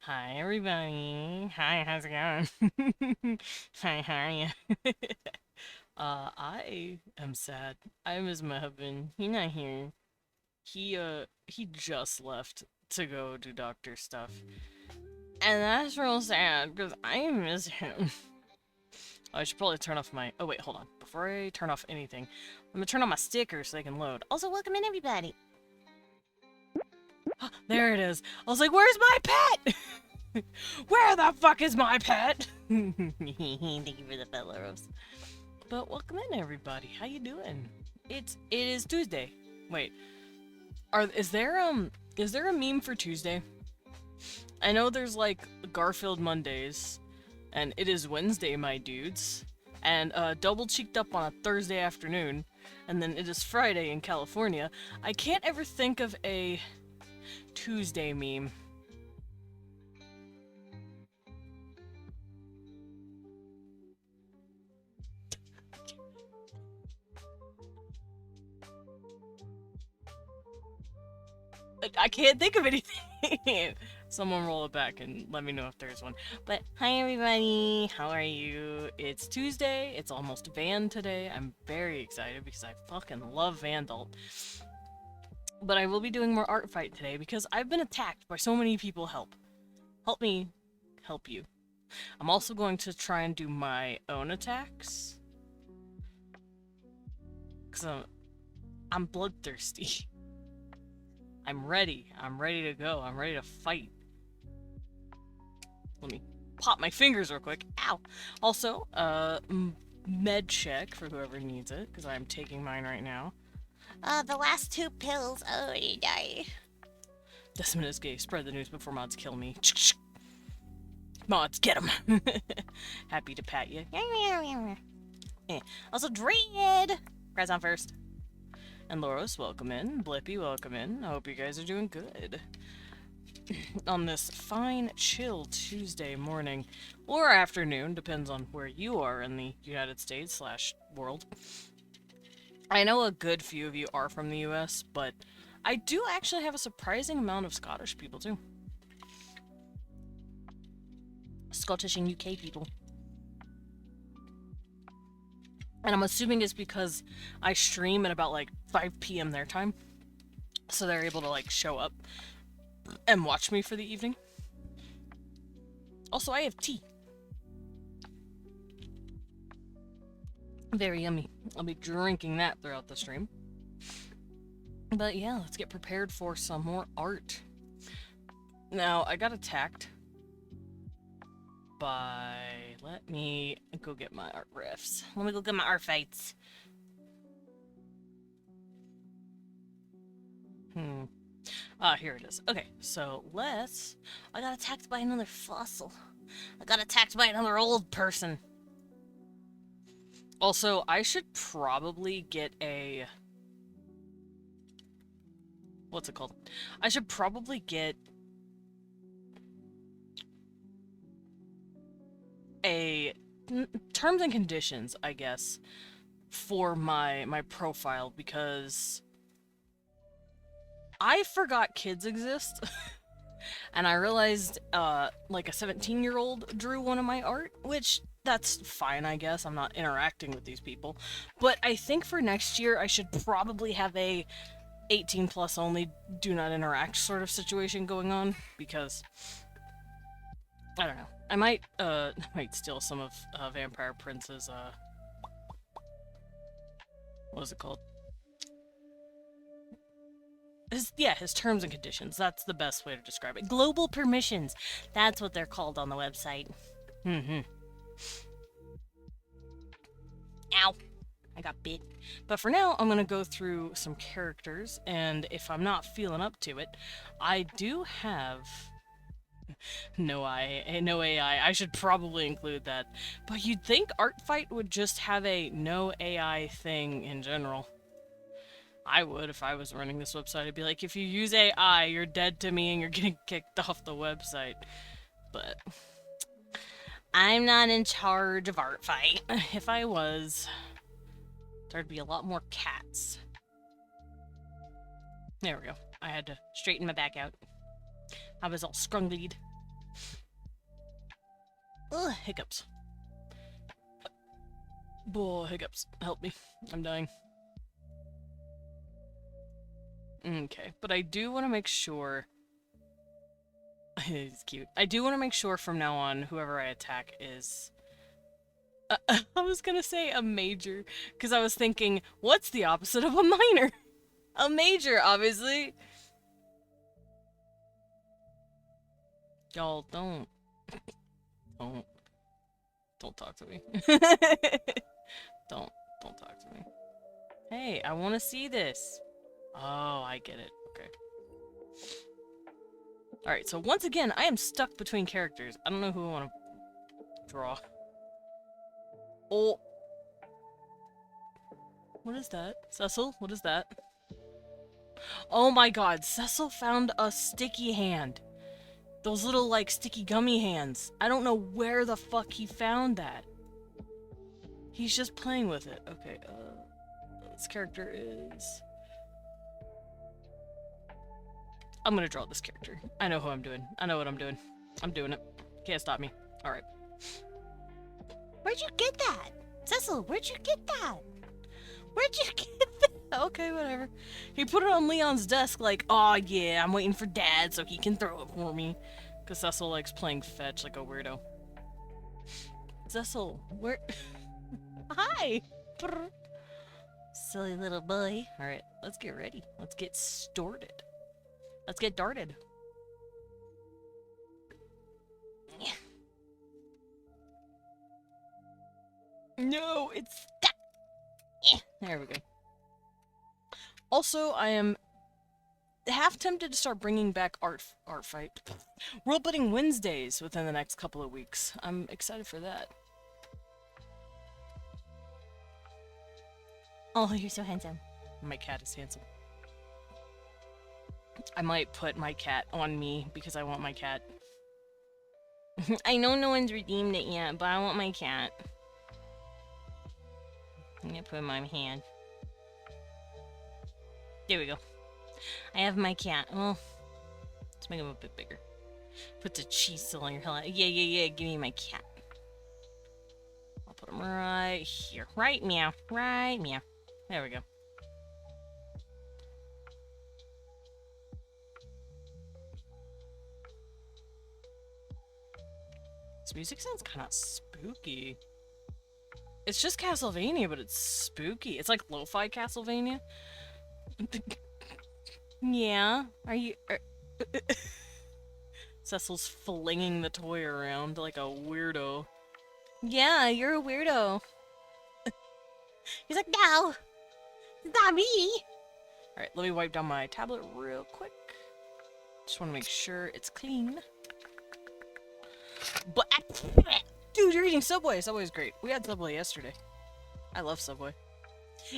Hi, everybody. Hi, how's it going? Hi, how are you? I am sad. I miss my husband. He's not here. He just left to go do doctor stuff. And that's real sad, because I miss him. I should probably turn off my... Oh, wait, hold on. Before I turn off anything, I'm gonna turn on my stickers so they can load. Also, welcome in, everybody. There it is. I was like, where's my pet? Where the fuck is my pet? Thank you for the fellows. But welcome in, everybody. How you doing? It is Tuesday. Wait, is there a meme for Tuesday? I know there's like Garfield Mondays, and it is Wednesday, my dudes, and double cheeked up on a Thursday afternoon, and then it is Friday in California. I can't ever think of a Tuesday meme. I can't think of anything. Someone roll it back and let me know if there's one. But hi everybody, how are you? It's Tuesday, it's almost Van today. I'm very excited because I fucking love Vandal. But I will be doing more art fight today because I've been attacked by so many people. Help me help you. I'm also going to try and do my own attacks. Because I'm bloodthirsty. I'm ready to go. I'm ready to fight. Let me pop my fingers real quick. Ow! Also, med check for whoever needs it, because I'm taking mine right now. The last 2 pills. Oh, you die. Desmond is gay. Spread the news before mods kill me. Mods, get him! Happy to pat you. Also, Dread! Guys on first. And Loros, welcome in. Blippy, welcome in. I hope you guys are doing good. On this fine, chill Tuesday morning, or afternoon, depends on where you are in the United States / world. I know a good few of you are from the US, but I do actually have a surprising amount of Scottish people, too. Scottish and UK people. And I'm assuming it's because I stream at about like 5 p.m. their time. So they're able to like show up and watch me for the evening. Also, I have tea. Very yummy. I'll be drinking that throughout the stream. But yeah, let's get prepared for some more art. Now, I got attacked by... Let me go get my art riffs. Let me go get my art fights. Here it is. Okay, so I got attacked by another fossil. I got attacked by another old person. Also, I should probably get a... What's it called? I should probably get a terms and conditions, I guess, for my profile, because I forgot kids exist. And I realized like a 17-year-old drew one of my art, which that's fine, I guess. I'm not interacting with these people. But I think for next year I should probably have a 18 plus only, do not interact sort of situation going on, because I don't know. I might steal some of Vampire Prince's what is it called? His terms and conditions. That's the best way to describe it. Global permissions. That's what they're called on the website. Ow. I got bit. But for now, I'm going to go through some characters, and if I'm not feeling up to it, I do have... No AI. I should probably include that. But you'd think ARTFIGHT would just have a no AI thing in general. I would if I was running this website. I'd be like, if you use AI, you're dead to me and you're getting kicked off the website. But I'm not in charge of Art Fight. If I was, there'd be a lot more cats. There we go. I had to straighten my back out. I was all scrunglied. Ugh, hiccups. Boy, hiccups. Help me. I'm dying. Okay, but I do want to make sure... He's cute. I do want to make sure from now on, whoever I attack is... I was gonna say a major, because I was thinking, what's the opposite of a minor? A major, obviously. Y'all, don't talk to me. Don't talk to me. Hey, I want to see this. Oh, I get it. Okay. Alright, so once again, I am stuck between characters. I don't know who I want to draw. Oh. What is that? Cecil? What is that? Oh my god, Cecil found a sticky hand. Those little, like, sticky gummy hands. I don't know where the fuck he found that. He's just playing with it. Okay, this character is... I'm gonna draw this character. I know who I'm doing. I know what I'm doing. I'm doing it. Can't stop me. Alright. Where'd you get that? Cecil, where'd you get that? Where'd you get that? Okay, whatever. He put it on Leon's desk like, oh yeah, I'm waiting for Dad so he can throw it for me. Because Cecil likes playing fetch like a weirdo. Cecil, where... Hi! Silly little boy. Alright, let's get ready. Let's get started. Let's get darted. No, it's stuck! There we go. Also, I am half tempted to start bringing back ARTFIGHT. Role-playing Wednesdays within the next couple of weeks. I'm excited for that. Oh, you're so handsome. My cat is handsome. I might put my cat on me because I want my cat. I know no one's redeemed it yet, but I want my cat. I'm gonna put it in my hand. There we go. I have my cat. Well, let's make him a bit bigger. Put the cheese still on your head. Yeah. Give me my cat. I'll put him right here. Right meow. Right meow. There we go. This music sounds kind of spooky. It's just Castlevania, but it's spooky. It's like lo-fi Castlevania. Yeah. Are you... Cecil's flinging the toy around like a weirdo. Yeah, you're a weirdo. He's like, no! It's not me! Alright, let me wipe down my tablet real quick. Just want to make sure it's clean. But... Dude, you're eating Subway! Subway's great. We had Subway yesterday. I love Subway.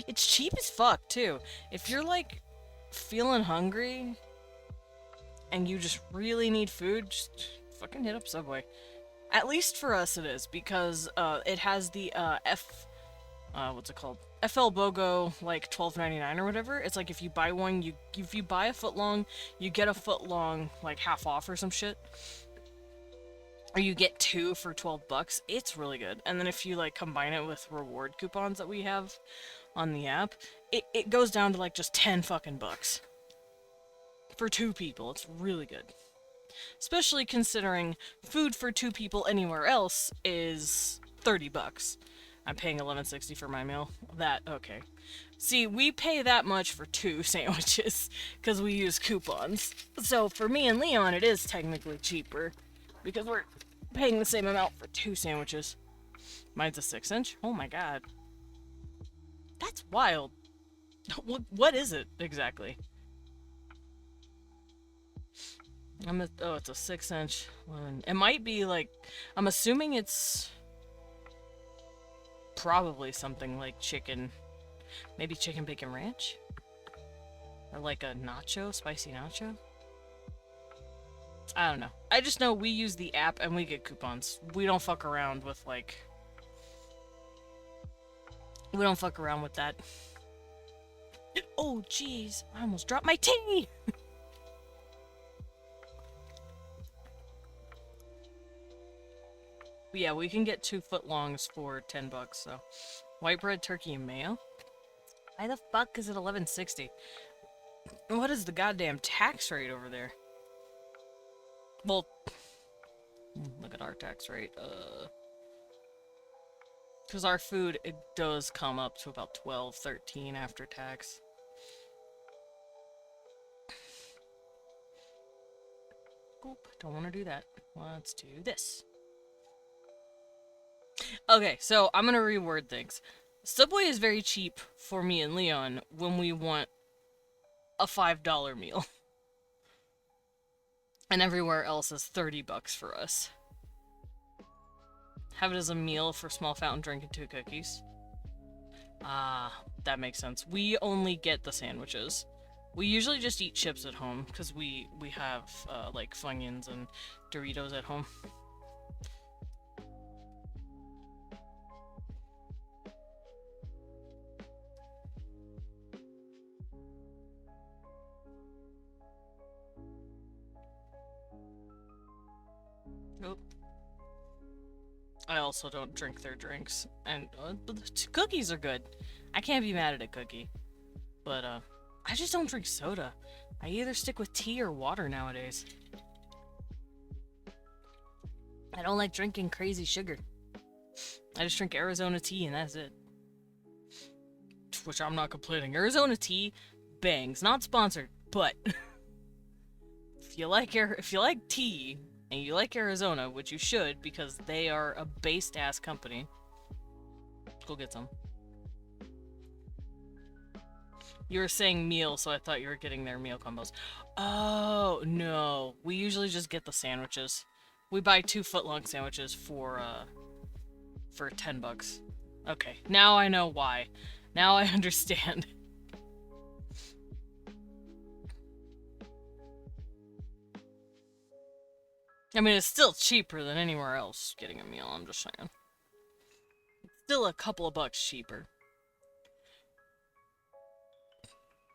It's cheap as fuck, too. If you're, like, feeling hungry and you just really need food, just fucking hit up Subway. At least for us it is, because it has the what's it called? FL BOGO, like $12.99 or whatever. It's like if you buy one, if you buy a foot long, you get a foot long like half off or some shit. Or you get 2 for $12. It's really good. And then if you like combine it with reward coupons that we have on the app, it goes down to like just 10 fucking bucks. For 2 people, it's really good. Especially considering food for 2 people anywhere else is $30. I'm paying $11.60 for my meal. Okay. See, we pay that much for 2 sandwiches because we use coupons. So for me and Leon, it is technically cheaper because we're paying the same amount for 2 sandwiches. Mine's a 6-inch. Oh my god. That's wild. What is it exactly? Oh, it's a 6-inch one. It might be like, I'm assuming it's probably something like chicken, maybe chicken bacon ranch? Or like a nacho, spicy nacho? I don't know. I just know we use the app and we get coupons. We don't fuck around with, like... We don't fuck around with that. Oh, jeez. I almost dropped my tea! But yeah, we can get 2 footlongs for $10, so... White bread, turkey, and mayo? Why the fuck is it $11.60? What is the goddamn tax rate over there? Well... Look at our tax rate. Because our food, it does come up to about 12, 13 after tax. Oop, don't want to do that. Let's do this. Okay, so I'm gonna reword things. Subway is very cheap for me and Leon when we want a $5 meal. And everywhere else is $30 for us. Have it as a meal for small fountain drink and 2 cookies. Ah, that makes sense. We only get the sandwiches. We usually just eat chips at home because we have like Funyuns and Doritos at home. Nope. I also don't drink their drinks, and but the cookies are good. I can't be mad at a cookie, but I just don't drink soda. I either stick with tea or water nowadays. I don't like drinking crazy sugar. I just drink Arizona tea and that's it. Which I'm not complaining. Arizona tea bangs. Not sponsored, but if you like tea and you like Arizona, which you should because they are a based ass company, go get some. You were saying meal, so I thought you were getting their meal combos. Oh, no. We usually just get the sandwiches. We buy 2 footlong sandwiches for $10. Okay, now I know why. Now I understand. I mean, it's still cheaper than anywhere else getting a meal, I'm just saying. It's still a couple of bucks cheaper.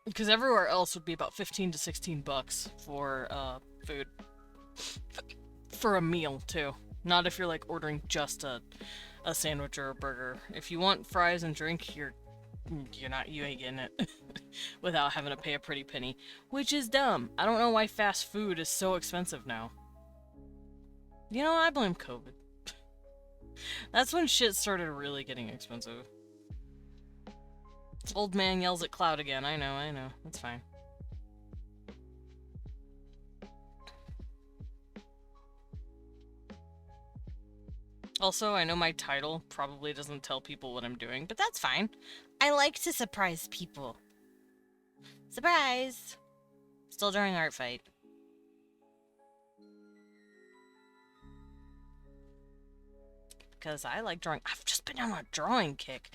Because everywhere else would be about 15 to 16 bucks for food. For a meal, too. Not if you're like ordering just a sandwich or a burger. If you want fries and drink, you ain't getting it. Without having to pay a pretty penny. Which is dumb. I don't know why fast food is so expensive now. You know, I blame COVID. That's when shit started really getting expensive. Old man yells at cloud again. I know. That's fine. Also, I know my title probably doesn't tell people what I'm doing, but that's fine. I like to surprise people. Surprise! Still drawing art fight. Because I like drawing. I've just been on a drawing kick.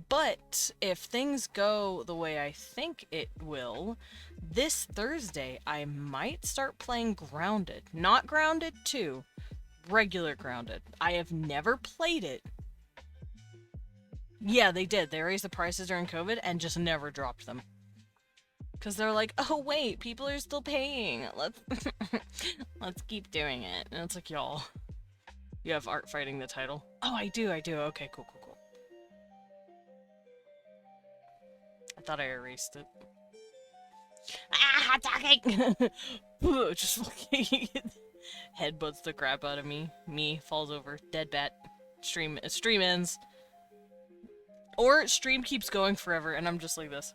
But if things go the way I think it will, this Thursday I might start playing Grounded. Not Grounded 2. Regular Grounded. I have never played it. Yeah, they did. They raised the prices during COVID and just never dropped them. Because they're like, oh wait, people are still paying. Let's keep doing it. And it's like, y'all. You have art fighting the title? Oh, I do. Okay, cool. I thought I erased it. Ah, talking! Just fucking headbutts the crap out of me. Me falls over. Dead bat. Stream ends. Or stream keeps going forever and I'm just like this.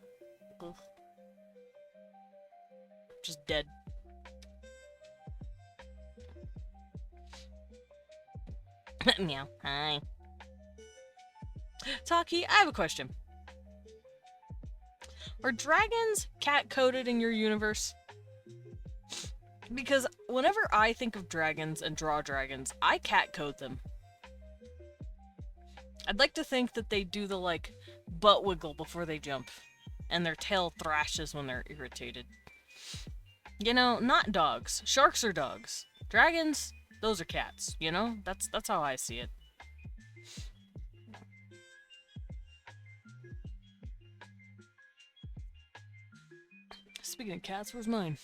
Just dead. Meow. Hi. Taki, I have a question. Are dragons cat-coded in your universe? Because whenever I think of dragons and draw dragons, I cat-code them. I'd like to think that they do the, like, butt wiggle before they jump. And their tail thrashes when they're irritated. You know, not dogs. Sharks are dogs. Dragons, those are cats, you know? That's how I see it. Speaking of cats, where's mine?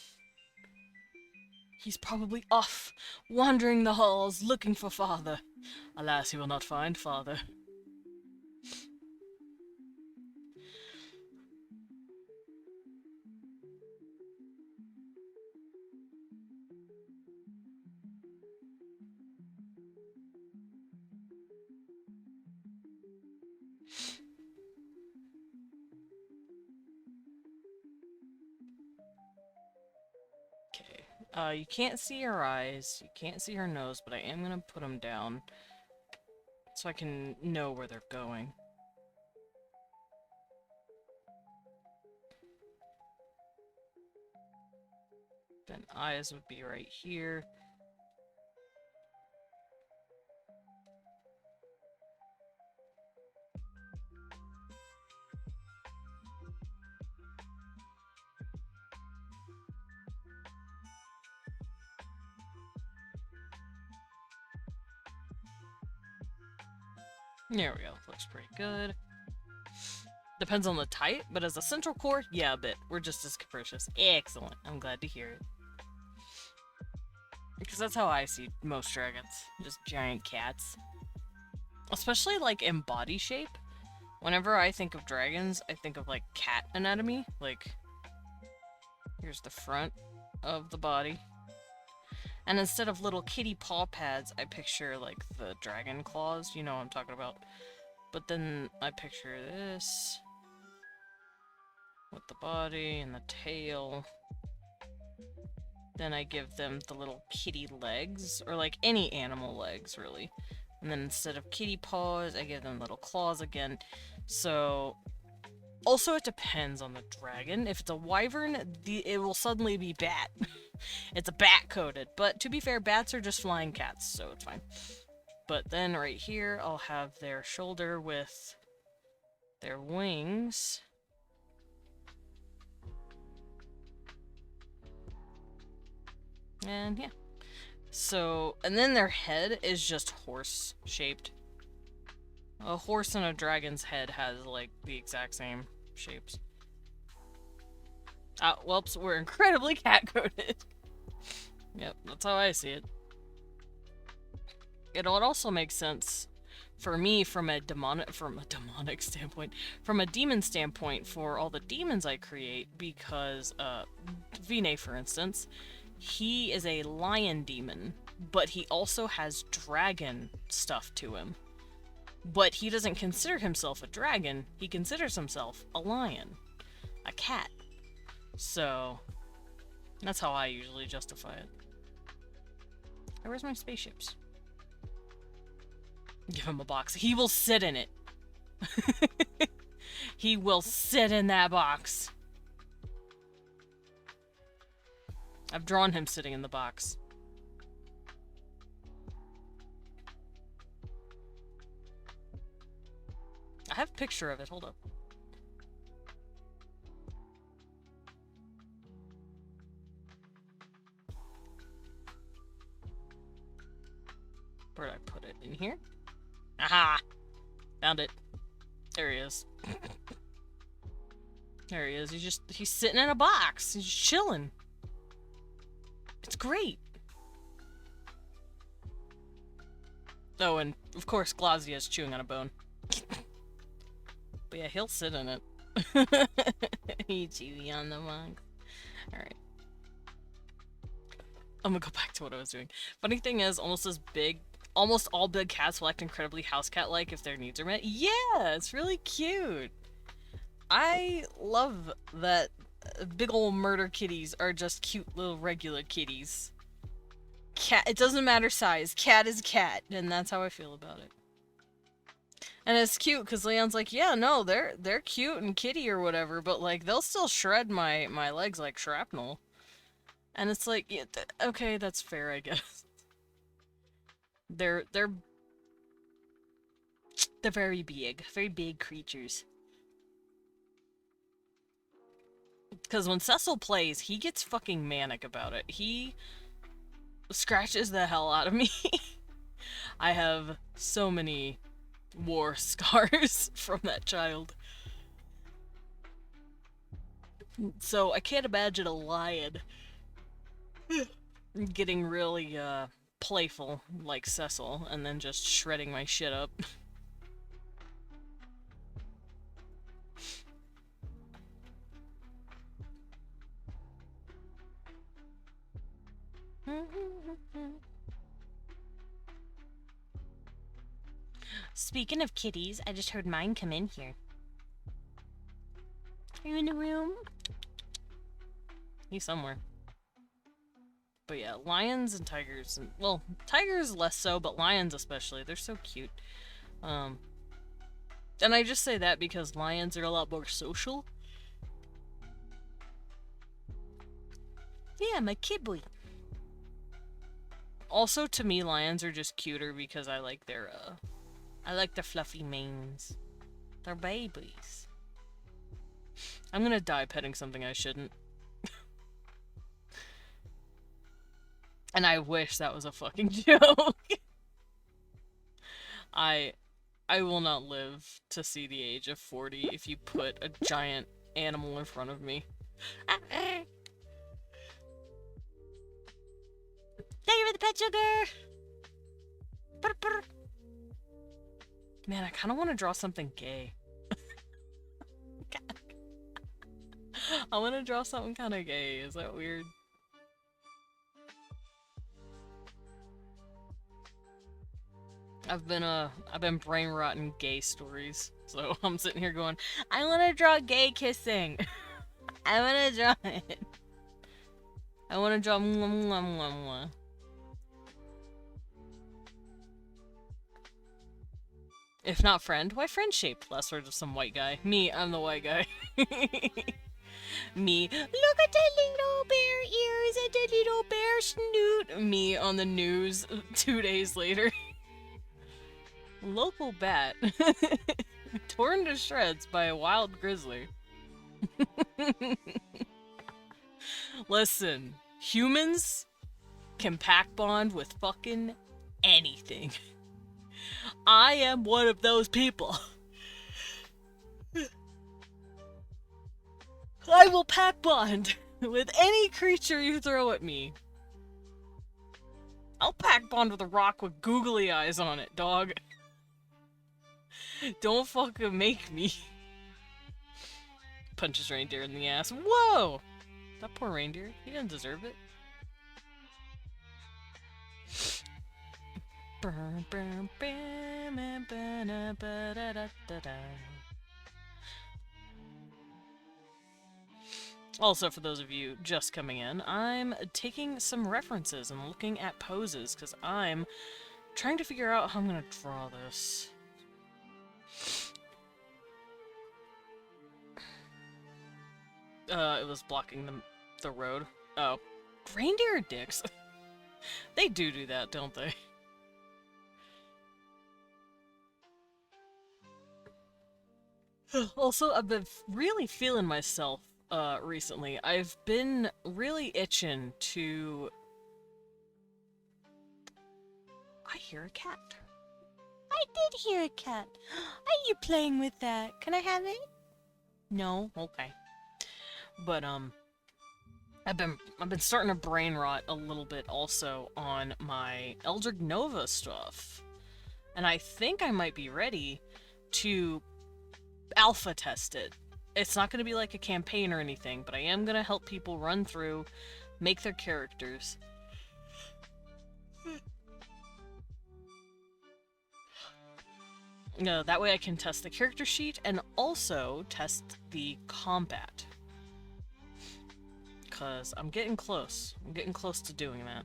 He's probably off, wandering the halls, looking for father. Alas, he will not find father. Okay, you can't see her eyes, you can't see her nose, but I am gonna put them down so I can know where they're going. Then eyes would be right here. There we go. Looks pretty good. Depends on the type, but as a central core, yeah, a bit. We're just as capricious. Excellent. I'm glad to hear it. Because that's how I see most dragons. Just giant cats. Especially, like, in body shape. Whenever I think of dragons, I think of, like, cat anatomy. Like, here's the front of the body. And instead of little kitty paw pads, I picture, like, the dragon claws. You know what I'm talking about. But then I picture this with the body and the tail. Then I give them the little kitty legs, or like any animal legs, really. And then instead of kitty paws, I give them little claws again. So, also it depends on the dragon. If it's a wyvern, it will suddenly be bat. It's a bat-coated, but to be fair, bats are just flying cats, so it's fine. But then right here, I'll have their shoulder with their wings. And yeah. So, and then their head is just horse-shaped. A horse and a dragon's head has, like, the exact same shapes. Whoops, we're incredibly cat-coded. Yep, that's how I see it. It would also make sense for me from a demonic standpoint, from a demon standpoint for all the demons I create, because, Vine, for instance, he is a lion demon, but he also has dragon stuff to him. But he doesn't consider himself a dragon, he considers himself a lion. A cat. So, that's how I usually justify it. Hey, where's my spaceships? Give him a box. He will sit in it. He will sit in that box. I've drawn him sitting in the box. I have a picture of it. Hold up. Where'd I put it? In here? Aha! Found it. There he is. There he is. He's sitting in a box. He's just chilling. It's great. Oh, and of course Glazia's chewing on a bone. But yeah, he'll sit in it. He chewy on the box. Alright. I'm gonna go back to what I was doing. Funny thing is, almost all big cats will act incredibly house cat-like if their needs are met. Yeah, it's really cute. I love that big old murder kitties are just cute little regular kitties. Cat, it doesn't matter size. Cat is cat, and that's how I feel about it. And it's cute because Leon's like, yeah, no, they're cute and kitty or whatever, but like they'll still shred my legs like shrapnel. And it's like, yeah, okay, that's fair, I guess. They're very big creatures. Because when Cecil plays, he gets fucking manic about it. He scratches the hell out of me. I have so many war scars from that child. So I can't imagine a lion getting really playful like Cecil and then just shredding my shit up. Speaking of kitties, I just heard mine come in here. Are you in the room? He's somewhere. But yeah, lions and tigers, and well, tigers less so, but lions especially, they're so cute. And I just say that because lions are a lot more social. Yeah, my kid boy. Also, to me, lions are just cuter because I like their fluffy manes. They're babies. I'm gonna die petting something I shouldn't. And I wish that was a fucking joke. I will not live to see the age of 40 if you put a giant animal in front of me. Thank you for the pet sugar! Brr, brr. Man, I kind of want to draw something gay. I want to draw something kind of gay. Is that weird? I've been brain rotting gay stories, so I'm sitting here going, I want to draw gay kissing. I want to draw it. I want to draw mwah, mwah, mwah, mwah. If not friend, why friend-shaped? Last words of some white guy. Me, I'm the white guy. Me, look at the little bear ears and the little bear snoot. Me on the news 2 days later. Local bat. Torn to shreds by a wild grizzly. Listen, humans can pack bond with fucking anything. I am one of those people. I will pack bond with any creature you throw at me. I'll pack bond with a rock with googly eyes on it, dog. Don't fucking make me. Punches reindeer in the ass. Whoa! That poor reindeer. He didn't deserve it. Also, for those of you just coming in, I'm taking some references and looking at poses because I'm trying to figure out how I'm going to draw this. It was blocking the road. Oh. Reindeer are dicks. They do that, don't they? Also, I've been really feeling myself recently. I've been really itching to... I hear a cat. I did hear a cat. Are you playing with that? Can I have it? No? Okay. But, I've been starting to brain rot a little bit also on my Eldritch Nova stuff. And I think I might be ready to alpha test it. It's not going to be like a campaign or anything, but I am going to help people run through, make their characters. That way I can test the character sheet and also test the combat. Because I'm getting close. I'm getting close to doing that.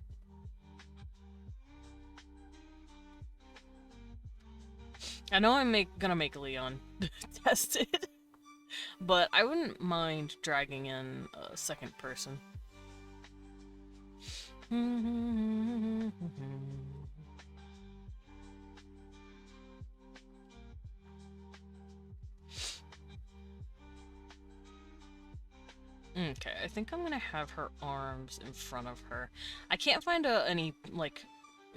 I know I'm gonna make Leon test it, but I wouldn't mind dragging in a second person. Okay, I think I'm gonna have her arms in front of her. I can't find any, like,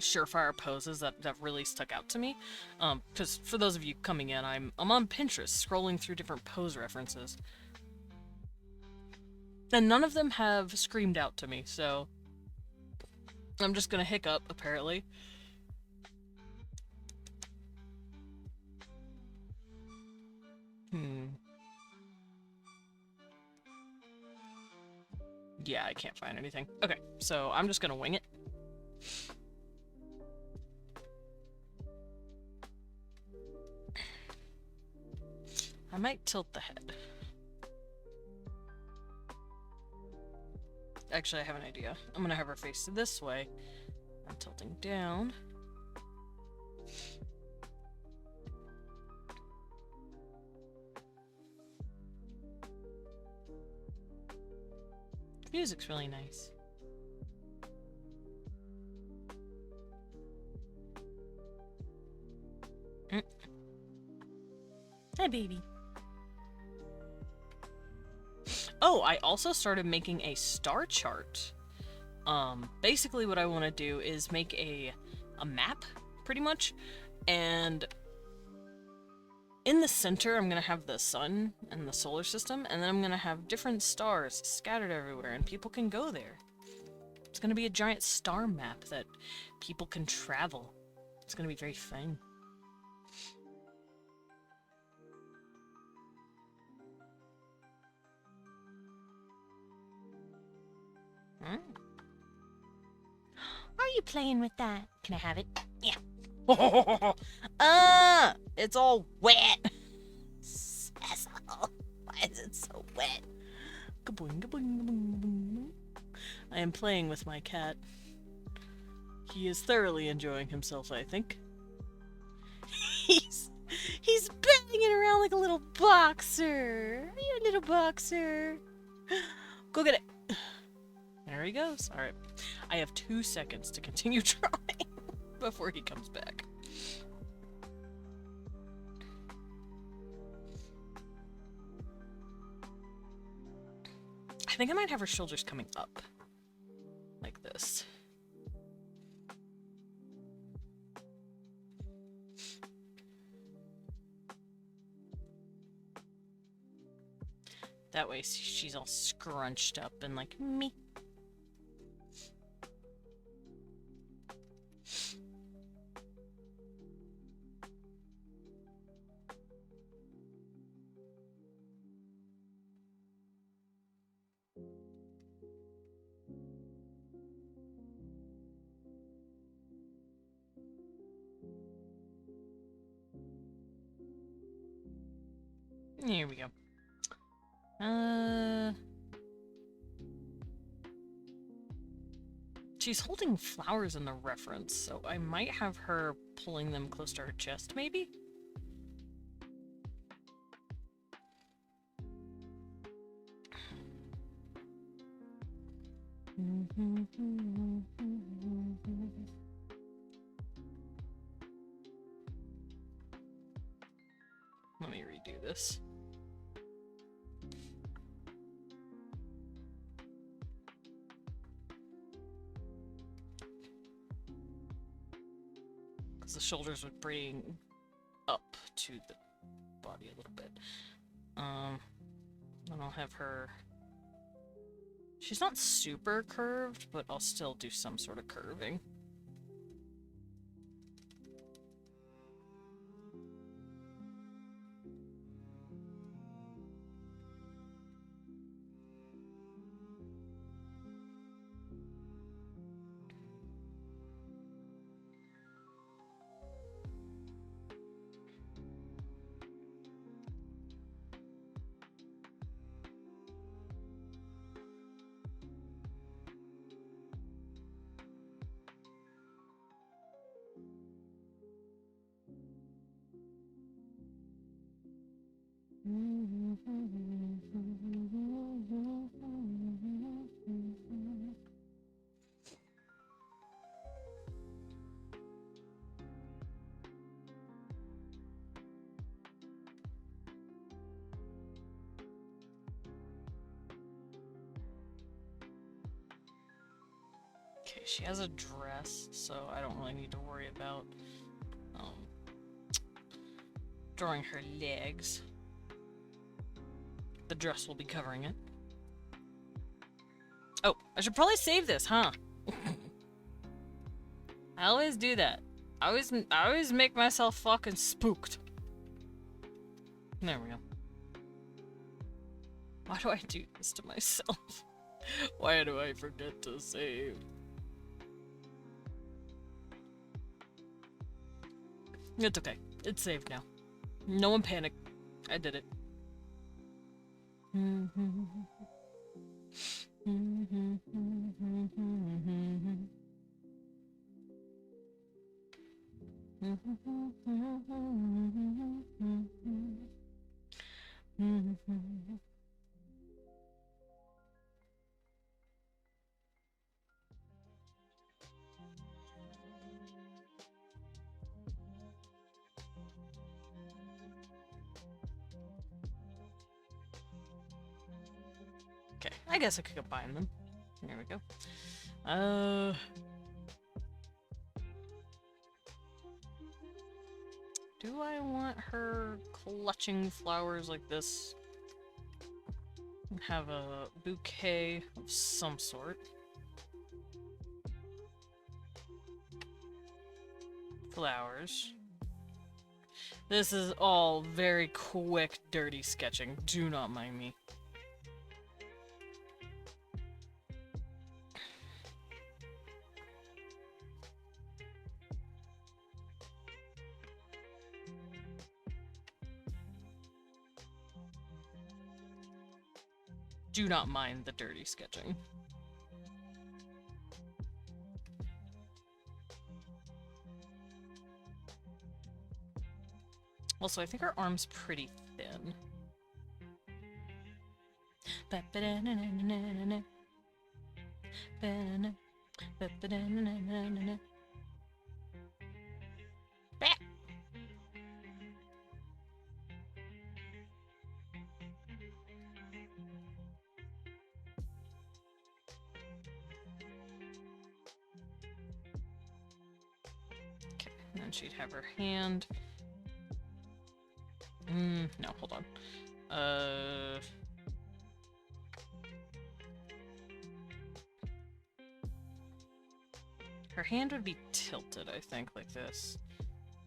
surefire poses that really stuck out to me. Because for those of you coming in, I'm on Pinterest scrolling through different pose references. And none of them have screamed out to me, so I'm just gonna hiccup, apparently. Yeah, I can't find anything. Okay, so I'm just gonna wing it. I might tilt the head. Actually, I have an idea. I'm gonna have her face this way. I'm tilting down. The music's really nice. Hi, baby. Oh, I also started making a star chart. Basically what I want to do is make a map, pretty much, and in the center I'm gonna have the sun and the solar system, and then I'm gonna have different stars scattered everywhere, and people can go there. It's gonna be a giant star map that people can travel. It's gonna be very fun. Are you playing with that? Can I have it? Yeah. It's all wet. Cecil, why is it so wet? Kaboing, kaboing, kaboing, kaboing. I am playing with my cat. He is thoroughly enjoying himself, I think. He's banging around like a little boxer. Are you a little boxer? Go get it. There he goes. Alright. I have 2 seconds to continue trying before he comes back. I think I might have her shoulders coming up. Like this. That way she's all scrunched up and like me. Here we go. She's holding flowers in the reference, so I might have her pulling them close to her chest, maybe? Let me redo this. Because the shoulders would bring up to the body a little bit. Then I'll have her... She's not super curved, but I'll still do some sort of curving. Okay, she has a dress, so I don't really need to worry about drawing her legs. The dress will be covering it. Oh, I should probably save this, huh? I always do that. I always make myself fucking spooked. There we go. Why do I do this to myself? Why do I forget to save? It's okay. It's saved now. No one panic. I did it. Okay, I guess I could combine them. There we go. Do I want her clutching flowers like this? Have a bouquet of some sort. Flowers. This is all very quick, dirty sketching. Do not mind me. Do not mind the dirty sketching. Also, I think her arm's pretty thin. Okay, and then she'd have her hand. No, hold on. Her hand would be tilted, I think, like this.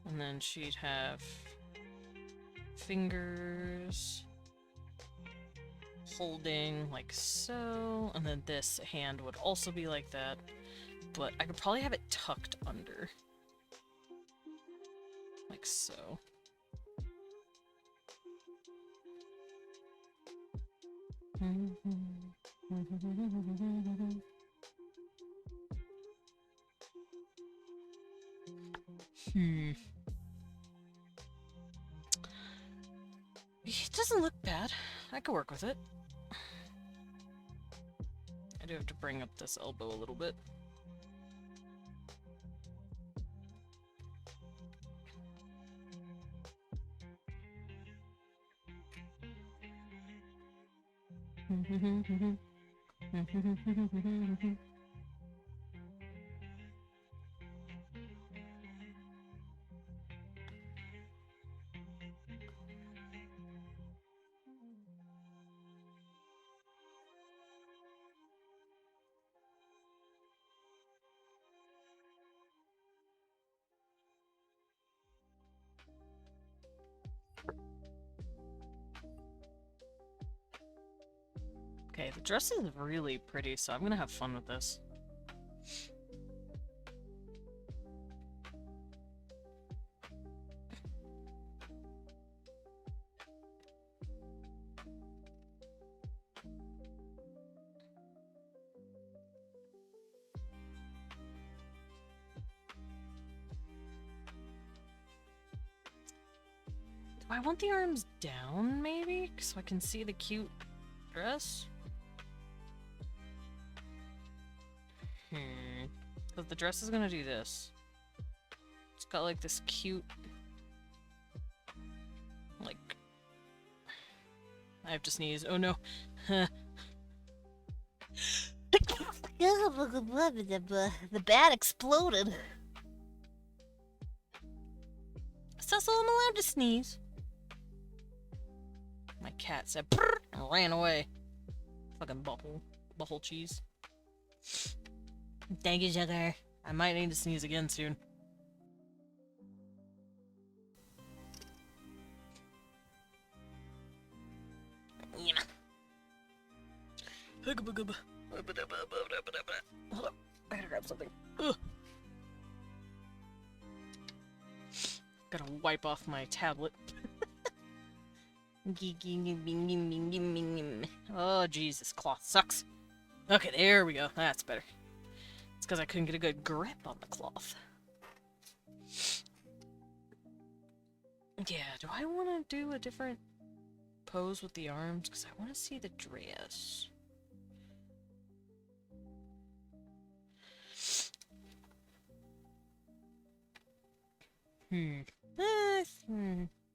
And then she'd have fingers holding like so, and then this hand would also be like that, but I could probably have it tucked under. Like so. It doesn't look bad. I could work with it. I do have to bring up this elbow a little bit. Okay, the dress is really pretty, so I'm gonna have fun with this. Do I want the arms down, maybe? So I can see the cute dress? But the dress is gonna do this. It's got like this cute... like... I have to sneeze. Oh no. The bat exploded. Cecil, I'm allowed to sneeze. My cat said "Prr," and ran away. Fucking butthole cheese. Thank you, sugar. I might need to sneeze again soon. Hold up. I gotta grab something. Ugh. Gotta wipe off my tablet. Oh, jeez, this cloth sucks. Okay, there we go. That's better. It's because I couldn't get a good grip on the cloth. Yeah, do I want to do a different pose with the arms? Because I want to see the dress.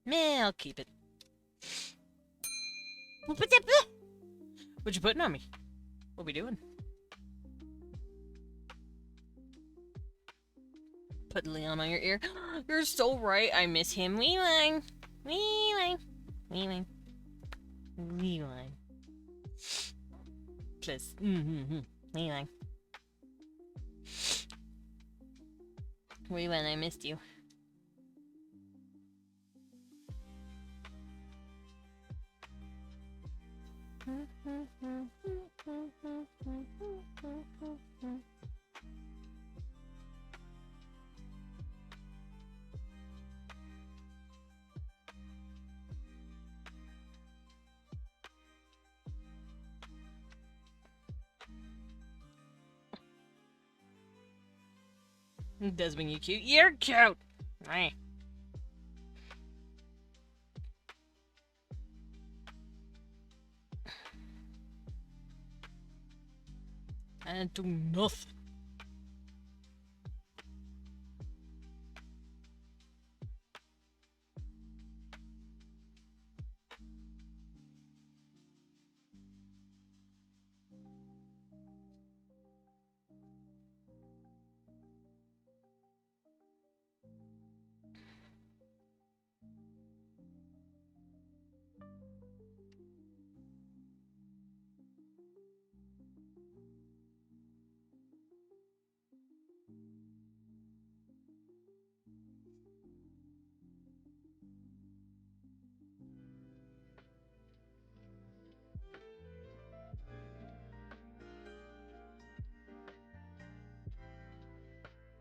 Meh, I'll keep it. What you putting on me? What we doing? Put Leon on your ear. You're so right. I miss him. Wewon. Wewon. Wewon. Wewon. Plus. Wewon. Wewon, I missed you. Desmond, you cute? You're cute! Right. I didn't do nothing.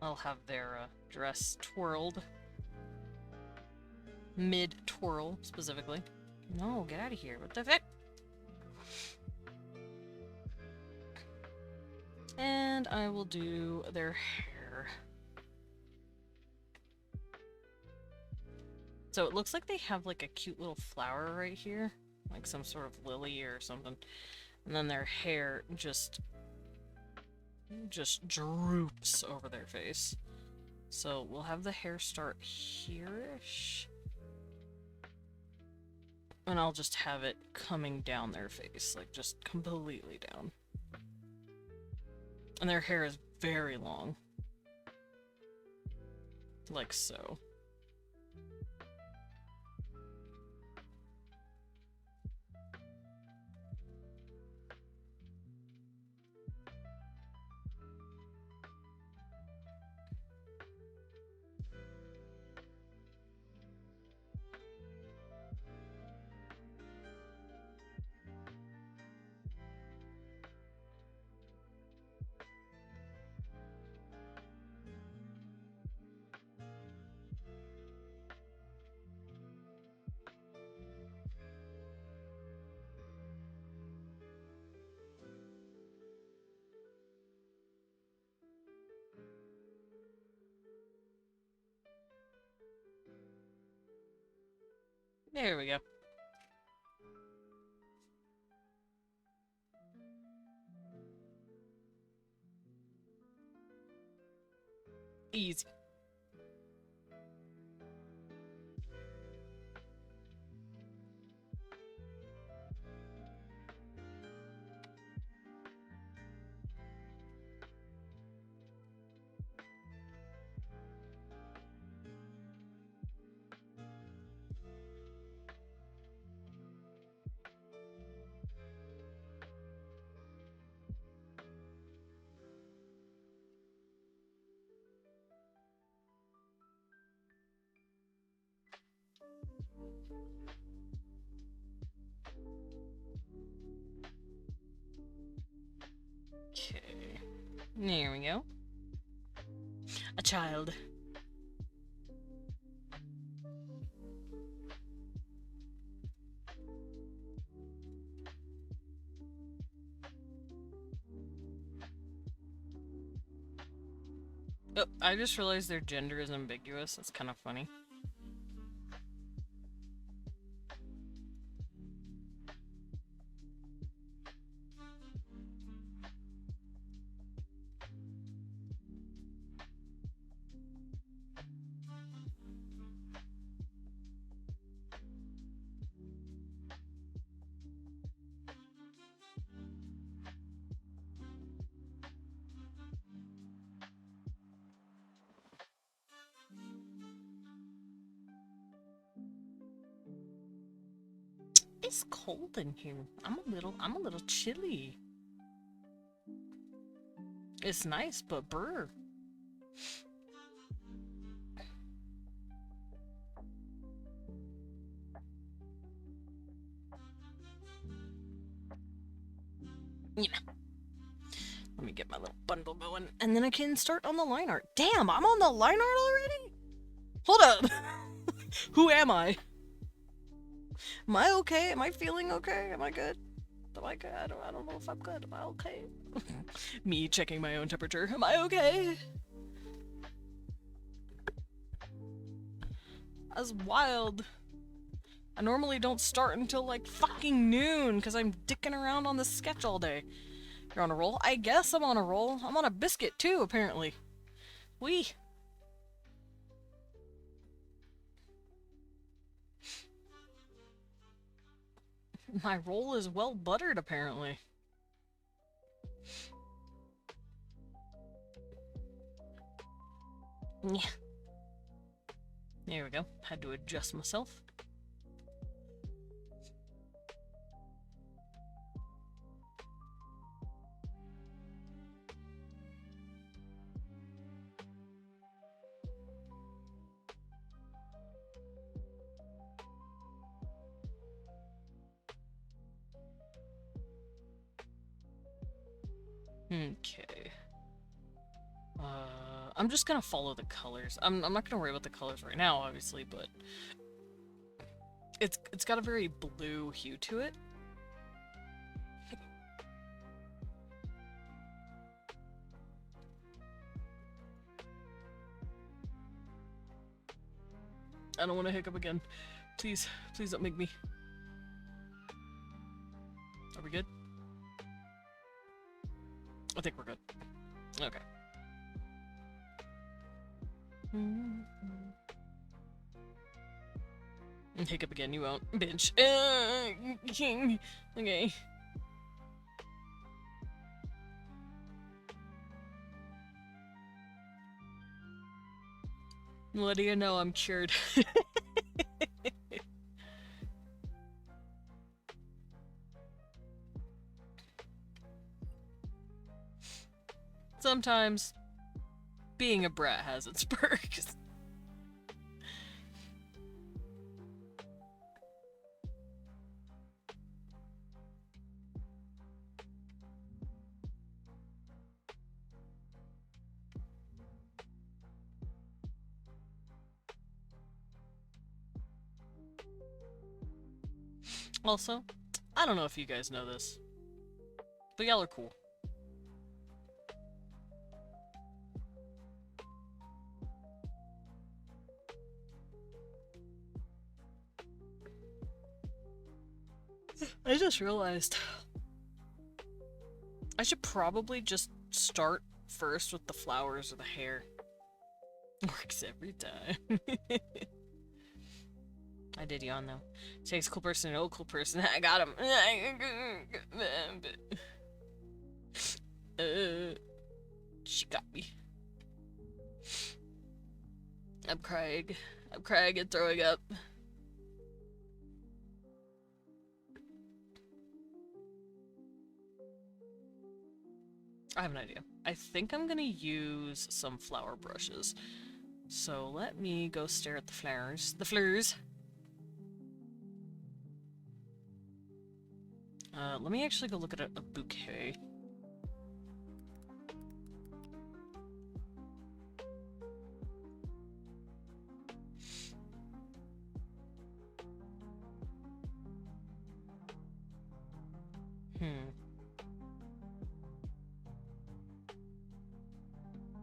I'll have their dress twirled. Mid-twirl, specifically. No, get out of here. What the fuck? And I will do their hair. So it looks like they have like a cute little flower right here. Like some sort of lily or something. And then their hair just droops over their face. So we'll have the hair start here-ish. And I'll just have it coming down their face, like just completely down. And their hair is very long. Like so. There we go. Easy. Okay. There we go. A child. Oh, I just realized their gender is ambiguous. That's kind of funny. It's cold in here. I'm a little chilly. It's nice, but brr. Yeah. Let me get my little bundle going, and then I can start on the line art. Damn, I'm on the line art already? Hold up. Who am I? Am I okay? Am I feeling okay? Am I good? Am I good? I don't know if I'm good. Am I okay? Me checking my own temperature. Am I okay? That's wild. I normally don't start until like fucking noon because I'm dicking around on the sketch all day. You're on a roll? I guess I'm on a roll. I'm on a biscuit too, apparently. Wee. My roll is well buttered, apparently. Yeah. There we go. Had to adjust myself. Okay. I'm just gonna follow the colors. I'm not gonna worry about the colors right now, obviously, but it's got a very blue hue to it. I don't want to hiccup again. Please, please don't make me. Are we good? I think we're good. Okay. Hiccup again, you won't. Bitch. Okay. Letting you know I'm cured. Sometimes being a brat has its perks. Also, I don't know if you guys know this, but y'all are cool. I just realized I should probably just start first with the flowers or the hair. Works every time. I did yawn though. Takes a cool person and an old cool person. I got him. She got me. I'm crying. I'm crying and throwing up. I have an idea. I think I'm gonna use some flower brushes. So let me go stare at the flowers. The flowers. Let me actually go look at a bouquet.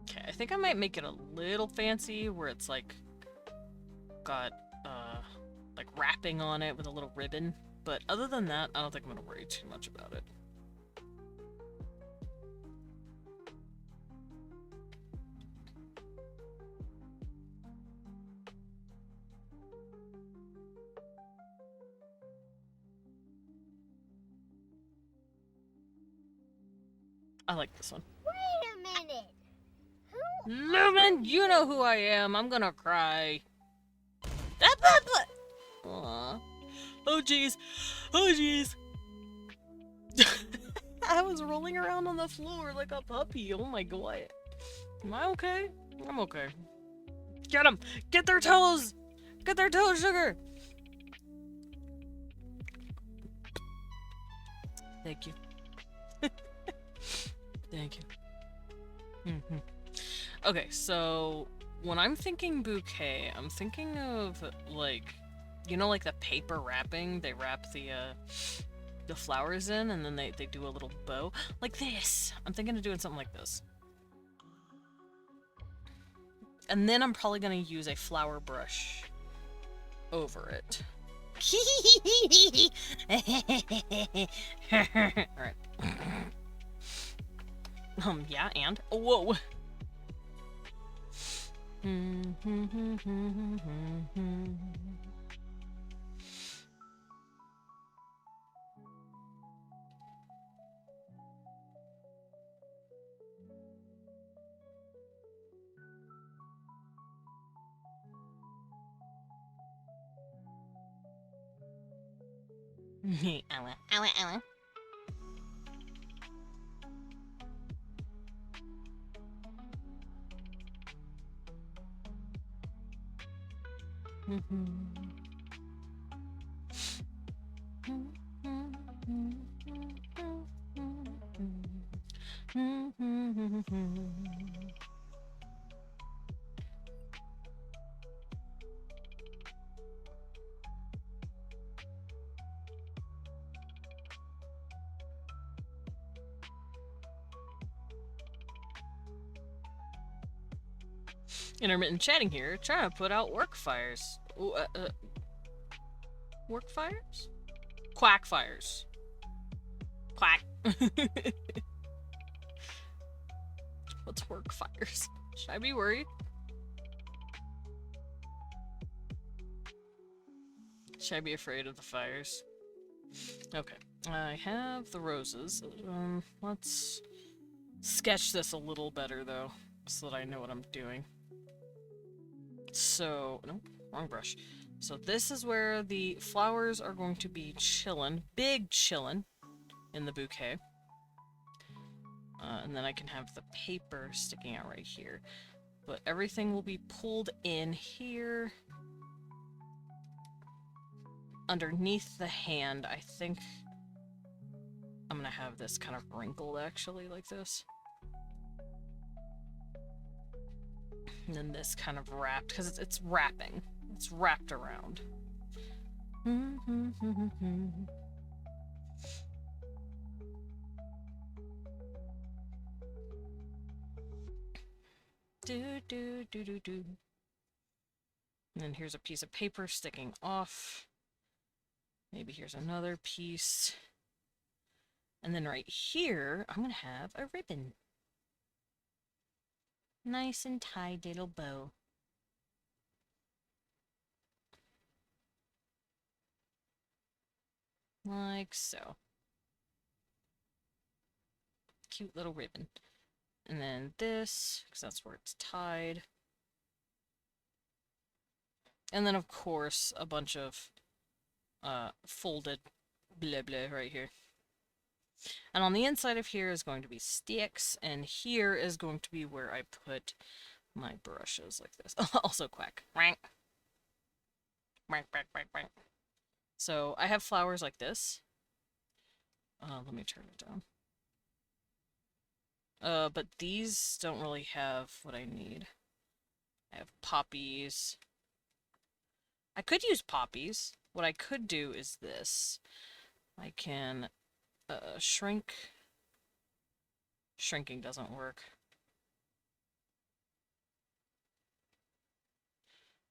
Okay, I think I might make it a little fancy where it's like got like wrapping on it with a little ribbon. But other than that, I don't think I'm gonna worry too much about it. I like this one. Wait a minute. Lumen, you know who I am. I'm gonna cry. Aww. Oh jeez. Oh jeez. I was rolling around on the floor like a puppy. Oh my god. Am I okay? I'm okay. Get them! Get their toes! Get their toes, sugar! Thank you. Thank you. Okay, so when I'm thinking bouquet, I'm thinking of like, you know, like the paper wrapping they wrap the flowers in, and then they do a little bow like this. I'm thinking of doing something like this, and then I'm probably gonna use a flower brush over it. All right. Yeah, and whoa. Ow, ow, ow. Intermittent chatting here, trying to put out work fires. Work fires? Quack fires. Quack. What's work fires? Should I be worried? Should I be afraid of the fires? Okay. I have the roses. Let's sketch this a little better, though, so that I know what I'm doing. So, nope, wrong brush. So this is where the flowers are going to be chillin', big chillin' in the bouquet. And then I can have the paper sticking out right here. But everything will be pulled in here. Underneath the hand, I think I'm gonna have this kind of wrinkled, actually, like this. And then this kind of wrapped, because it's wrapping. It's wrapped around. Do, do, do, do, do. And then here's a piece of paper sticking off. Maybe here's another piece. And then right here, I'm going to have a ribbon. Nice and tied little bow. Like so. Cute little ribbon. And then this, because that's where it's tied. And then, of course, a bunch of folded blah blah right here. And on the inside of here is going to be sticks, and here is going to be where I put my brushes like this. Also quack. So I have flowers like this. Let me turn it down. But these don't really have what I need. I have poppies. I could use poppies. What I could do is this. I can, shrink. Shrinking doesn't work.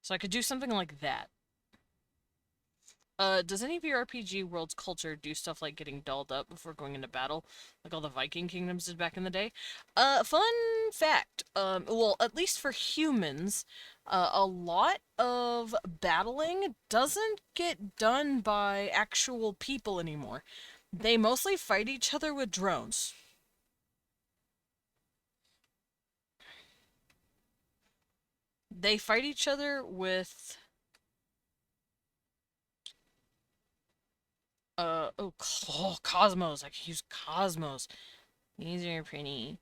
So I could do something like that. Does any of your RPG World's culture do stuff like getting dolled up before going into battle, like all the Viking kingdoms did back in the day? Fun fact. Well, at least for humans, a lot of battling doesn't get done by actual people anymore. They mostly fight each other with drones. They fight each other with Cosmos. I could use Cosmos. These are pretty.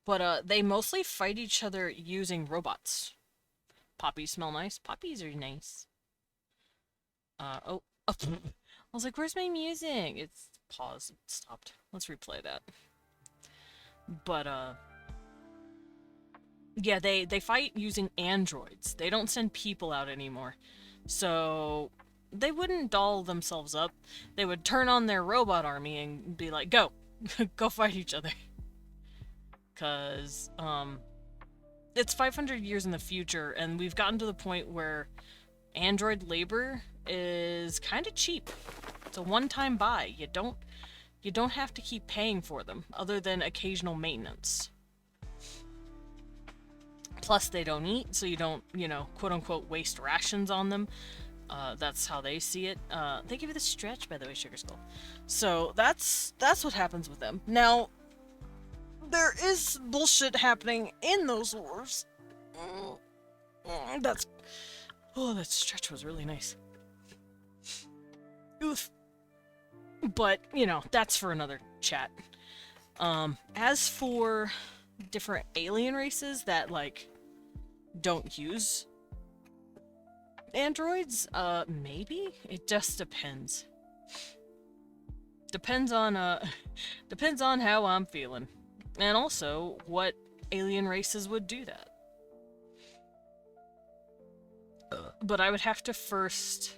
But they mostly fight each other using robots. Poppies smell nice. Poppies are nice. Oh. I was like, where's my music? It's paused. It stopped. Let's replay that. But yeah, they fight using androids. They don't send people out anymore. So they wouldn't doll themselves up. They would turn on their robot army and be like, go! Go fight each other. Cause, it's 500 years in the future, and we've gotten to the point where android labor is kind of cheap. It's a one-time buy. You don't have to keep paying for them, other than occasional maintenance. Plus, they don't eat, so you don't, quote-unquote waste rations on them. That's how they see it. Thank you for the stretch, by the way, Sugar Skull. So, that's what happens with them. Now, there is bullshit happening in those wars. That stretch was really nice. Oof. But, that's for another chat. As for different alien races that, don't use androids, maybe? It just depends. Depends on how I'm feeling. And also, what alien races would do that. But I would have to first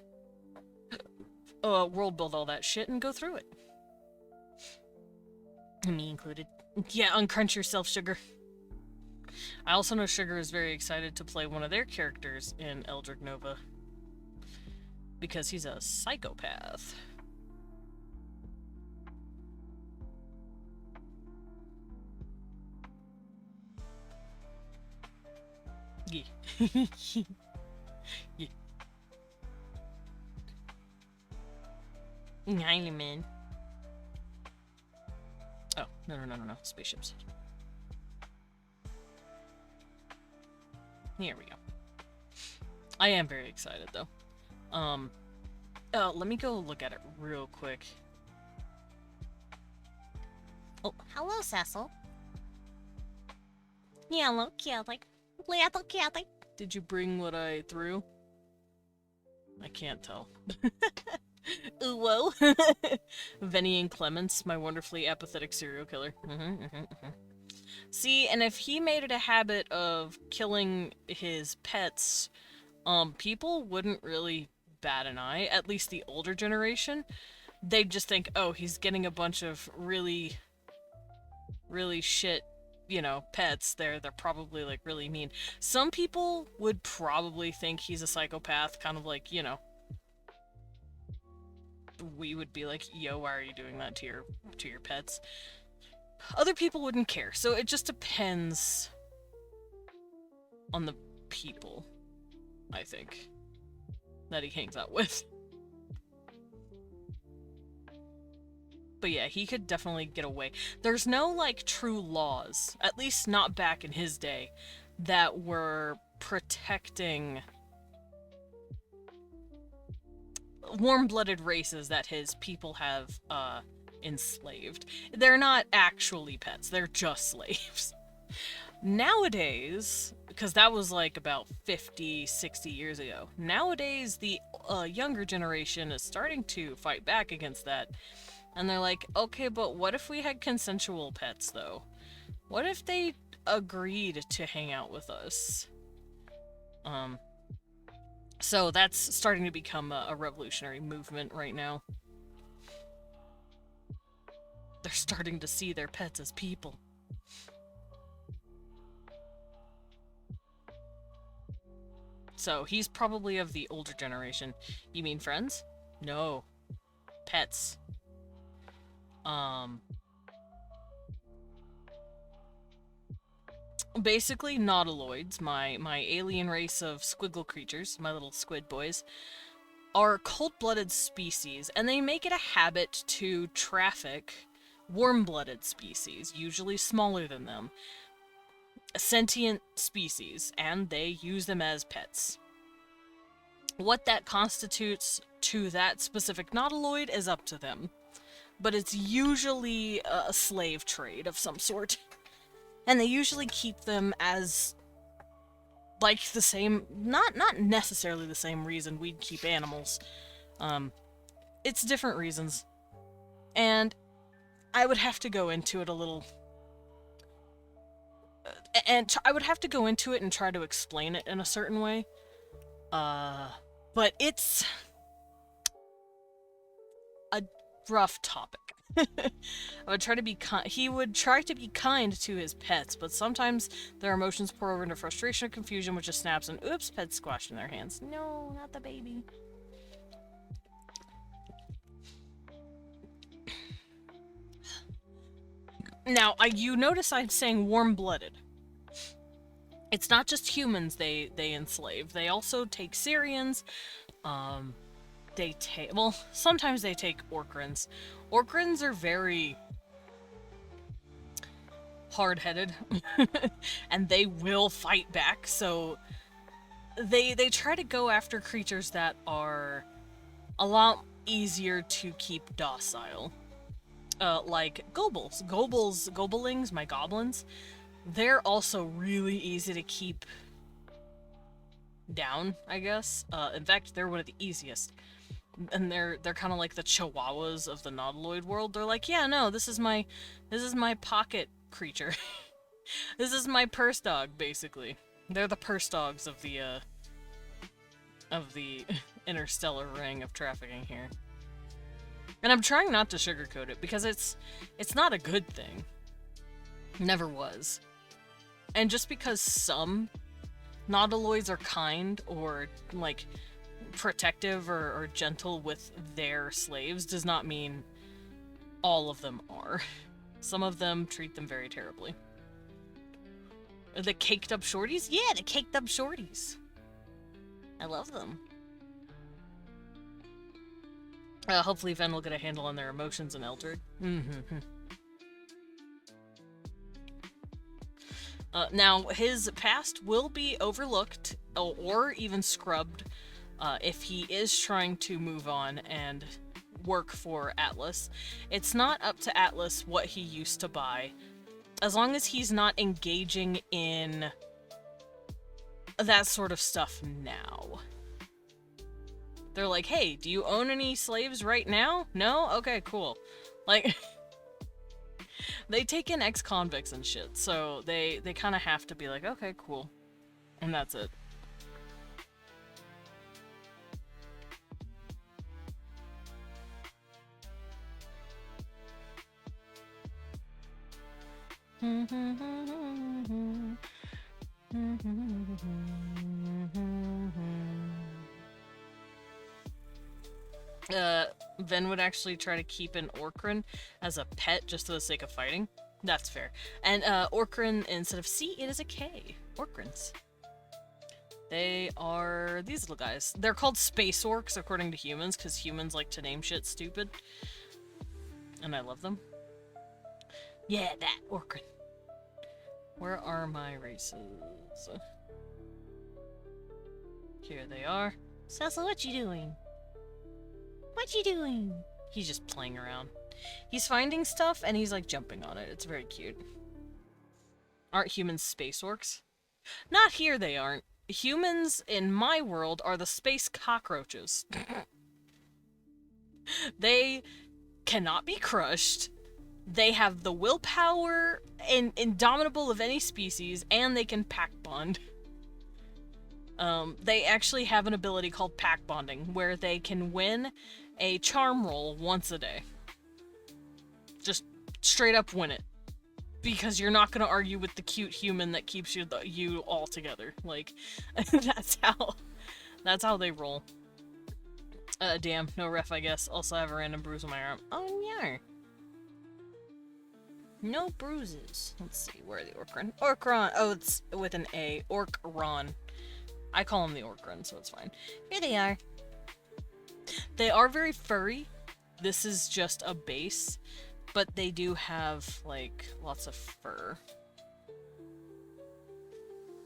world build all that shit and go through it. Me included. Yeah, uncrunch yourself, Sugar. I also know Sugar is very excited to play one of their characters in Eldritch Nova. Because he's a psychopath. Yeah. Yeah. Island. Oh, no. Spaceships. Here we go. I am very excited, though. Let me go look at it real quick. Oh, hello, Cecil. Hello, Kelly. Little Kelly. Did you bring what I threw? I can't tell. Whoa. Venny and Clements, my wonderfully apathetic serial killer. See, and if he made it a habit of killing his pets, people wouldn't really bat an eye, at least the older generation. They'd just think, oh, he's getting a bunch of really, really shit, pets. They're probably, really mean. Some people would probably think he's a psychopath, kind of like, we would be like, yo, why are you doing that to your pets? Other people wouldn't care, so it just depends on the people, I think, that he hangs out with. But yeah, he could definitely get away. There's no, true laws, at least not back in his day, that were protecting warm-blooded races that his people have, enslaved. They're not actually pets, they're just slaves. Nowadays, because that was about 50, 60 years ago, nowadays the younger generation is starting to fight back against that, And they're like, okay, but what if we had consensual pets, though? What if they agreed to hang out with us? So that's starting to become a revolutionary movement right now. They're starting to see their pets as people. So he's probably of the older generation. You mean friends? No. Pets. Basically, nautiloids, my alien race of squiggle creatures, my little squid boys, are cold-blooded species, and they make it a habit to traffic warm-blooded species, usually smaller than them, sentient species, and they use them as pets. What that constitutes to that specific nautiloid is up to them, but it's usually a slave trade of some sort. And they usually keep them as, like, the same, not necessarily the same reason we'd keep animals. It's different reasons. And I would have to go into it a little... I would have to go into it and try to explain it in a certain way. But it's a rough topic. I would try to be he would try to be kind to his pets, but sometimes their emotions pour over into frustration or confusion, which just snaps and oops, pets squashed in their hands. No, not the baby. Now, you notice I'm saying warm-blooded. It's not just humans they enslave. They also take Syrians. They take... Well, sometimes they take Orcrins. Orcrins are very hard-headed, and they will fight back, so they try to go after creatures that are a lot easier to keep docile. Like Gobelings, my goblins, they're also really easy to keep down, I guess. In fact, they're one of the easiest. And they're kind of like the chihuahuas of the nautiloid world. They're like, yeah, no, this is my pocket creature. This is my purse dog, basically. They're the purse dogs of the interstellar ring of trafficking here. And I'm trying not to sugarcoat it because it's not a good thing. Never was. And just because some nautiloids are kind or like protective or gentle with their slaves does not mean all of them are. Some of them treat them very terribly. The caked up shorties? Yeah, the caked up shorties. I love them. Hopefully Ven will get a handle on their emotions in Eldred. Now, his past will be overlooked or even scrubbed if he is trying to move on and work for Atlas. It's not up to Atlas what he used to buy, as long as he's not engaging in that sort of stuff now. They're like, hey, do you own any slaves right now? No? Okay, cool. Like, they take in ex-convicts and shit, so they kind of have to be like, okay, cool. And that's it. Ven would actually try to keep an Orcrin as a pet just for the sake of fighting. That's fair. And Orcrin, instead of C, it is a K. Orcrins. They are these little guys. They're called space orcs according to humans, because humans like to name shit stupid. And I love them. Yeah, that Orcrin. Where are my races? Here they are. Cecil, what you doing? What you doing? He's just playing around. He's finding stuff and he's like jumping on it. It's very cute. Aren't humans space orcs? Not here they aren't. Humans in my world are the space cockroaches. They cannot be crushed. They have the willpower and indomitable of any species, and they can pack bond. They actually have an ability called pack bonding, where they can win a charm roll once a day. Just straight up win it. Because you're not gonna argue with the cute human that keeps you all together. Like, that's how they roll. Damn, no ref, I guess. Also have a random bruise on my arm. Oh, yeah. No bruises. Let's see, where are the Orcron? Orcron! Oh, it's with an A. Orcron. I call them the Orcron, so it's fine. Here they are. They are very furry. This is just a base, but they do have, like, lots of fur.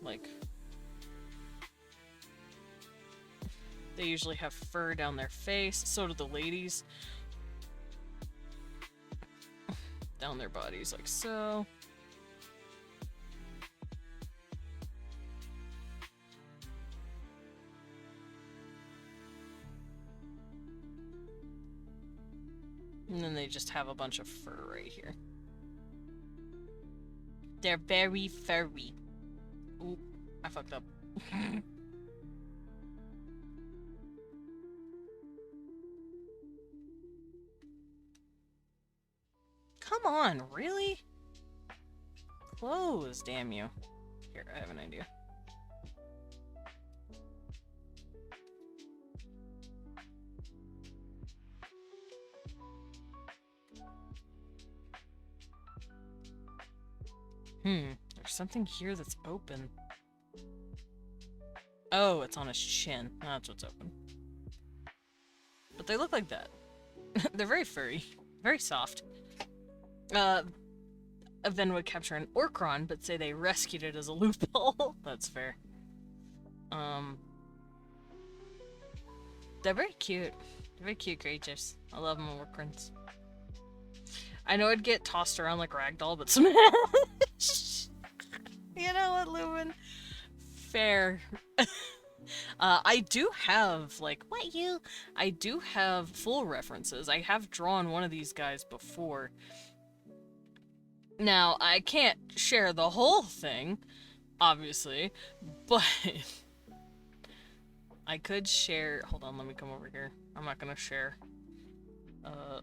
Like, they usually have fur down their face. So do the ladies. Down their bodies, like so. And then they just have a bunch of fur right here. They're very furry. Ooh, I fucked up. Come on, really? Close, damn you. Here, I have an idea. There's something here that's open. Oh, it's on his chin. That's what's open. But they look like that. They're very furry. Very soft. Then would capture an Orcron, but say they rescued it as a loophole. That's fair. They're very cute. They're very cute creatures. I love them, Orcrons. I know I'd get tossed around like ragdoll, but smash! You know what, Lumen? Fair. I do have, like, what you? I do have full references. I have drawn one of these guys before. Now, I can't share the whole thing, obviously, but I could share. Hold on, let me come over here. I'm not gonna share. I'm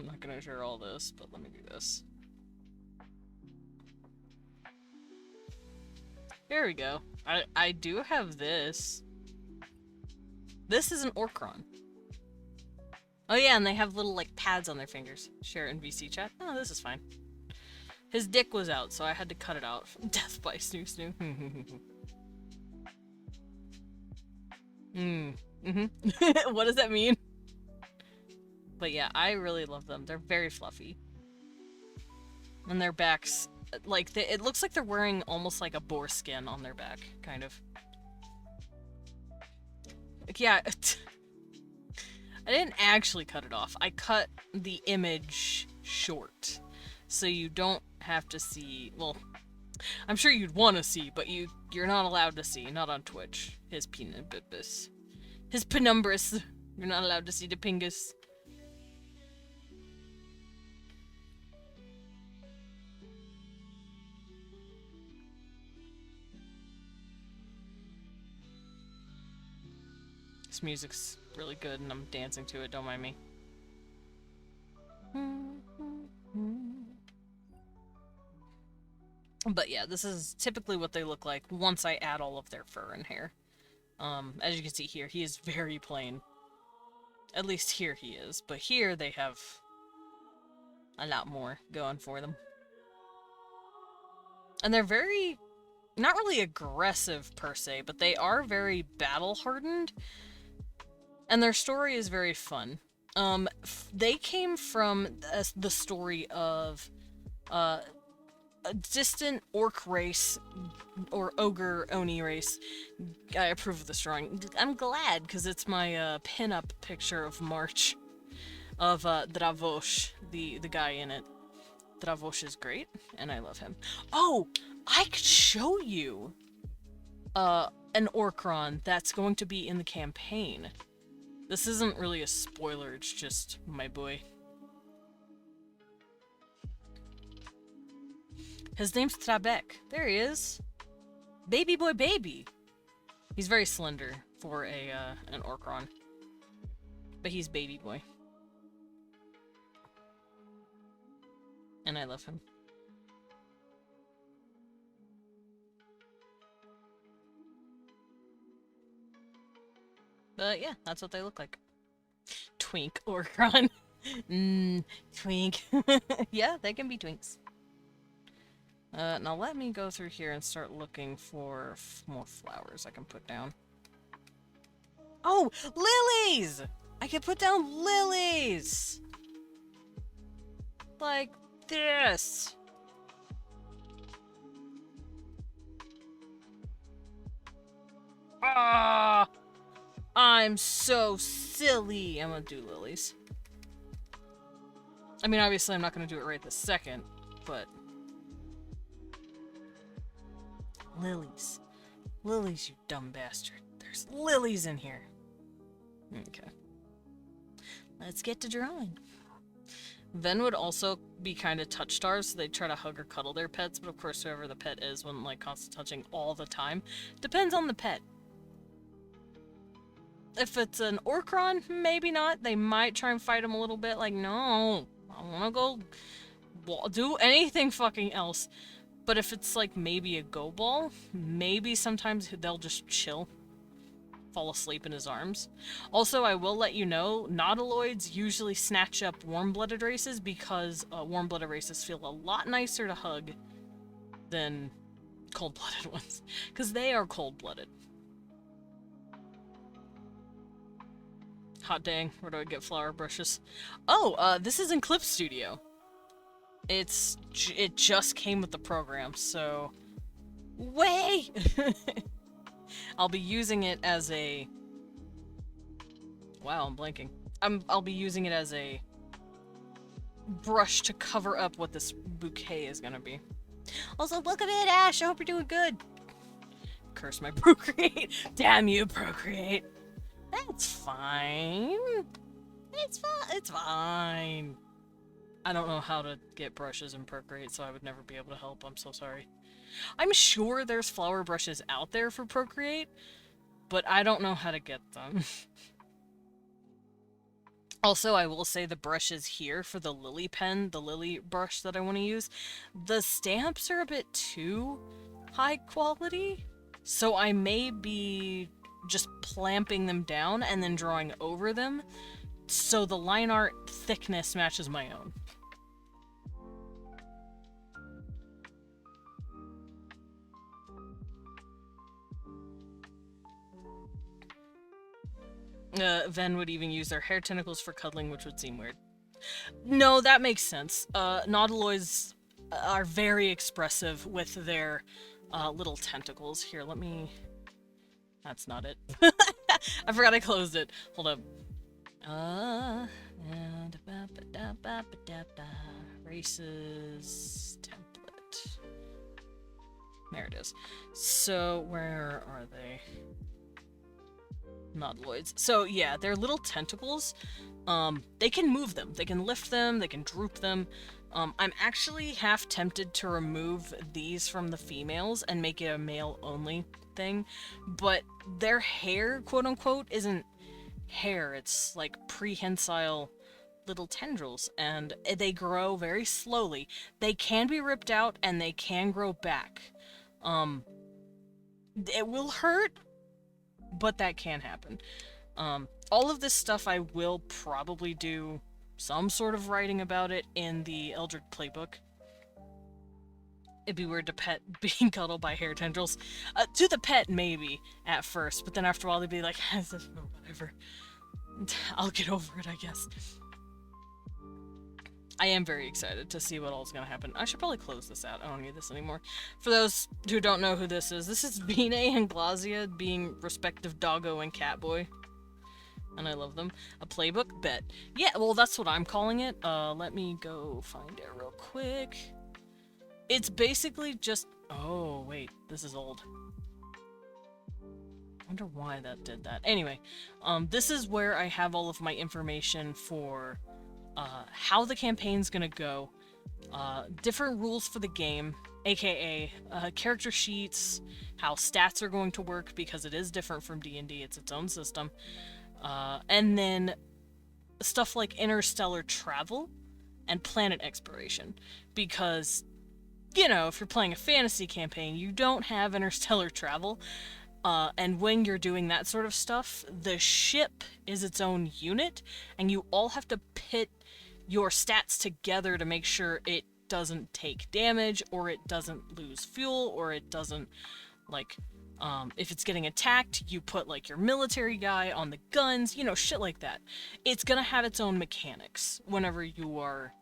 not gonna share all this, but let me do this. Here we go. I do have this. This is an Orcron. Oh yeah, and they have little, like, pads on their fingers. Share it in VC chat. Oh, this is fine. His dick was out, so I had to cut it out. Death by Snoo Snoo. What does that mean? But yeah, I really love them. They're very fluffy. And their backs, like, it looks like they're wearing almost like a boar skin on their back, kind of. Like, yeah, I didn't actually cut it off. I cut the image short. So you don't have to see, well, I'm sure you'd want to see, but you're not allowed to see, not on Twitch. His penumbris. His penumbris. You're not allowed to see the pingus. This music's really good and I'm dancing to it, don't mind me. But yeah, this is typically what they look like once I add all of their fur and hair. As you can see here, he is very plain. At least here he is. But here they have a lot more going for them. And they're very, not really aggressive per se, but they are very battle-hardened. And their story is very fun. They came from the story of a distant orc race, or ogre oni race. I approve of this drawing. I'm glad, because it's my pin-up picture of March, of Dravosh, the guy in it. Dravosh is great, and I love him. Oh, I could show you an Orcron that's going to be in the campaign. This isn't really a spoiler, it's just my boy. His name's Trabek. There he is. Baby boy baby. He's very slender for an Orcron. But he's baby boy. And I love him. But yeah, that's what they look like. Twink Orcron. Twink. Yeah, they can be twinks. Now let me go through here and start looking for more flowers I can put down. Oh, lilies! I can put down lilies! Like this. Ah! I'm so silly. I'm gonna do lilies. I mean, obviously I'm not gonna do it right this second, but... Lilies. Lilies, you dumb bastard. There's lilies in here. Okay. Let's get to drawing. Ven would also be kind of touch stars, so they try to hug or cuddle their pets, but of course whoever the pet is wouldn't like constant touching all the time. Depends on the pet. If it's an Orcron, maybe not. They might try and fight him a little bit, like, no, I wanna go do anything fucking else. But if it's like maybe a go ball, maybe sometimes they'll just chill. Fall asleep in his arms. Also, I will let you know, Nautiloids usually snatch up warm-blooded races because warm-blooded races feel a lot nicer to hug than cold-blooded ones. Because they are cold-blooded. Hot dang, where do I get flower brushes? Oh, this is in Clip Studio. It just came with the program, so... Way! I'll be using it as a... Wow, I'm blanking. I'll be using it as a brush to cover up what this bouquet is gonna be. Also, welcome in, Ash. I hope you're doing good. Curse my Procreate. Damn you, Procreate. That's fine. It's fine. It's fine. I don't know how to get brushes in Procreate, so I would never be able to help. I'm so sorry. I'm sure there's flower brushes out there for Procreate, but I don't know how to get them. Also, I will say the brushes here for the lily pen, the lily brush that I want to use, the stamps are a bit too high quality, so I may be just plamping them down and then drawing over them, so the line art thickness matches my own. Ven would even use their hair tentacles for cuddling, which would seem weird. No, that makes sense. Nautiloids are very expressive with their little tentacles. Here, let me... That's not it. I forgot I closed it. Hold up. Races... template. There it is. So, where are they? Nautiloids. So yeah, their little tentacles, they can move them. They can lift them, they can droop them. I'm actually half tempted to remove these from the females and make it a male-only thing, but their hair, quote-unquote, isn't hair. It's like prehensile little tendrils, and they grow very slowly. They can be ripped out, and they can grow back. It will hurt, but that can happen. All of this stuff I will probably do some sort of writing about it in the Eldritch Playbook. It'd be weird to pet being cuddled by hair tendrils. To the pet, maybe, at first, but then after a while they'd be like, whatever. I'll get over it, I guess. I am very excited to see what all's gonna happen. I should probably close this out. I don't need this anymore. For those who don't know who this is Vine and Glazia being respective doggo and catboy. And I love them. A playbook? Bet. Yeah, well, that's what I'm calling it. Let me go find it real quick. It's basically just... Oh, wait. This is old. I wonder why that did that. Anyway, this is where I have all of my information for... how the campaign's gonna go, different rules for the game, aka character sheets, how stats are going to work because it is different from D&D, it's its own system, and then stuff like interstellar travel and planet exploration, because, you know, if you're playing a fantasy campaign, you don't have interstellar travel, and when you're doing that sort of stuff, the ship is its own unit, and you all have to pit your stats together to make sure it doesn't take damage, or it doesn't lose fuel, or it doesn't, like, if it's getting attacked, you put, like, your military guy on the guns, you know, shit like that. It's gonna have its own mechanics whenever you are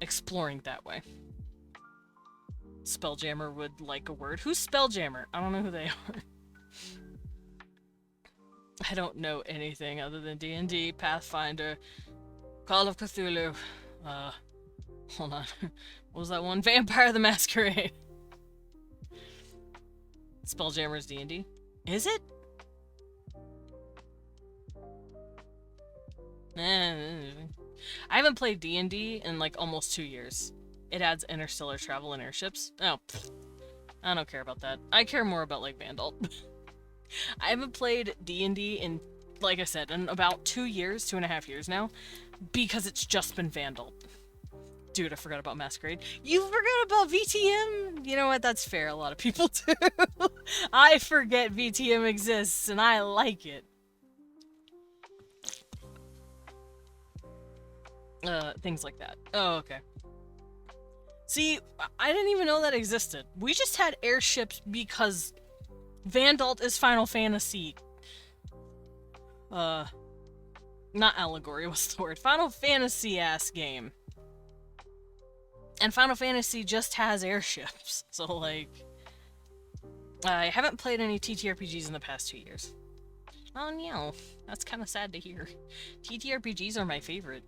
exploring that way. Spelljammer would like a word. Who's Spelljammer? I don't know who they are. I don't know anything other than D&D, Pathfinder, Call of Cthulhu, hold on. What was that one? Vampire the Masquerade. Spelljammer's D&D. Is it? I haven't played D&D in like almost 2 years. It adds interstellar travel and airships. Oh, pfft. I don't care about that. I care more about like Vandal. I haven't played D&D in, like I said, in about 2 years, 2.5 years now, because it's just been Vandal. Dude, I forgot about Masquerade. You forgot about VTM? You know what? That's fair. A lot of people do. I forget VTM exists, and I like it. Things like that. Oh, okay. See, I didn't even know that existed. We just had airships because Vandalt is Final Fantasy. Not allegory, what's the word? Final Fantasy-ass game. And Final Fantasy just has airships, so, like, I haven't played any TTRPGs in the past 2 years. Oh, no. That's kind of sad to hear. TTRPGs are my favorite.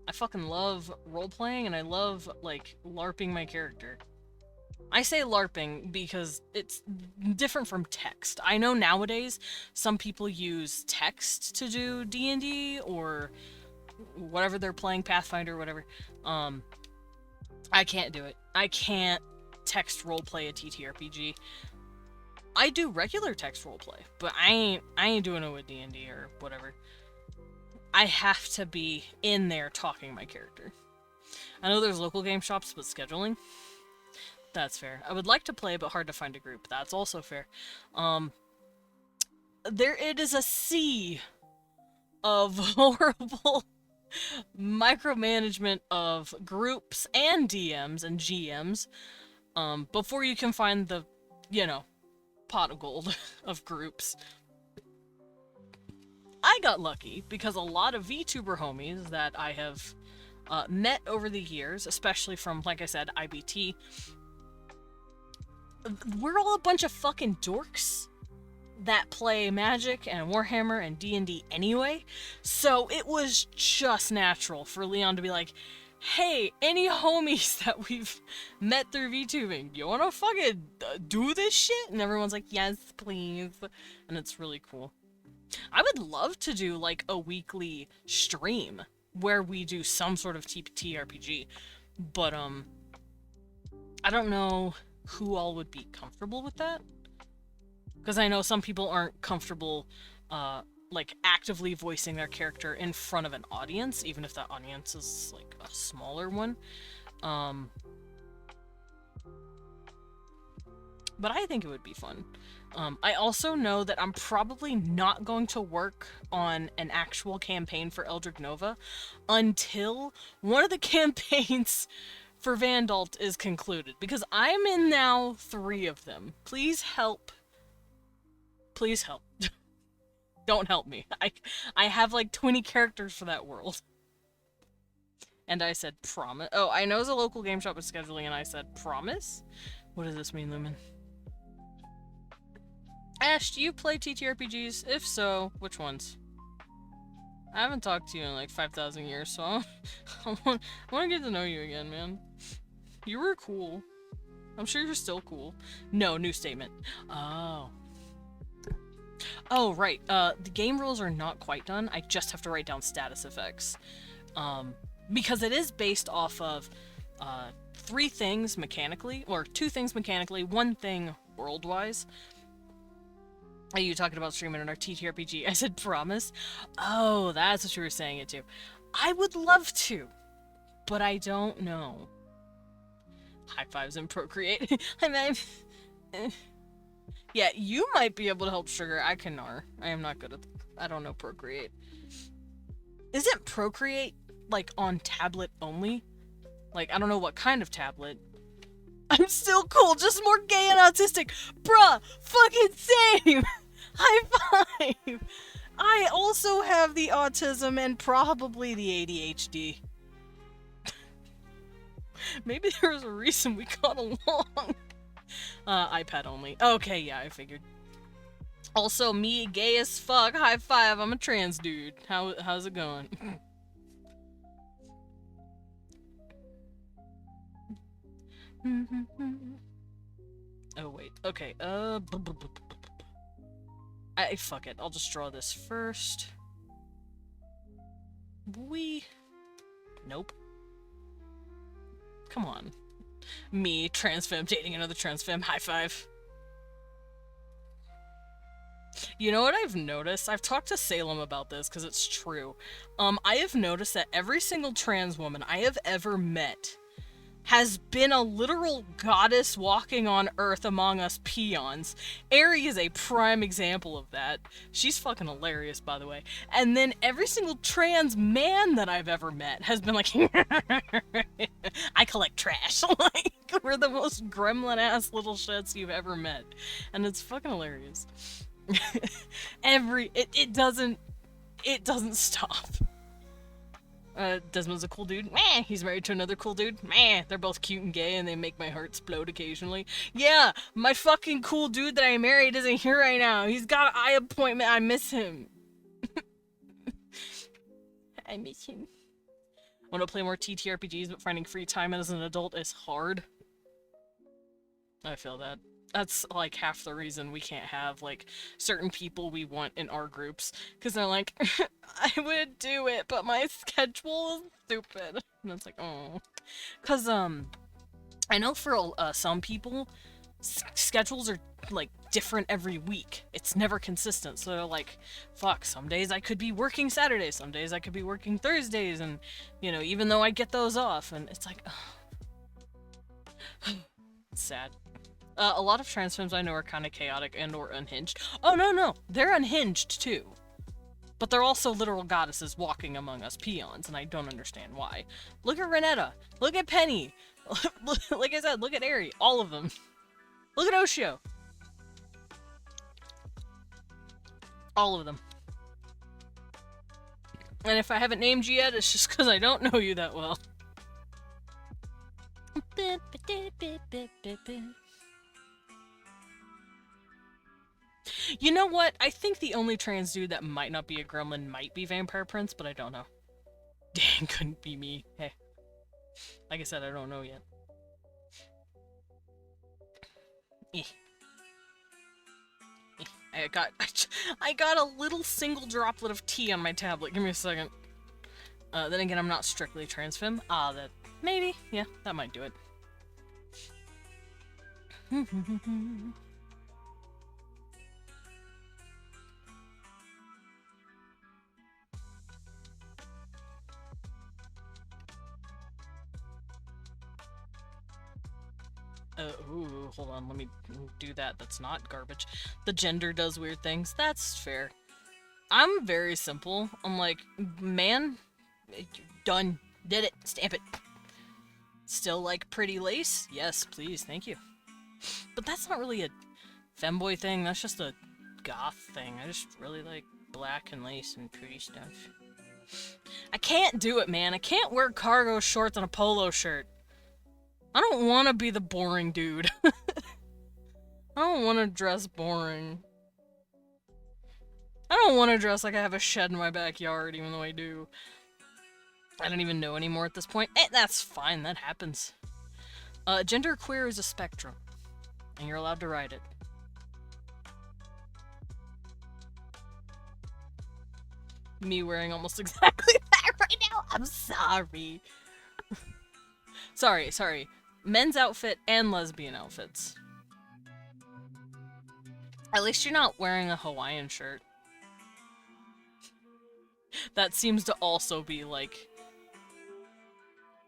I fucking love role-playing, and I love, like, LARPing my character. I say LARPing because it's different from text. I know nowadays some people use text to do D&D, or whatever they're playing, Pathfinder, whatever. I can't do it. I can't text roleplay a TTRPG. I do regular text roleplay, but I ain't doing it with D&D or whatever. I have to be in there talking my character. I know there's local game shops, but scheduling, that's fair. I would like to play, but hard to find a group. That's also fair. It is a sea of horrible micromanagement of groups and DMs and GMs, before you can find the, you know, pot of gold of groups. I got lucky because a lot of VTuber homies that I have met over the years, especially from, like I said, IBT, we're all a bunch of fucking dorks that play Magic and Warhammer and D&D anyway, so it was just natural for Leon to be like, hey, any homies that we've met through VTubing, you wanna fucking do this shit? And everyone's like, yes, please. And it's really cool. I would love to do, like, a weekly stream where we do some sort of TRPG, but, I don't know who all would be comfortable with that. Because I know some people aren't comfortable, like, actively voicing their character in front of an audience, even if that audience is, like, a smaller one. But I think it would be fun. I also know that I'm probably not going to work on an actual campaign for Eldritch Nova until one of the campaigns for Vandalt is concluded, because I'm in now 3 of them. Please help. Please help. Don't help me. I have like 20 characters for that world. And I said promise. Oh, I know it's a local game shop with scheduling, and I said promise? What does this mean, Lumen? Ash, do you play TTRPGs? If so, which ones? I haven't talked to you in like 5,000 years, so I want to get to know you again, man. You were cool. I'm sure you're still cool. No, new statement. Oh. Oh, right. The game rules are not quite done. I just have to write down status effects. because it is based off of 3 things mechanically, or 2 things mechanically, 1 thing world-wise. Are you talking about streaming in our TTRPG? I said promise. Oh, that's what you were saying it to. I would love to, but I don't know. High fives and Procreate. Yeah, you might be able to help Sugar. I can gnar. I am not good at. I don't know Procreate. Isn't Procreate like on tablet only? Like, I don't know what kind of tablet. I'm still cool, just more gay and autistic. Bruh, fucking same. High five. I also have the autism and probably the ADHD. Maybe there was a reason we got along. iPad only. Okay, yeah, I figured. Also, me, gay as fuck. High five. I'm a trans dude. How's it going? Oh wait. Okay. Fuck it. I'll just draw this first. Nope. Come on. Me, trans femme, dating another trans femme. High five. You know what I've noticed? I've talked to Salem about this because it's true. I have noticed that every single trans woman I have ever met has been a literal goddess walking on Earth among us peons. Aerie is a prime example of that. She's fucking hilarious, by the way. And then every single trans man that I've ever met has been like, I collect trash. Like, we're the most gremlin-ass little shits you've ever met. And it's fucking hilarious. It doesn't stop. Desmond's a cool dude. Meh, he's married to another cool dude. Meh, they're both cute and gay and they make my heart explode occasionally. Yeah, my fucking cool dude that I married isn't here right now. He's got an eye appointment. I miss him. I miss him. Want to play more TTRPGs, but finding free time as an adult is hard. I feel that. That's like half the reason we can't have like certain people we want in our groups, because they're like, I would do it, but my schedule is stupid. And it's like, oh, because I know for some people, schedules are like different every week. It's never consistent. So they're like, fuck, some days I could be working Saturdays, some days I could be working Thursdays, and you know, even though I get those off, and it's like, oh. It's sad. A lot of trans femmes I know are kind of chaotic and or unhinged. Oh, no, they're unhinged too. But they're also literal goddesses walking among us peons, and I don't understand why. Look at Renetta. Look at Penny. Like I said, look at Aerie. All of them. Look at Oshio. All of them. And if I haven't named you yet, it's just because I don't know you that well. You know what? I think the only trans dude that might not be a gremlin might be Vampire Prince, but I don't know. Dang, couldn't be me. Hey. Like I said, I don't know yet. I got a little single droplet of tea on my tablet. Give me a second. Then again, I'm not strictly trans femme. That maybe, yeah, that might do it. Ooh, hold on, let me do that. That's not garbage. The gender does weird things. That's fair. I'm very simple. I'm like, man, done. Did it. Stamp it. Still like pretty lace? Yes, please, thank you. But that's not really a femboy thing, that's just a goth thing. I just really like black and lace and pretty stuff. I can't do it, man. I can't wear cargo shorts and a polo shirt. I don't want to be the boring dude. I don't want to dress boring. I don't want to dress like I have a shed in my backyard, even though I do. I don't even know anymore at this point. That's fine, that happens. Genderqueer is a spectrum, and you're allowed to ride it. Me wearing almost exactly that right now. I'm sorry. Sorry. Men's outfit and lesbian outfits. At least you're not wearing a Hawaiian shirt. That seems to also be, like,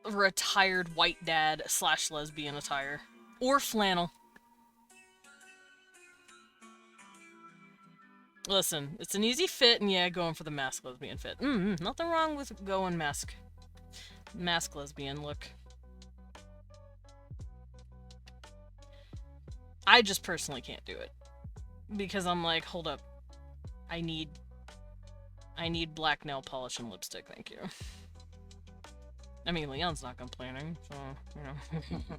retired white dad / lesbian attire. Or flannel. Listen, it's an easy fit, and yeah, going for the mask lesbian fit. Nothing wrong with going mask lesbian look. I just personally can't do it. Because I'm like, hold up. I need black nail polish and lipstick, thank you. I mean, Leon's not complaining, so, you know.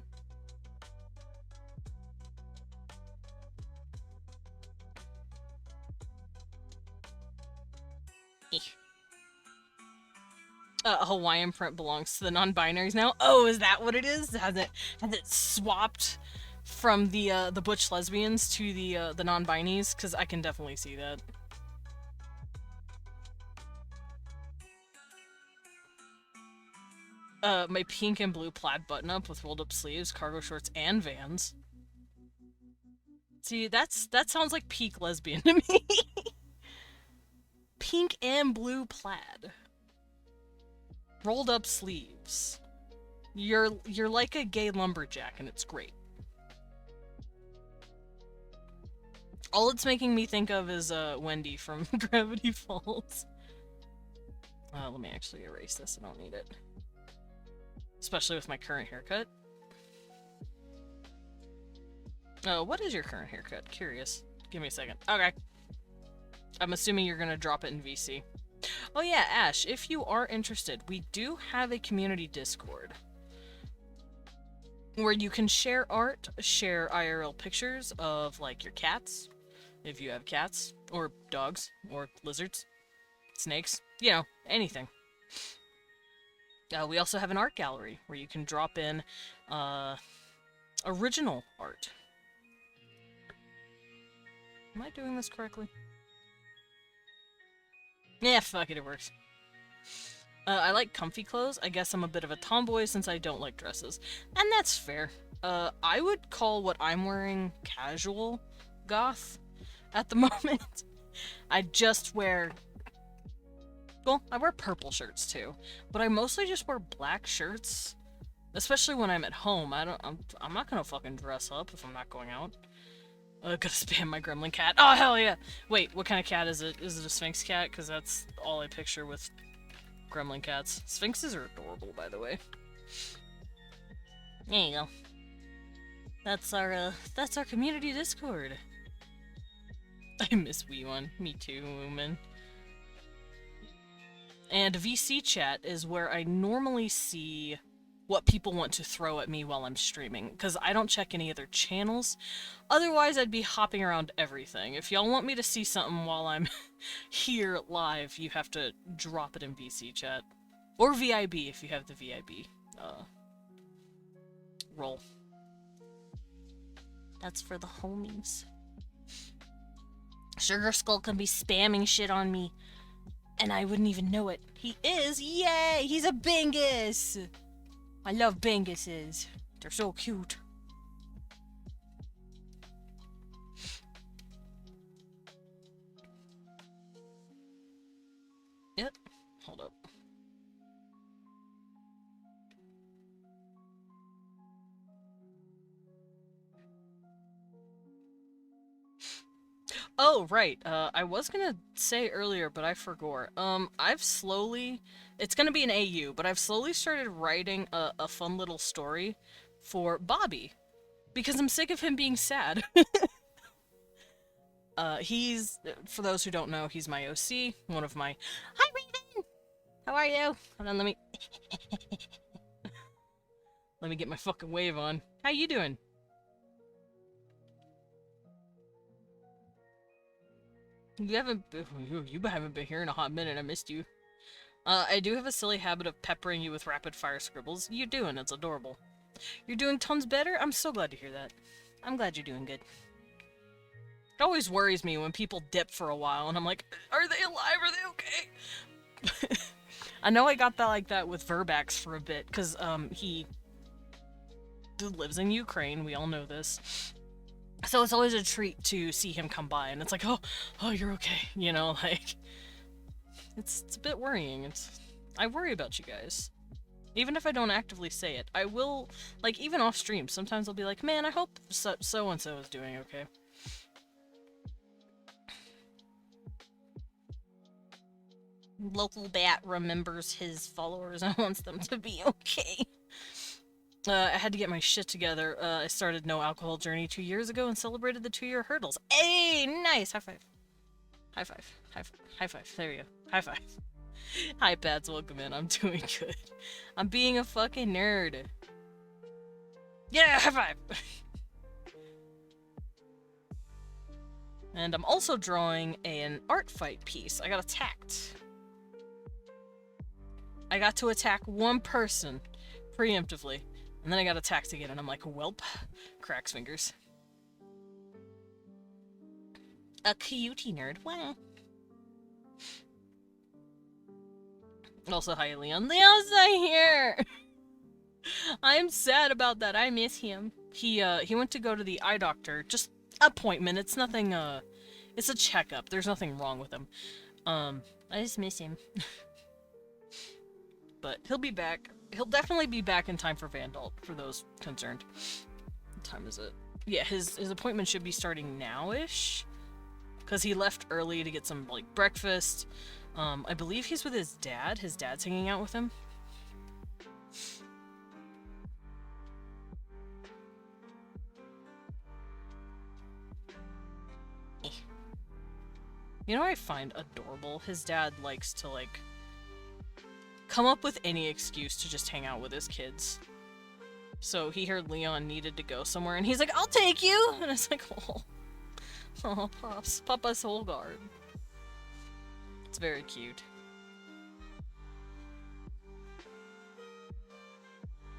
Hawaiian print belongs to the non-binaries now. Oh, is that what it is? Has it swapped from the butch lesbians to the non-binies? Because I can definitely see that. My pink and blue plaid button-up with rolled-up sleeves, cargo shorts, and Vans. See, that sounds like peak lesbian to me. Pink and blue plaid. Rolled up sleeves. You're like a gay lumberjack, and it's great. All it's making me think of is Wendy from Gravity Falls. Let me actually erase this. I don't need it. Especially with my current haircut. What is your current haircut? Curious. Give me a second. Okay. I'm assuming you're gonna drop it in VC. Oh yeah, Ash, if you are interested, we do have a community Discord where you can share art, share IRL pictures of, like, your cats, if you have cats, or dogs, or lizards, snakes, you know, anything. We also have an art gallery where you can drop in original art. Am I doing this correctly? Yeah, fuck it, it works. I like comfy clothes. I guess I'm a bit of a tomboy since I don't like dresses. And that's fair. I would call what I'm wearing casual goth at the moment. I just wear... Well, I wear purple shirts too. But I mostly just wear black shirts. Especially when I'm at home. I'm not gonna fucking dress up if I'm not going out. Gotta spam my gremlin cat. Oh, hell yeah! Wait, what kind of cat is it? Is it a Sphinx cat? Because that's all I picture with gremlin cats. Sphinxes are adorable, by the way. There you go. That's our community Discord. I miss Wewon. Me too, woman. And VC chat is where I normally see what people want to throw at me while I'm streaming, because I don't check any other channels. Otherwise, I'd be hopping around everything. If y'all want me to see something while I'm here live, you have to drop it in VC chat. Or VIB, if you have the VIB role. That's for the homies. Sugar Skull can be spamming shit on me, and I wouldn't even know it. He is? Yay! He's a Bingus! I love Binguses. They're so cute. Yep. Hold up. Oh, right. I was gonna say earlier, but I forgot. I've slowly... It's gonna be an AU, but I've slowly started writing a fun little story for Bobby. Because I'm sick of him being sad. He's... For those who don't know, he's my OC. One of my... Hi, Raven! How are you? Hold on, let me... Let me get my fucking wave on. How you doing? You haven't been here in a hot minute. I missed you. I do have a silly habit of peppering you with rapid-fire scribbles. You do, and it's adorable. You're doing tons better? I'm so glad to hear that. I'm glad you're doing good. It always worries me when people dip for a while, and I'm like, are they alive? Are they okay? I know I got that like that with Verbax for a bit, because he lives in Ukraine, we all know this. So it's always a treat to see him come by, and it's like, oh, you're okay, you know, like, it's a bit worrying. I worry about you guys. Even if I don't actively say it, I will, like, even off stream, sometimes I'll be like, man, I hope so-and-so is doing okay. Local bat remembers his followers and wants them to be okay. I had to get my shit together. I started No Alcohol Journey 2 years ago and celebrated the 2-year hurdles. Hey, nice! High five. High five. High five. High five. There you go. High five. Hi, Pads. Welcome in. I'm doing good. I'm being a fucking nerd. Yeah, high five! And I'm also drawing an art fight piece. I got attacked. I got to attack one person preemptively, and then I got attacked again, and I'm like, welp. Cracks fingers. A cutie nerd. Wow. Also, hi, Leon. Leon's not here! I'm sad about that. I miss him. He went to go to the eye doctor. Just appointment. It's nothing, it's a checkup. There's nothing wrong with him. I just miss him. But he'll be back. He'll definitely be back in time for Vandal, for those concerned. What time is it? Yeah, his appointment should be starting now-ish. Because he left early to get some, like, breakfast. I believe he's with his dad. His dad's hanging out with him. You know what I find adorable? His dad likes to, like, come up with any excuse to just hang out with his kids. So he heard Leon needed to go somewhere, and he's like, I'll take you! And it's like, oh, Pops. Papa's whole guard. It's very cute.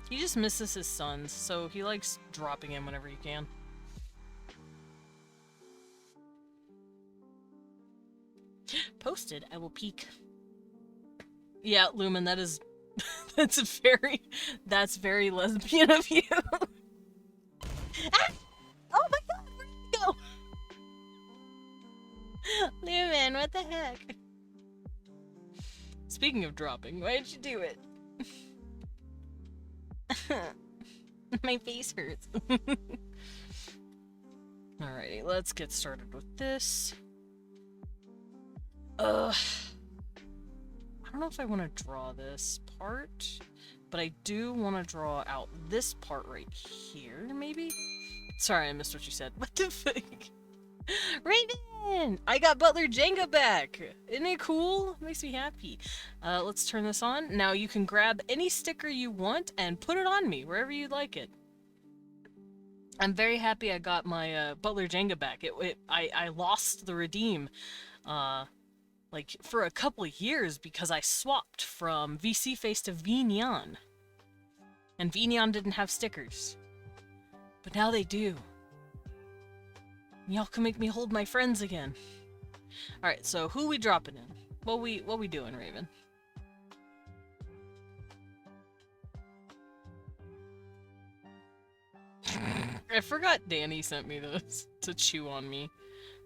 He just misses his sons, so he likes dropping him whenever he can. Posted, I will peek. Yeah, Lumen, that is... that's very lesbian of you. Ah! Oh my god, where did he go? Lumen, what the heck? Speaking of dropping, why did you do it? My face hurts. Alrighty, let's get started with this. I don't know if I want to draw this part, but I do want to draw out this part right here, maybe? Sorry, I missed what you said. What the fuck? Raven! I got Butler Jenga back! Isn't it cool? Makes me happy. Let's turn this on. Now you can grab any sticker you want and put it on me, wherever you'd like it. I'm very happy I got my Butler Jenga back. I lost the redeem, like, for a couple of years because I swapped from VC Face to Vignon. And Vignon didn't have stickers. But now they do. Y'all can make me hold my friends again. Alright, so who we dropping in? What we doing, Raven? I forgot Danny sent me this to chew on me.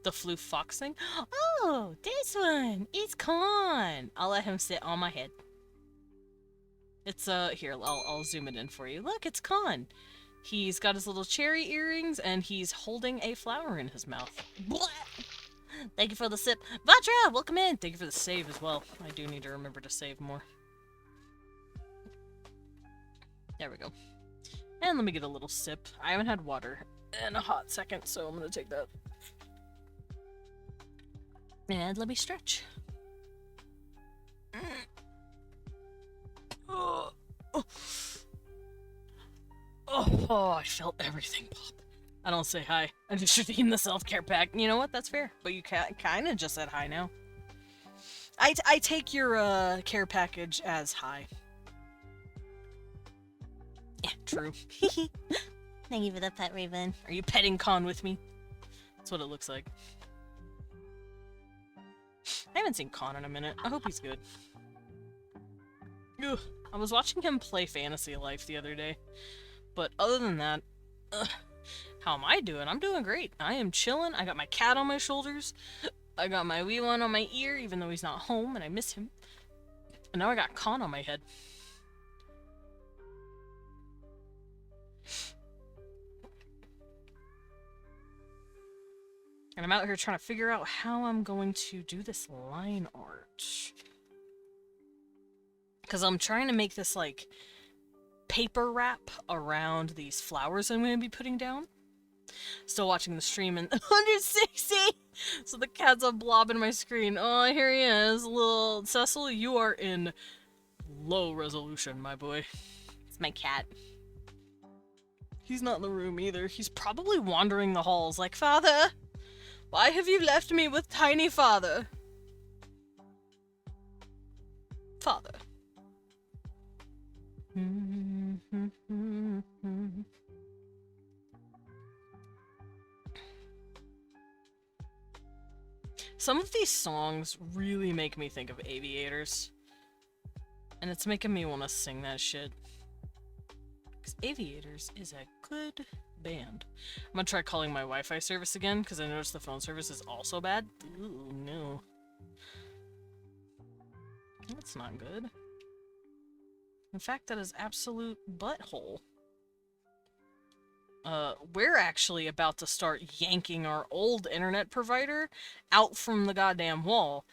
The Floof Fox thing? Oh, this one! It's Con! I'll let him sit on my head. It's, here, I'll zoom it in for you. Look, it's Con! He's got his little cherry earrings, and he's holding a flower in his mouth. Blah! Thank you for the sip. Vatra, welcome in! Thank you for the save as well. I do need to remember to save more. There we go. And let me get a little sip. I haven't had water in a hot second, so I'm gonna take that. And let me stretch. Oh, I felt everything pop. I don't say hi. I just should have eaten the self-care pack. You know what? That's fair. But you kind of just said hi now. I take your care package as hi. Yeah, true. Thank you for the pet, Raven. Are you petting Con with me? That's what it looks like. I haven't seen Con in a minute. I hope he's good. Ugh. I was watching him play Fantasy Life the other day, but other than that, how am I doing? I'm doing great. I am chilling. I got my cat on my shoulders. I got my Wewon on my ear, even though he's not home and I miss him. And now I got Con on my head. And I'm out here trying to figure out how I'm going to do this line art. Because I'm trying to make this, like, paper wrap around these flowers I'm going to be putting down. Still watching the stream in 160! So the cat's a blob in my screen. Oh, here he is. Little Cecil, you are in low resolution, my boy. It's my cat. He's not in the room either. He's probably wandering the halls like, Father! Why have you left me with tiny father? Father. Some of these songs really make me think of Aviators. And it's making me want to sing that shit. Because Aviators is a good band. I'm gonna try calling my Wi-Fi service again, because I noticed the phone service is also bad. Ooh, no. That's not good. In fact, that is absolute butthole. We're actually about to start yanking our old internet provider out from the goddamn wall.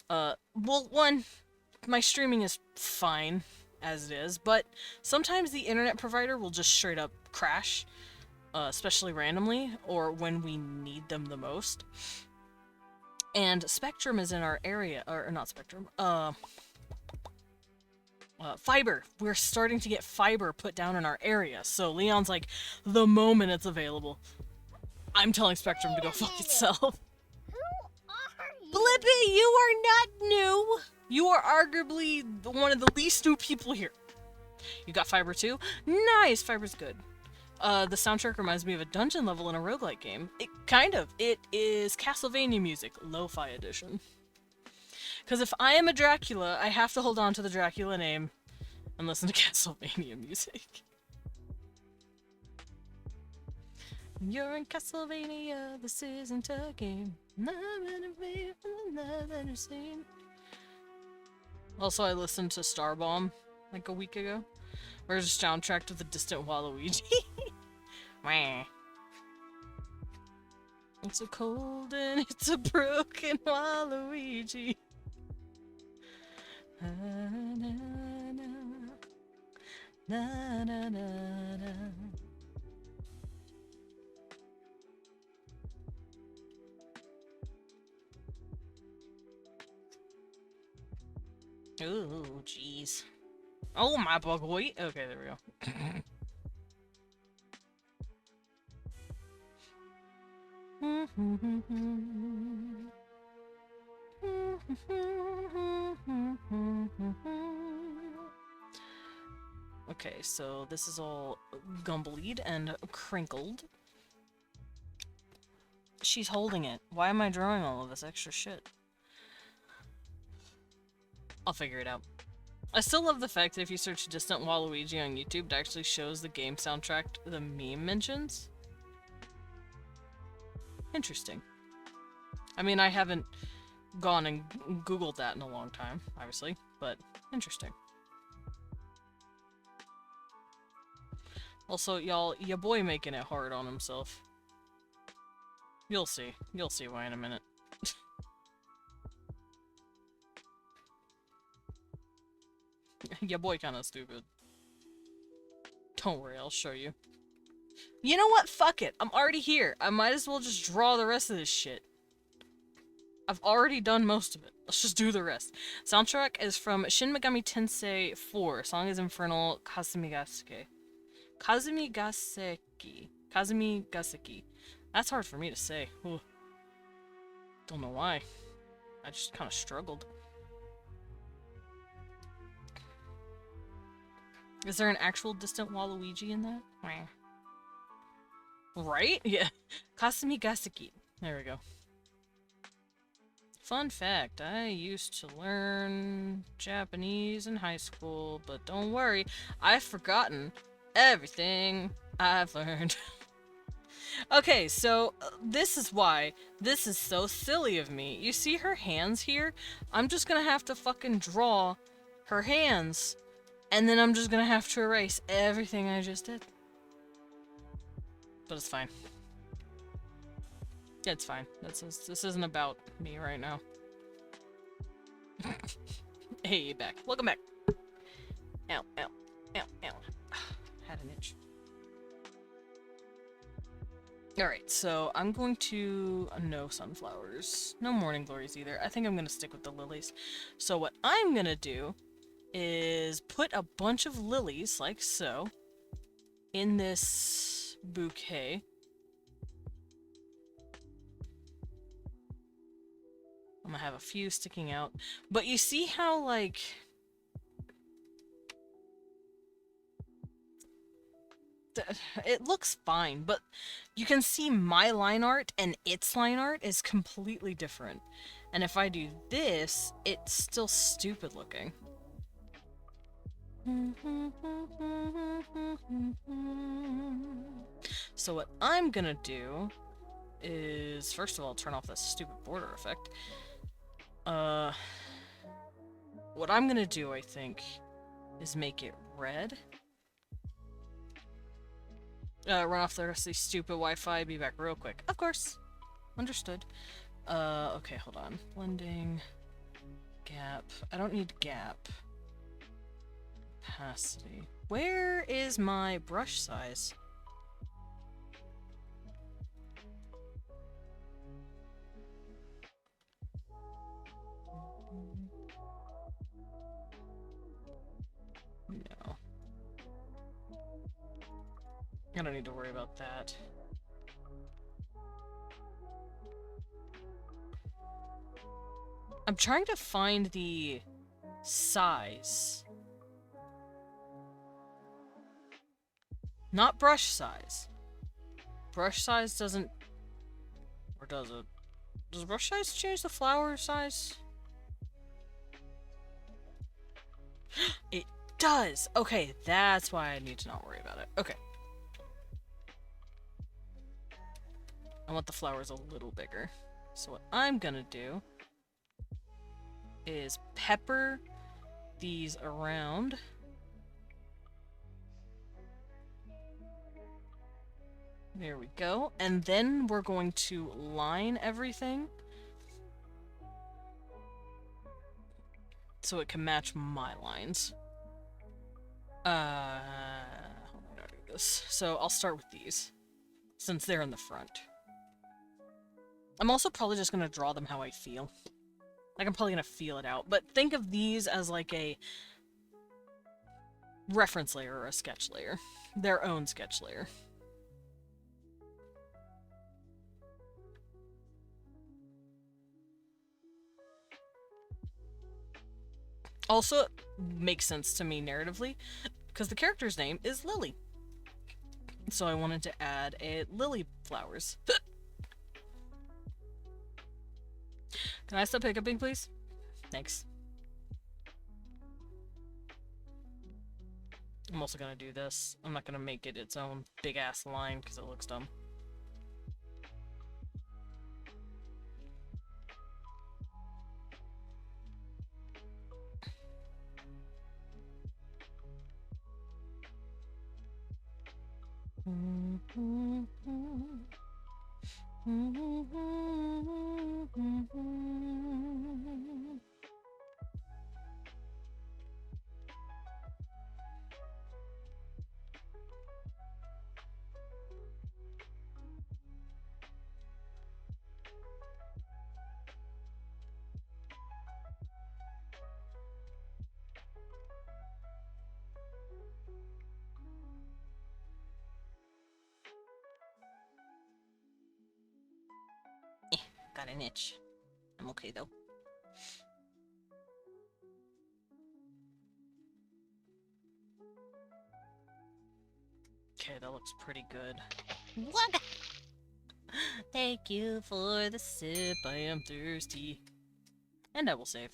Well, one, my streaming is fine as it is, but sometimes the internet provider will just straight up crash, especially randomly, or when we need them the most. And Spectrum is in our area, or not Spectrum, fiber. We're starting to get fiber put down in our area. So Leon's like, the moment it's available, I'm telling Spectrum to go fuck itself. Who are you? Blippi, you are not new. You are arguably one of the least new people here. You got fiber too? Nice, fiber's good. The soundtrack reminds me of a dungeon level in a roguelike game. It kind of. It is Castlevania music, lo-fi edition. Because if I am a Dracula, I have to hold on to the Dracula name and listen to Castlevania music. You're in Castlevania, this isn't a game. Also, I listened to Starbomb like a week ago. Where's the soundtrack to the Distant Waluigi? Wah. It's a cold and it's a broken Waluigi. Na, na, na, na. Ooh, jeez. Oh, my boy. Okay, there we go. Okay, so this is all gumbled and crinkled. She's holding it. Why am I drawing all of this extra shit? I'll figure it out. I still love the fact that if you search Distant Waluigi on YouTube, it actually shows the game soundtrack the meme mentions. Interesting. I mean, I haven't gone and Googled that in a long time, obviously, but interesting. Also, y'all, your boy making it hard on himself. You'll see. You'll see why in a minute. Your boy kinda stupid. Don't worry, I'll show you. You know what? Fuck it. I'm already here. I might as well just draw the rest of this shit. I've already done most of it. Let's just do the rest. Soundtrack is from Shin Megami Tensei 4. Song is Infernal Kazumi Gaseki. That's hard for me to say. Ooh. Don't know why. I just kind of struggled. Is there an actual Distant Waluigi in that? Right? Yeah. Kasumi Gaseki. There we go. fun fact, I used to learn Japanese in high school, but don't worry, I've forgotten everything I've learned. Okay, so this is why this is so silly of me. You see her hands here? I'm just gonna have to fucking draw her hands, and then I'm just gonna have to erase everything I just did. But it's fine. Yeah, it's fine. This isn't about me right now. Hey, back. Welcome back. Ow, ow, ow, ow. Had an itch. Alright, so I'm going to... no sunflowers. No morning glories either. I think I'm going to stick with the lilies. So what I'm going to do is put a bunch of lilies, like so, in this bouquet. I'm gonna have a few sticking out. But you see how, like... it looks fine, but you can see my line art and its line art is completely different. And if I do this, it's still stupid looking. So what I'm gonna do is, first of all, turn off this stupid border effect. What I'm gonna do, I think, is make it red. Run off the rest of the stupid Wi-Fi, be back real quick. Of course. Understood. Okay, hold on. Blending. Gap. I don't need gap. Opacity. Where is my brush size? No. I don't need to worry about that. I'm trying to find the size. Not brush size. Brush size doesn't... or does it? Does brush size change the flower size? It does! Okay, that's why I need to not worry about it. Okay. I want the flowers a little bigger. So what I'm gonna do is pepper these around. There we go. And then we're going to line everything so it can match my lines. How do I do this? So I'll start with these, since they're in the front. I'm also probably just gonna draw them how I feel. Like, I'm probably gonna feel it out. But think of these as like a reference layer or a sketch layer. Their own sketch layer. Also, makes sense to me narratively, because the character's name is Lily. So I wanted to add a lily flowers. Can I stop hiccuping, please? Thanks. I'm also gonna do this. I'm not gonna make it its own big-ass line, because it looks dumb. Got an itch. I'm okay though. Okay, that looks pretty good. What? Thank you for the sip. I am thirsty. And I will save.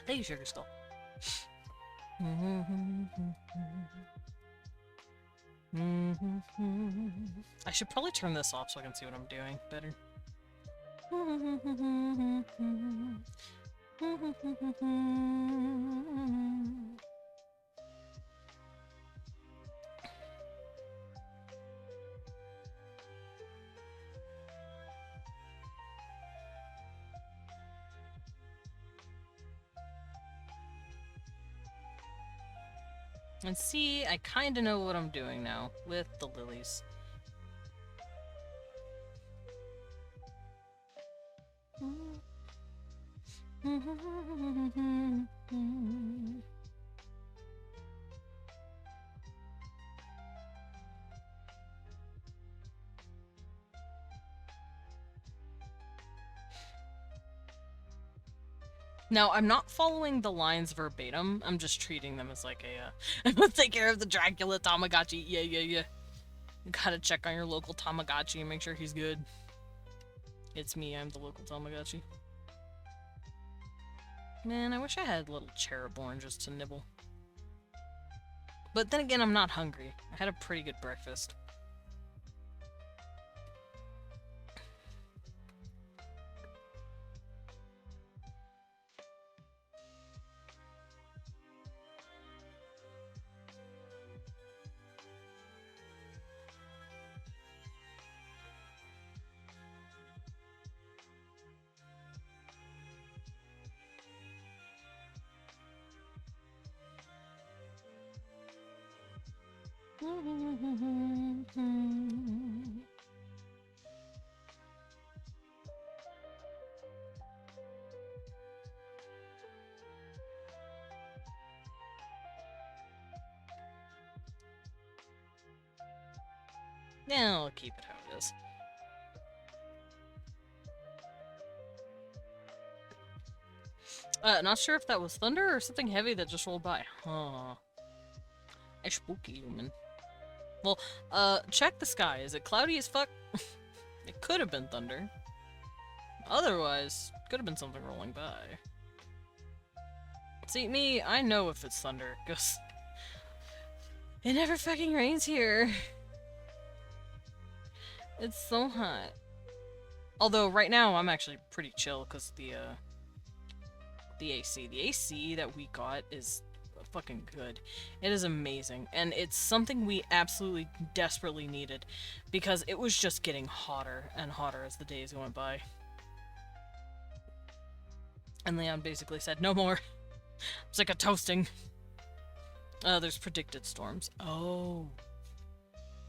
Thank you, Sugar Skull. I should probably turn this off so I can see what I'm doing better. And see, I kinda know what I'm doing now with the lilies. Now, I'm not following the lines verbatim, I'm just treating them as like a, I'm gonna take care of the Dracula Tamagotchi, yeah. You gotta check on your local Tamagotchi and make sure he's good. It's me, I'm the local Tamagotchi. Man, I wish I had little cherub oranges to nibble. But then again, I'm not hungry. I had a pretty good breakfast. Yeah, I'll keep it how it is. Not sure if that was thunder or something heavy that just rolled by. Huh. A spooky human. Well, check the sky. Is it cloudy as fuck? It could have been thunder. Otherwise, could have been something rolling by. See, me, I know if it's thunder, because it never fucking rains here. It's so hot. Although, right now, I'm actually pretty chill, because the AC. The AC that we got is fucking good. It is amazing, and it's something we absolutely desperately needed, because it was just getting hotter and hotter as the days went by. And Leon basically said, no more. I'm sick of toasting. There's predicted storms. Oh.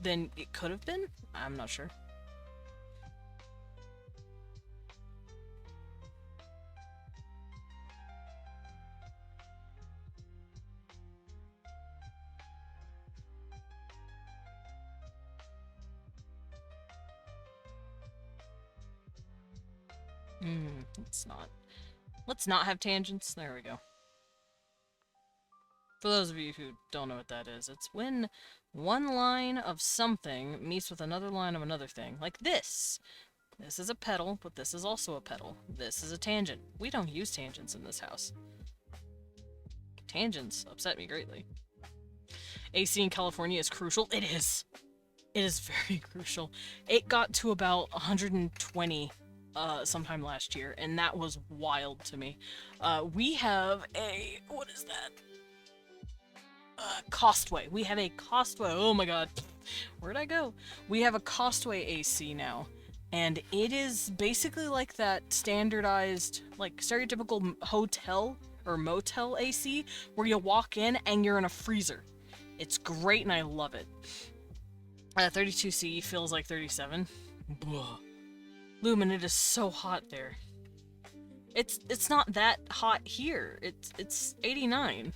Then it could have been? I'm not sure. Let's not have tangents. There we go. For those of you who don't know what that is, it's when one line of something meets with another line of another thing. Like this. This is a pedal, but this is also a pedal. This is a tangent. We don't use tangents in this house. Tangents upset me greatly. AC in California is crucial. It is. It is very crucial. It got to about 120 sometime last year, and that was wild to me. We have a... what is that? Costway. We have a Costway. Oh my god. Where'd I go? We have a Costway AC now. And it is basically like that standardized, like, stereotypical hotel or motel AC where you walk in and you're in a freezer. It's great and I love it. 32C feels like 37. Blah. Lumen, it is so hot there. It's not that hot here. It's 89.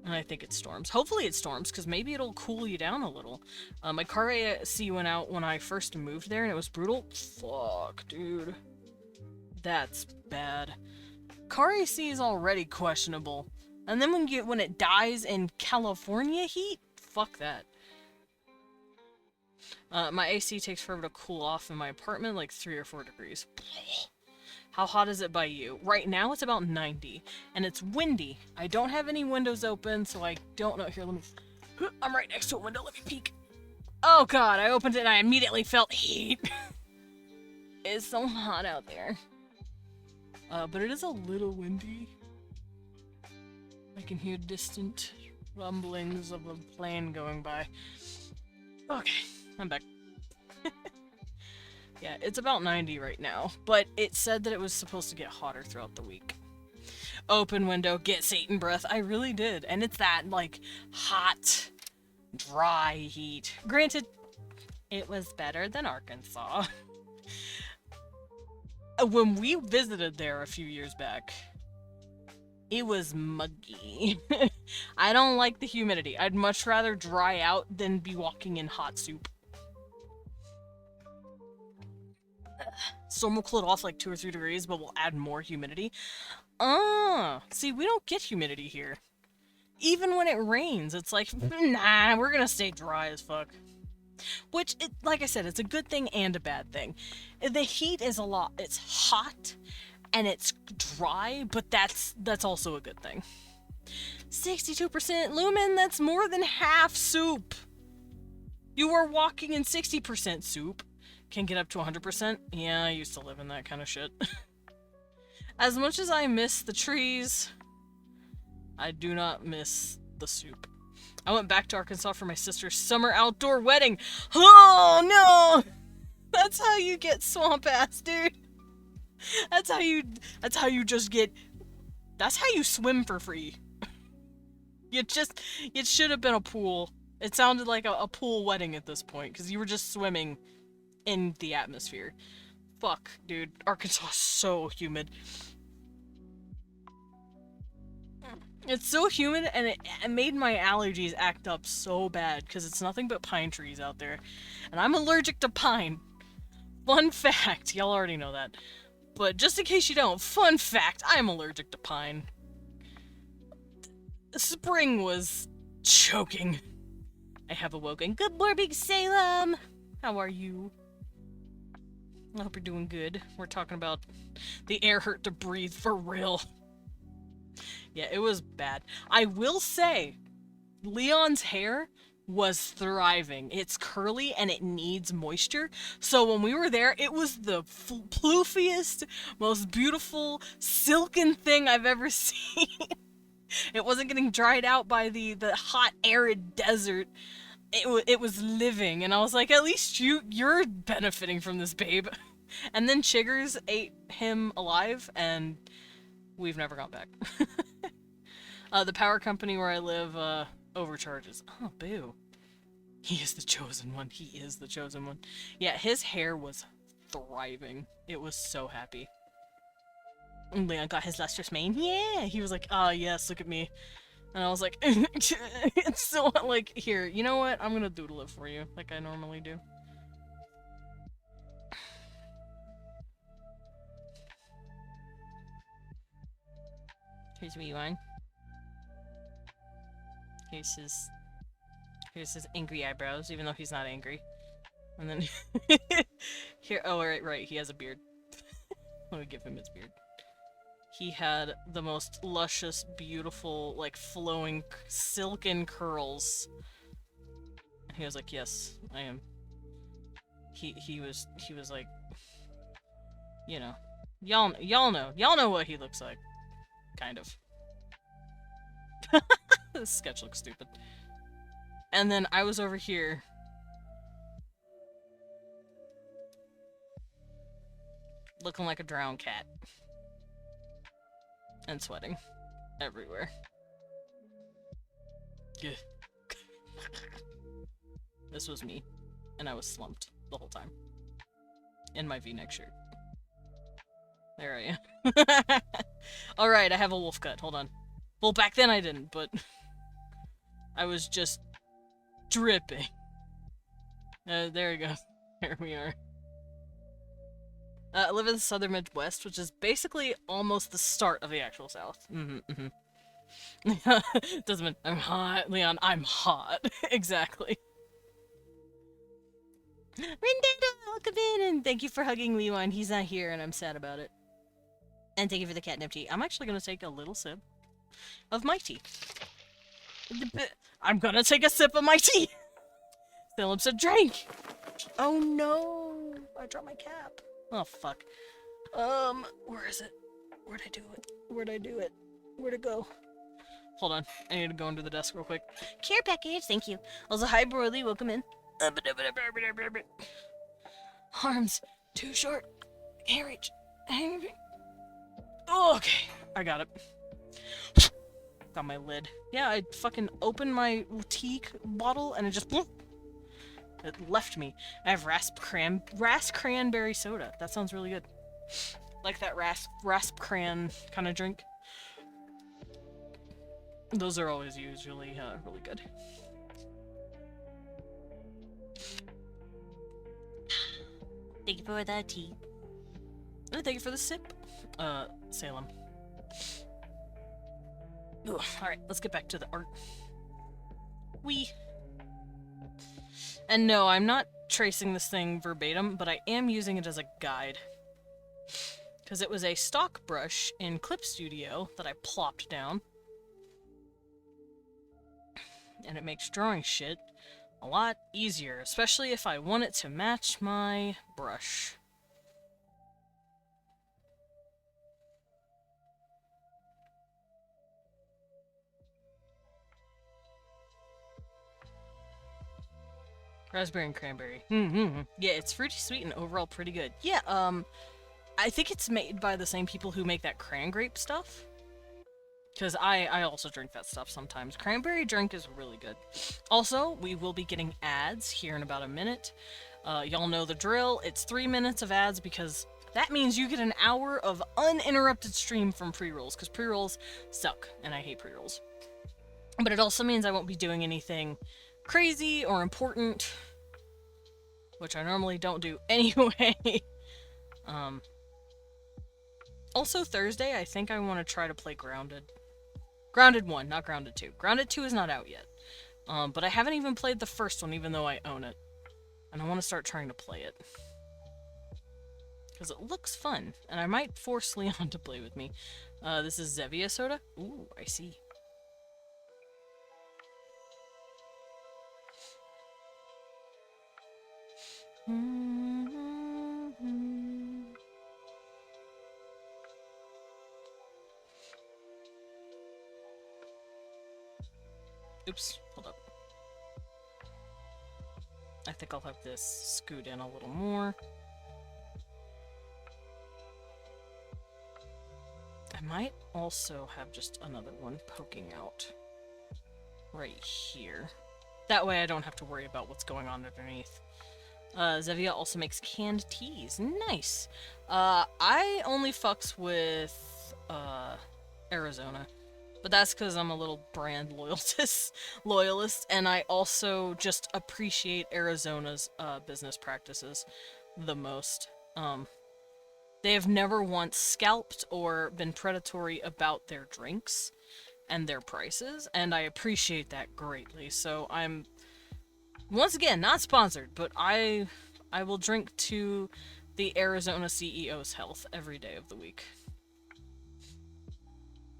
And I think it storms. Hopefully it storms, because maybe it'll cool you down a little. My car AC went out when I first moved there, and it was brutal. Fuck, dude. That's bad. Car AC is already questionable. And then when it dies in California heat, fuck that. My AC takes forever to cool off in my apartment, like 3 or 4 degrees. How hot is it by you? Right now it's about 90, and it's windy. I don't have any windows open, so I don't know. Here, let me... I'm right next to a window, let me peek. Oh god, I opened it and I immediately felt heat. It's so hot out there. But it is a little windy. I can hear distant rumblings of a plane going by. Okay, I'm back. Yeah, it's about 90 right now, but it said that it was supposed to get hotter throughout the week. Open window, get Satan breath. I really did, and it's that, like, hot, dry heat. Granted, it was better than Arkansas. When we visited there a few years back, it was muggy. I don't like the humidity. I'd much rather dry out than be walking in hot soup. Storm will cool it off like 2 or 3 degrees, but we'll add more humidity. See, we don't get humidity here. Even when it rains, it's like, nah, we're gonna stay dry as fuck. Which, like I said, it's a good thing and a bad thing. The heat is a lot. It's hot and it's dry, but that's also a good thing. 62% lumen, that's more than half soup. You are walking in 60% soup. Can get up to 100%. Yeah, I used to live in that kind of shit. As much as I miss the trees, I do not miss the soup. I went back to Arkansas for my sister's summer outdoor wedding. Oh no! That's how you get swamp ass, dude. That's how you just get, that's how you swim for free. It should have been a pool. It sounded like a pool wedding at this point, because you were just swimming in the atmosphere. Fuck, dude. Arkansas is so humid. It's so humid, and it made my allergies act up so bad, because it's nothing but pine trees out there. And I'm allergic to pine. Fun fact. Y'all already know that. But just in case you don't, fun fact, I'm allergic to pine. Spring was choking. I have awoken. Good morning, Salem! How are you? I hope you're doing good. We're talking about the air hurt to breathe for real. Yeah, it was bad. I will say, Leon's hair was thriving. It's curly and it needs moisture. So when we were there, it was the ploofiest, most beautiful, silken thing I've ever seen. It wasn't getting dried out by the hot, arid desert. It was living, and I was like, at least you're benefiting from this, babe. And then Chiggers ate him alive, and we've never gone back. The power company where I live overcharges. Oh, boo. He is the chosen one. He is the chosen one. Yeah, his hair was thriving. It was so happy. And Leon got his lustrous mane. Yeah! He was like, ah, yes, look at me. And I was like, it's so, like, here, you know what? I'm gonna doodle it for you, like I normally do. Here's Wewon. Here's his angry eyebrows, even though he's not angry. And then here, oh right, he has a beard. Let me give him his beard. He had the most luscious, beautiful, like flowing, silken curls. He was like, "Yes, I am." He was like, you know, y'all know what he looks like, kind of. This sketch looks stupid. And then I was over here. Looking like a drowned cat. And sweating. Everywhere. Yeah. This was me. And I was slumped the whole time. In my V-neck shirt. There I am. Alright, I have a wolf cut. Hold on. Well, back then I didn't, but... I was just... dripping. There we go. There we are. I live in the southern Midwest, which is basically almost the start of the actual South. Doesn't mean I'm hot, Leon. I'm hot. Exactly. Rindendo, welcome in, and thank you for hugging Wewon. He's not here, and I'm sad about it. And thank you for the catnip tea. I'm actually gonna take a little sip of my tea. I'm gonna take a sip of my tea! Phillips a drink! Oh no! I dropped my cap. Oh fuck. Where is it? Where'd I do it? Where'd I do it? Where'd it go? Hold on. I need to go under the desk real quick. Care package, thank you. Also, hi Broly, welcome in. Arms too short. Can't reach. Oh, okay. I got it. Got my lid. Yeah, I fucking opened my tea bottle and it just... It left me. I have ras cranberry soda. That sounds really good. Like that rasp cran kind of drink. Those are always usually really good. Thank you for the tea. Oh, thank you for the sip. Salem. Alright, let's get back to the art. And no, I'm not tracing this thing verbatim, but I am using it as a guide. Because it was a stock brush in Clip Studio that I plopped down. And it makes drawing shit a lot easier, especially if I want it to match my brush. Raspberry and cranberry. Yeah, it's fruity sweet and overall pretty good. Yeah, I think it's made by the same people who make that cran grape stuff. Because I also drink that stuff sometimes. Cranberry drink is really good. Also, we will be getting ads here in about a minute. Y'all know the drill. It's 3 minutes of ads because that means you get an hour of uninterrupted stream from pre-rolls. Because pre-rolls suck, and I hate pre-rolls. But it also means I won't be doing anything crazy or important, which I normally don't do anyway. Also Thursday, I think I want to try to play Grounded. Grounded 1, not Grounded 2. Grounded 2 is not out yet. But I haven't even played the first one, even though I own it. And I want to start trying to play it. Because it looks fun, and I might force Leon to play with me. This is Zevia soda? Ooh, I see. Oops, hold up. I think I'll have this scoot in a little more. I might also have just another one poking out right here. That way I don't have to worry about what's going on underneath. Zevia also makes canned teas. Nice! I only fucks with, Arizona. But that's because I'm a little brand loyalist, and I also just appreciate Arizona's, business practices the most. They have never once scalped or been predatory about their drinks and their prices, and I appreciate that greatly. So I'm, once again, not sponsored, but I will drink to the Arizona CEO's health every day of the week.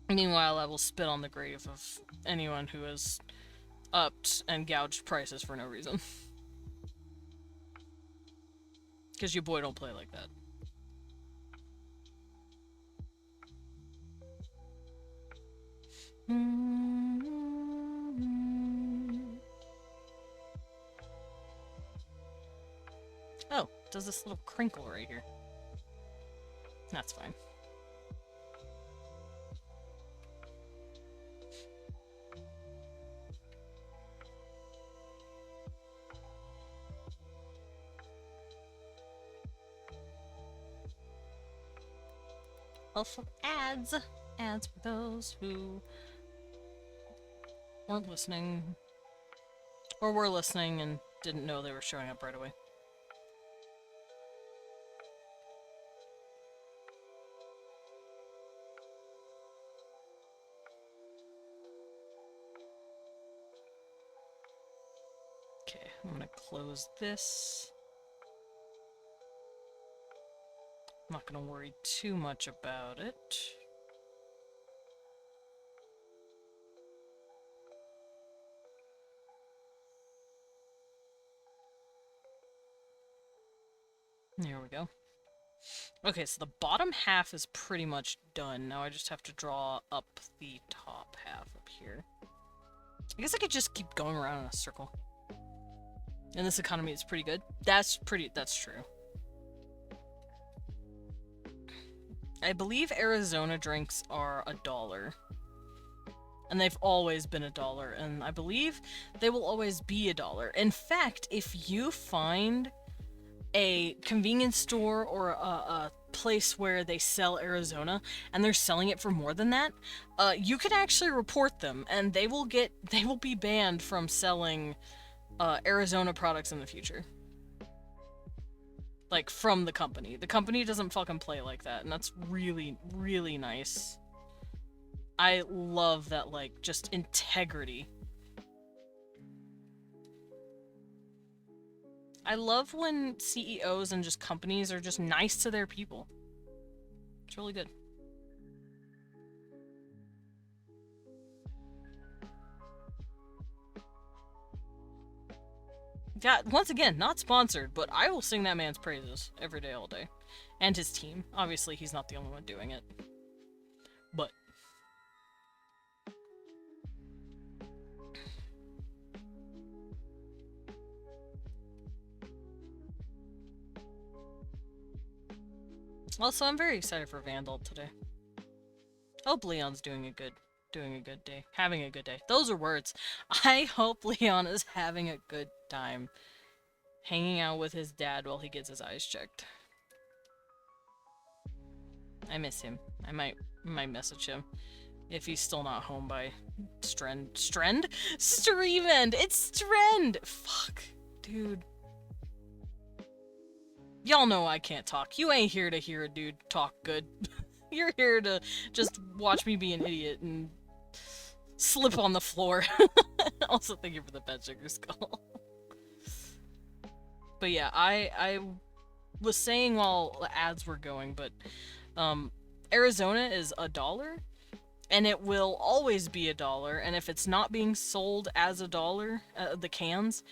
Meanwhile, I will spit on the grave of anyone who has upped and gouged prices for no reason. Because your boy don't play like that. Oh, it does this little crinkle right here. That's fine. Also ads. Ads for those who weren't listening. Or were listening and didn't know they were showing up right away. Okay, I'm gonna close this. I'm not gonna worry too much about it. There we go. Okay, so the bottom half is pretty much done. Now I just have to draw up the top half up here. I guess I could just keep going around in a circle. And this economy is pretty good. That's true. I believe Arizona drinks are $1. And they've always been $1, and I believe they will always be $1. In fact, if you find a convenience store or a place where they sell Arizona and they're selling it for more than that, you can actually report them, and they will be banned from selling Arizona products in the future. Like, from the company. The company doesn't fucking play like that, and that's really, really nice. I love that, like, just integrity. I love when CEOs and just companies are just nice to their people. It's really good. Yeah, once again, not sponsored, but I will sing that man's praises every day, all day. And his team. Obviously, he's not the only one doing it. But also, I'm very excited for Vandal today. Hope Leon's doing a good day. Having a good day. Those are words. I hope Leon is having a good time. Hanging out with his dad while he gets his eyes checked. I miss him. I might message him if he's still not home by Stream end? It's Strend! Fuck. Dude. Y'all know I can't talk. You ain't here to hear a dude talk good. You're here to just watch me be an idiot and slip on the floor. Also, thank you for the pet sugar skull. But yeah, I was saying while the ads were going, but Arizona is $1, and it will always be $1. And if it's not being sold as $1, the cans,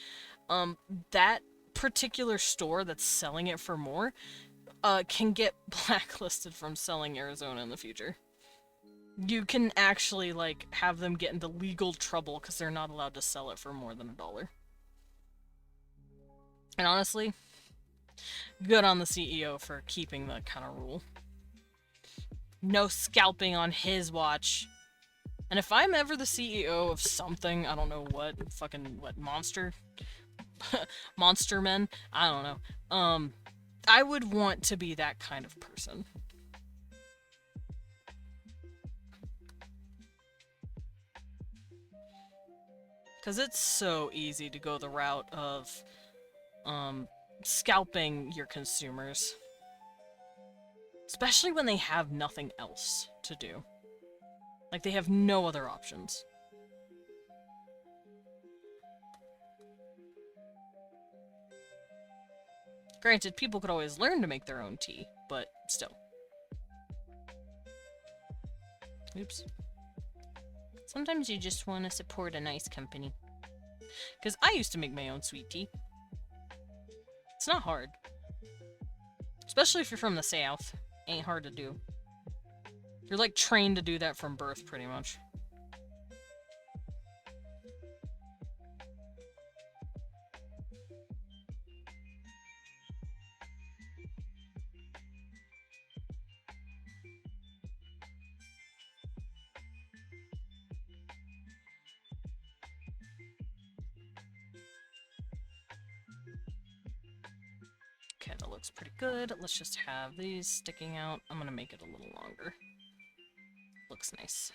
that particular store that's selling it for more can get blacklisted from selling Arizona in the future. You can actually, like, have them get into legal trouble because they're not allowed to sell it for more than $1. And honestly, good on the CEO for keeping that kind of rule. No scalping on his watch. And if I'm ever the CEO of something, I don't know what, what, Monster? Monster Men? I don't know. I would want to be that kind of person. Because it's so easy to go the route of, scalping your consumers. Especially when they have nothing else to do. Like, they have no other options. Granted, people could always learn to make their own tea, but still. Oops. Sometimes you just want to support a nice company. Because I used to make my own sweet tea. It's not hard. Especially if you're from the South. Ain't hard to do. You're like trained to do that from birth, pretty much. Okay, that looks pretty good. Let's just have these sticking out. I'm gonna make it a little longer. Looks nice.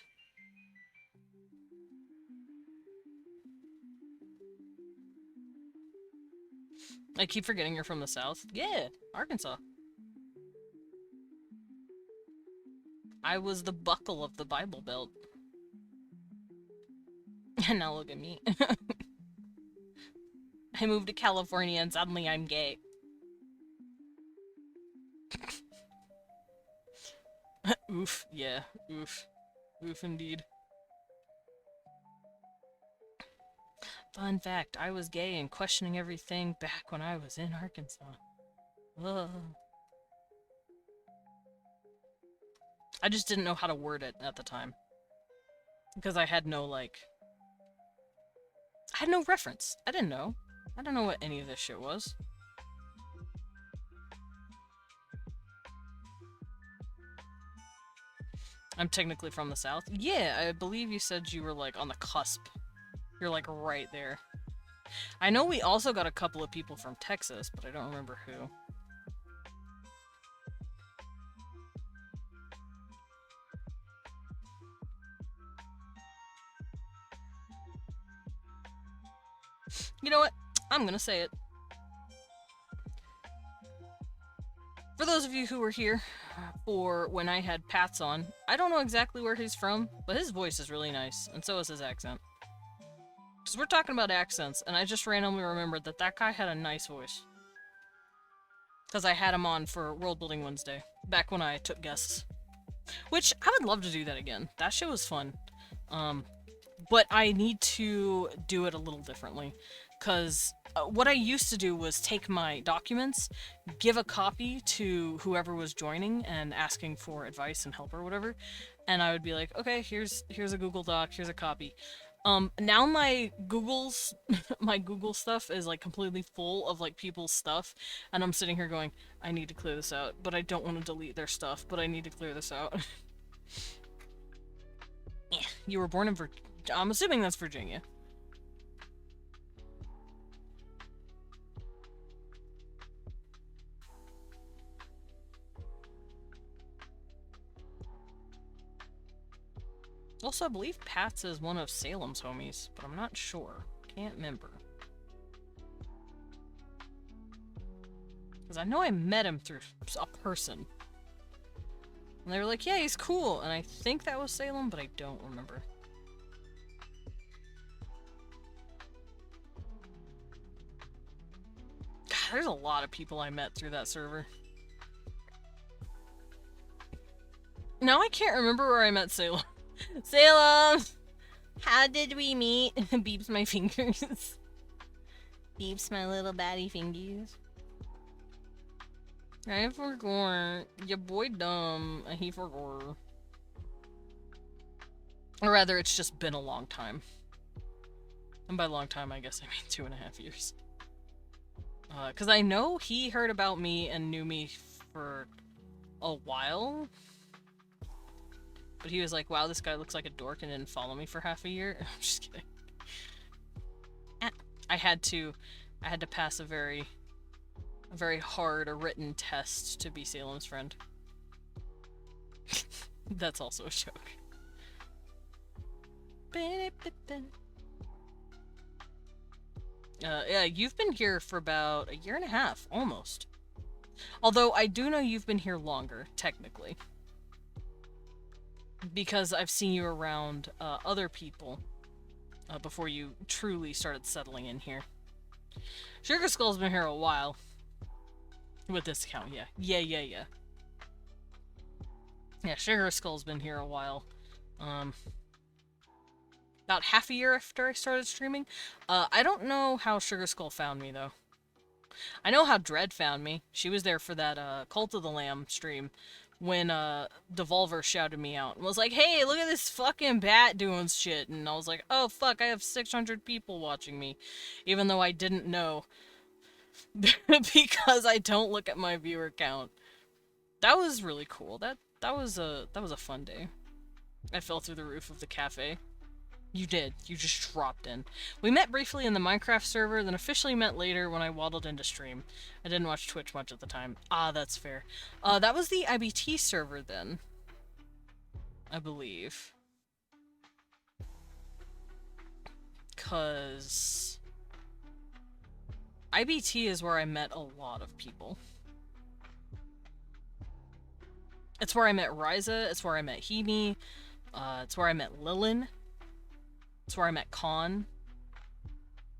I keep forgetting you're from the South. Yeah, Arkansas. I was the buckle of the Bible Belt. And now look at me. I moved to California and suddenly I'm gay. Oof, yeah, oof. Oof indeed. Fun fact, I was gay and questioning everything back when I was in Arkansas. Ugh. I just didn't know how to word it at the time. Because I had no, like... I had no reference. I didn't know. I don't know what any of this shit was. I'm technically from the South. Yeah, I believe you said you were, like, on the cusp. You're, like, right there. I know we also got a couple of people from Texas, but I don't remember who. You know what? I'm gonna say it. For those of you who were here for when I had Pats on, I don't know exactly where he's from, but his voice is really nice, and so is his accent. Because we're talking about accents, and I just randomly remembered that that guy had a nice voice. Because I had him on for World Building Wednesday, back when I took guests. Which, I would love to do that again. That shit was fun. But I need to do it a little differently. Because what I used to do was take my documents, give a copy to whoever was joining and asking for advice and help or whatever, and I would be like, okay, here's a Google Doc, here's a copy. Now my my Google stuff is like completely full of like people's stuff, and I'm sitting here going, I need to clear this out, but I don't want to delete their stuff, but I need to clear this out. You were born in I'm assuming that's Virginia. Also, I believe Pat's is one of Salem's homies, but I'm not sure. Can't remember. Because I know I met him through a person. And they were like, yeah, he's cool. And I think that was Salem, but I don't remember. God, there's a lot of people I met through that server. Now I can't remember where I met Salem. Salem! How did we meet? Beeps my fingers. Beeps my little batty fingers. I forgot. Your boy dumb, and he forgot. Or rather, it's just been a long time. And by long time, I guess I mean 2.5 years. Because I know he heard about me and knew me for a while. But he was like, wow, this guy looks like a dork, and didn't follow me for half a year. I'm just kidding. I had to pass a very hard written test to be Salem's friend. That's also a joke. Yeah, you've been here for about 1.5 years, almost. Although I do know you've been here longer, technically. Because I've seen you around other people before you truly started settling in here. Sugar Skull's been here a while. With this account, yeah. Yeah, Sugar Skull's been here a while. About half a year after I started streaming. I don't know how Sugar Skull found me, though. I know how Dread found me. She was there for that Cult of the Lamb stream. When Devolver shouted me out and was like, hey, look at this fucking bat doing shit. And I was like, oh fuck, I have 600 people watching me. Even though I didn't know. Because I don't look at my viewer count. That was really cool. That was a fun day. I fell through the roof of the cafe. You did. You just dropped in. We met briefly in the Minecraft server, then officially met later when I waddled into stream. I didn't watch Twitch much at the time. Ah, that's fair. That was the IBT server then. I believe. 'Cause IBT is where I met a lot of people. It's where I met Ryza, it's where I met Hebe, it's where I met Lilin. It's where I met Khan.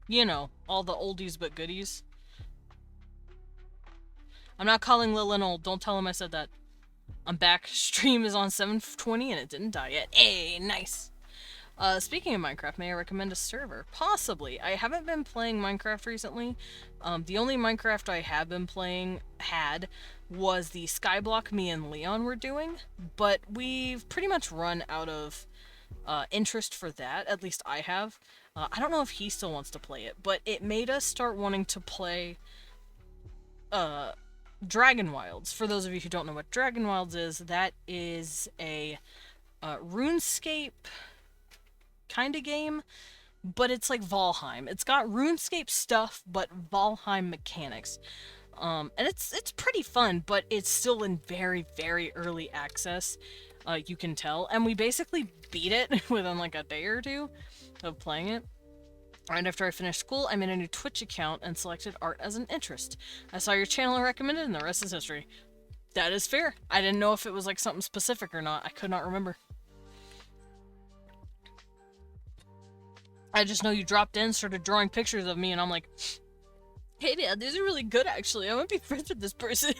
You know, all the oldies but goodies. I'm not calling Lilin old. Don't tell him I said that. I'm back. Stream is on 7:20 and it didn't die yet. Hey, nice. Speaking of Minecraft, may I recommend a server? Possibly. I haven't been playing Minecraft recently. The only Minecraft I have been playing was the Skyblock me and Leon were doing, but we've pretty much run out of interest for that. At least I have. I don't know if he still wants to play it, but it made us start wanting to play Dragon Wilds. For those of you who don't know what Dragon Wilds is, that is a RuneScape kind of game, but it's like Valheim. It's got RuneScape stuff, but Valheim mechanics. And it's pretty fun, but it's still in very, very early access. You can tell. And we basically beat it within like a day or two of playing it. Right after I finished school, I made a new Twitch account and selected art as an interest. I saw your channel and recommended, and the rest is history. That is fair. I didn't know if it was like something specific or not. I could not remember. I just know you dropped in, started drawing pictures of me, and I'm like, hey Dad, these are really good actually. I want to be friends with this person.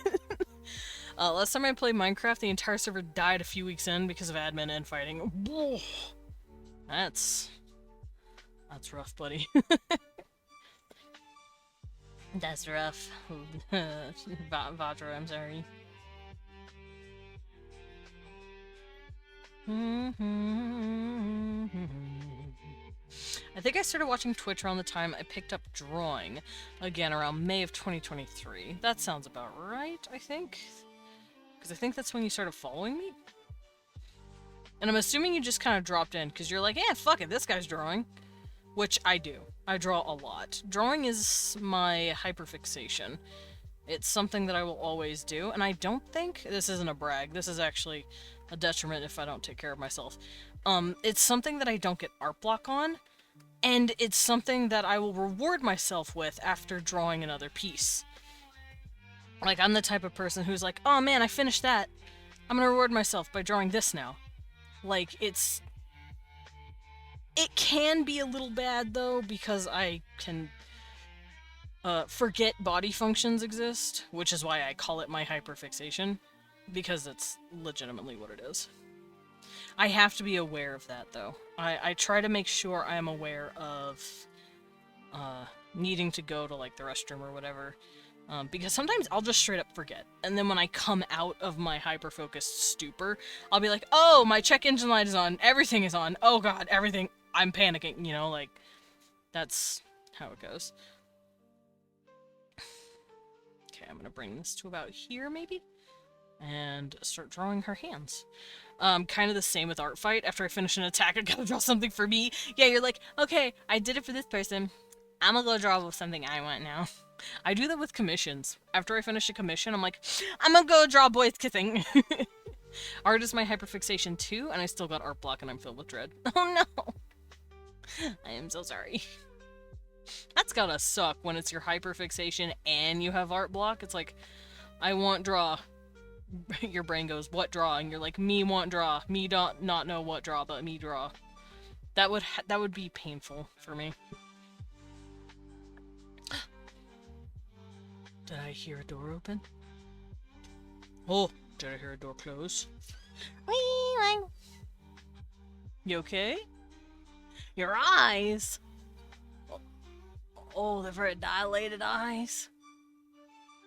Last time I played Minecraft, the entire server died a few weeks in because of admin infighting. That's rough, buddy. That's rough. Vajra, I'm sorry. I think I started watching Twitch around the time I picked up drawing. Again, around May of 2023. That sounds about right, I think. Because I think that's when you started following me. And I'm assuming you just kind of dropped in, because you're like, eh, fuck it, this guy's drawing. Which I do. I draw a lot. Drawing is my hyperfixation. It's something that I will always do, and I don't think, this isn't a brag, this is actually a detriment if I don't take care of myself. It's something that I don't get art block on, and it's something that I will reward myself with after drawing another piece. Like, I'm the type of person who's like, oh man, I finished that. I'm gonna reward myself by drawing this now. Like, it can be a little bad, though, because I can forget body functions exist, which is why I call it my hyperfixation, because it's legitimately what it is. I have to be aware of that, though. I try to make sure I am aware of needing to go to, like, the restroom or whatever, because sometimes I'll just straight up forget, and then when I come out of my hyper-focused stupor, I'll be like, oh, my check engine light is on, everything is on, oh god, everything, I'm panicking, you know, like, that's how it goes. Okay, I'm gonna bring this to about here, maybe? And start drawing her hands. Kind of the same with ARTFIGHT. After I finish an attack, I gotta draw something for me. Yeah, you're like, okay, I did it for this person. I'm gonna go draw something I want now. I do that with commissions. After I finish a commission, I'm like, I'm gonna go draw boys kissing. Art is my hyperfixation too, and I still got art block and I'm filled with dread. Oh no! I am so sorry. That's gotta suck when it's your hyperfixation and you have art block. It's like, I want draw. Your brain goes, what draw? And you're like, me want draw. Me not know what draw, but me draw. That would be painful for me. Did I hear a door open? Oh, did I hear a door close? You okay? Your eyes! Oh, they're very dilated eyes.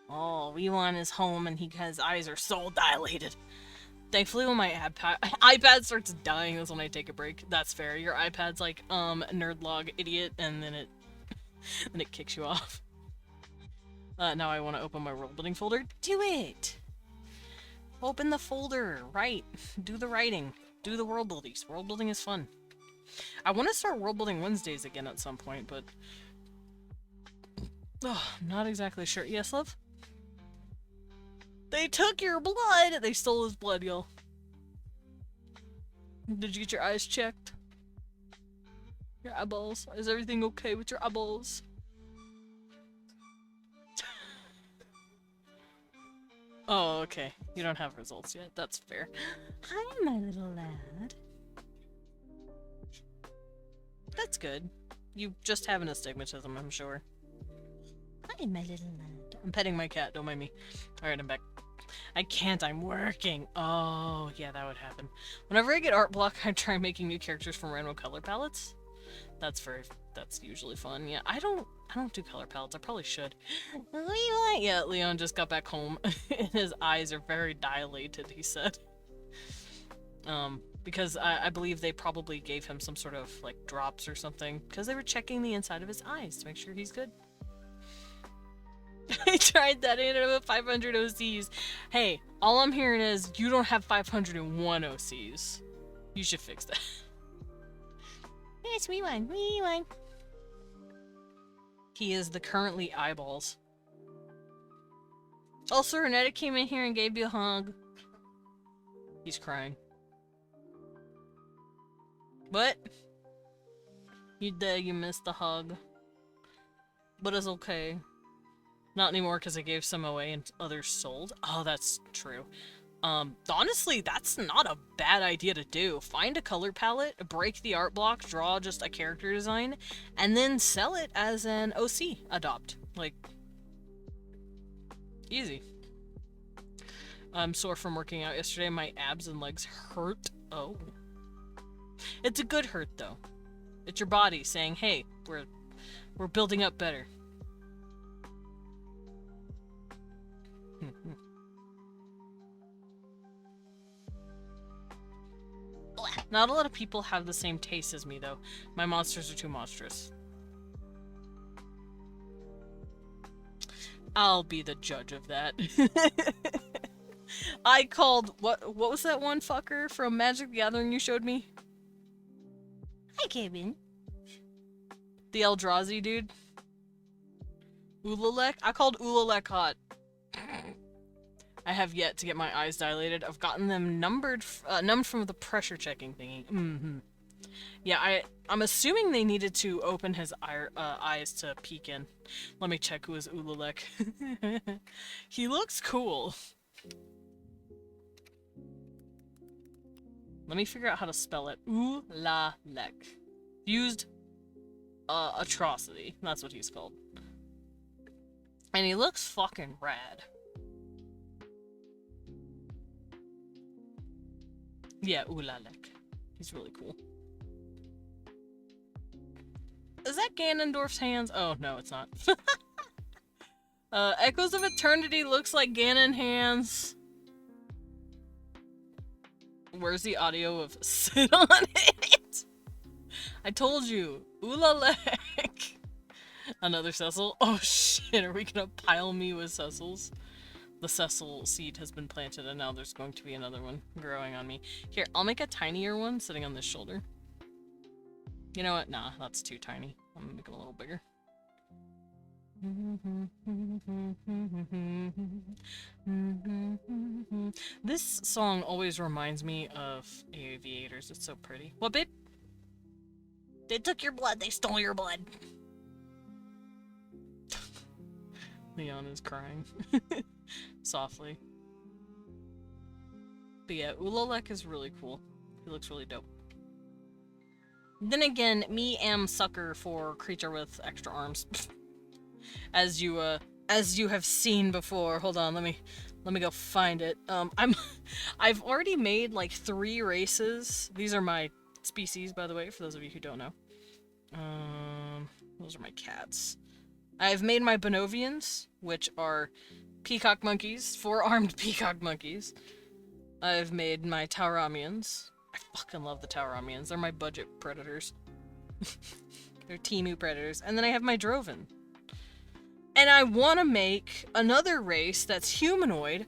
Oh, Wewon is home and his eyes are so dilated. Thankfully when my iPad starts dying is when I take a break. That's fair. Your iPad's like, nerdlog idiot, and then it kicks you off. Now I want to open my world building folder. Do it! Open the folder. Write. Do the writing. Do the world buildings. World building is fun. I want to start world building Wednesdays again at some point, but oh, I'm not exactly sure. Yes, love? They took your blood! They stole his blood, y'all. Did you get your eyes checked? Your eyeballs? Is everything okay with your eyeballs? Oh, okay. You don't have results yet. That's fair. Hi, my little lad. That's good. You just have an astigmatism, I'm sure. Hi, my little lad. I'm petting my cat, don't mind me. Alright, I'm back. I can't, I'm working. Oh, yeah, that would happen. Whenever I get art block, I try making new characters from random color palettes. That's usually fun. Yeah, I don't do color palettes. I probably should. Leon, yeah, Leon just got back home. His eyes are very dilated, he said. Because I believe they probably gave him some sort of, like, drops or something, because they were checking the inside of his eyes to make sure he's good. I tried that in about 500 OCs. Hey, all I'm hearing is you don't have 501 OCs. You should fix that. Yes, Wewon. He is the currently eyeballs. Also, Renetta came in here and gave you a hug. He's crying. What? You missed the hug. But it's okay. Not anymore because I gave some away and others sold. Oh, that's true. Honestly, that's not a bad idea to do. Find a color palette, break the art block, draw just a character design, and then sell it as an OC adopt. Like, easy. I'm sore from working out yesterday. My abs and legs hurt. Oh. It's a good hurt, though. It's your body saying, hey, we're building up better. Not a lot of people have the same taste as me, though. My monsters are too monstrous. I'll be the judge of that. I called... What was that one fucker from Magic the Gathering you showed me? Hi, Kevin. The Eldrazi dude? Ulalek? I called Ulalek hot. I have yet to get my eyes dilated. I've gotten them numbed from the pressure checking thingy. Yeah, I'm assuming they needed to open his eyes to peek in. Let me check who is Ulalek. He looks cool. Let me figure out how to spell it. Ulalek. Fused atrocity. That's what he's called. And he looks fucking rad. Yeah, Ulalek. He's really cool. Is that Ganondorf's hands? Oh, no, it's not. Echoes of Eternity looks like Ganon hands. Where's the audio of sit on it? I told you. Ulalek. Another Cecil? Oh shit, are we gonna pile me with Cecils? The Cecil seed has been planted and now there's going to be another one growing on me. Here, I'll make a tinier one sitting on this shoulder. You know what? Nah, that's too tiny. I'm gonna make it a little bigger. This song always reminds me of Aviators. It's so pretty. What, babe? They took your blood. They stole your blood. Leon is crying. Softly. But yeah, Ulalek is really cool. He looks really dope. Then again, me am sucker for creature with extra arms. As you have seen before. Hold on, let me go find it. I've already made like 3 races. These are my species, by the way, for those of you who don't know. Those are my cats. I've made my Bonovians, which are peacock monkeys, 4-armed peacock monkeys. I've made my Tauramians. I fucking love the Tauramians. They're my budget predators. They're Temu predators. And then I have my Droven. And I want to make another race that's humanoid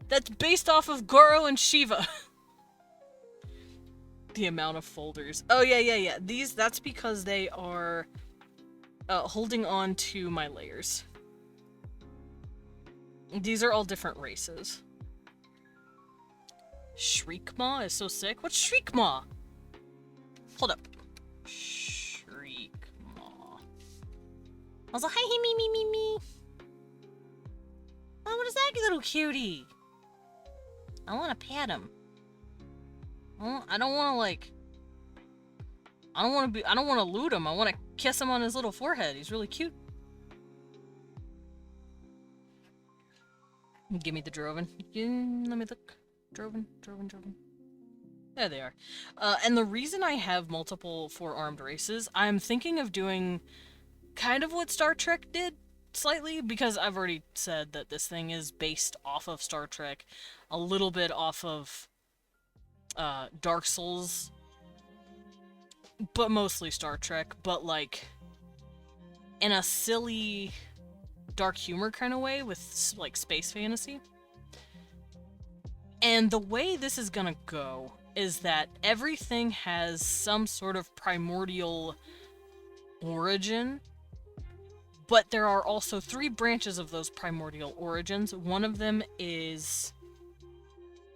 that's based off of Goro and Shiva. The amount of folders. Oh, yeah. That's because they are holding on to my layers. These are all different races. Shriekmaw is so sick. What's Shriekmaw? Hold up. Shriekmaw. I was like, hi, me. Oh, what is that little cutie? I want to pat him. I don't want to loot him. I want to kiss him on his little forehead. He's really cute. Give me the Droven. Let me look. Droven. There they are. And the reason I have multiple four-armed races, I'm thinking of doing kind of what Star Trek did, slightly, because I've already said that this thing is based off of Star Trek, a little bit off of Dark Souls, but mostly Star Trek, but like in a silly dark humor kind of way with like space fantasy. And the way this is gonna go is that everything has some sort of primordial origin, but there are also 3 branches of those primordial origins. One of them is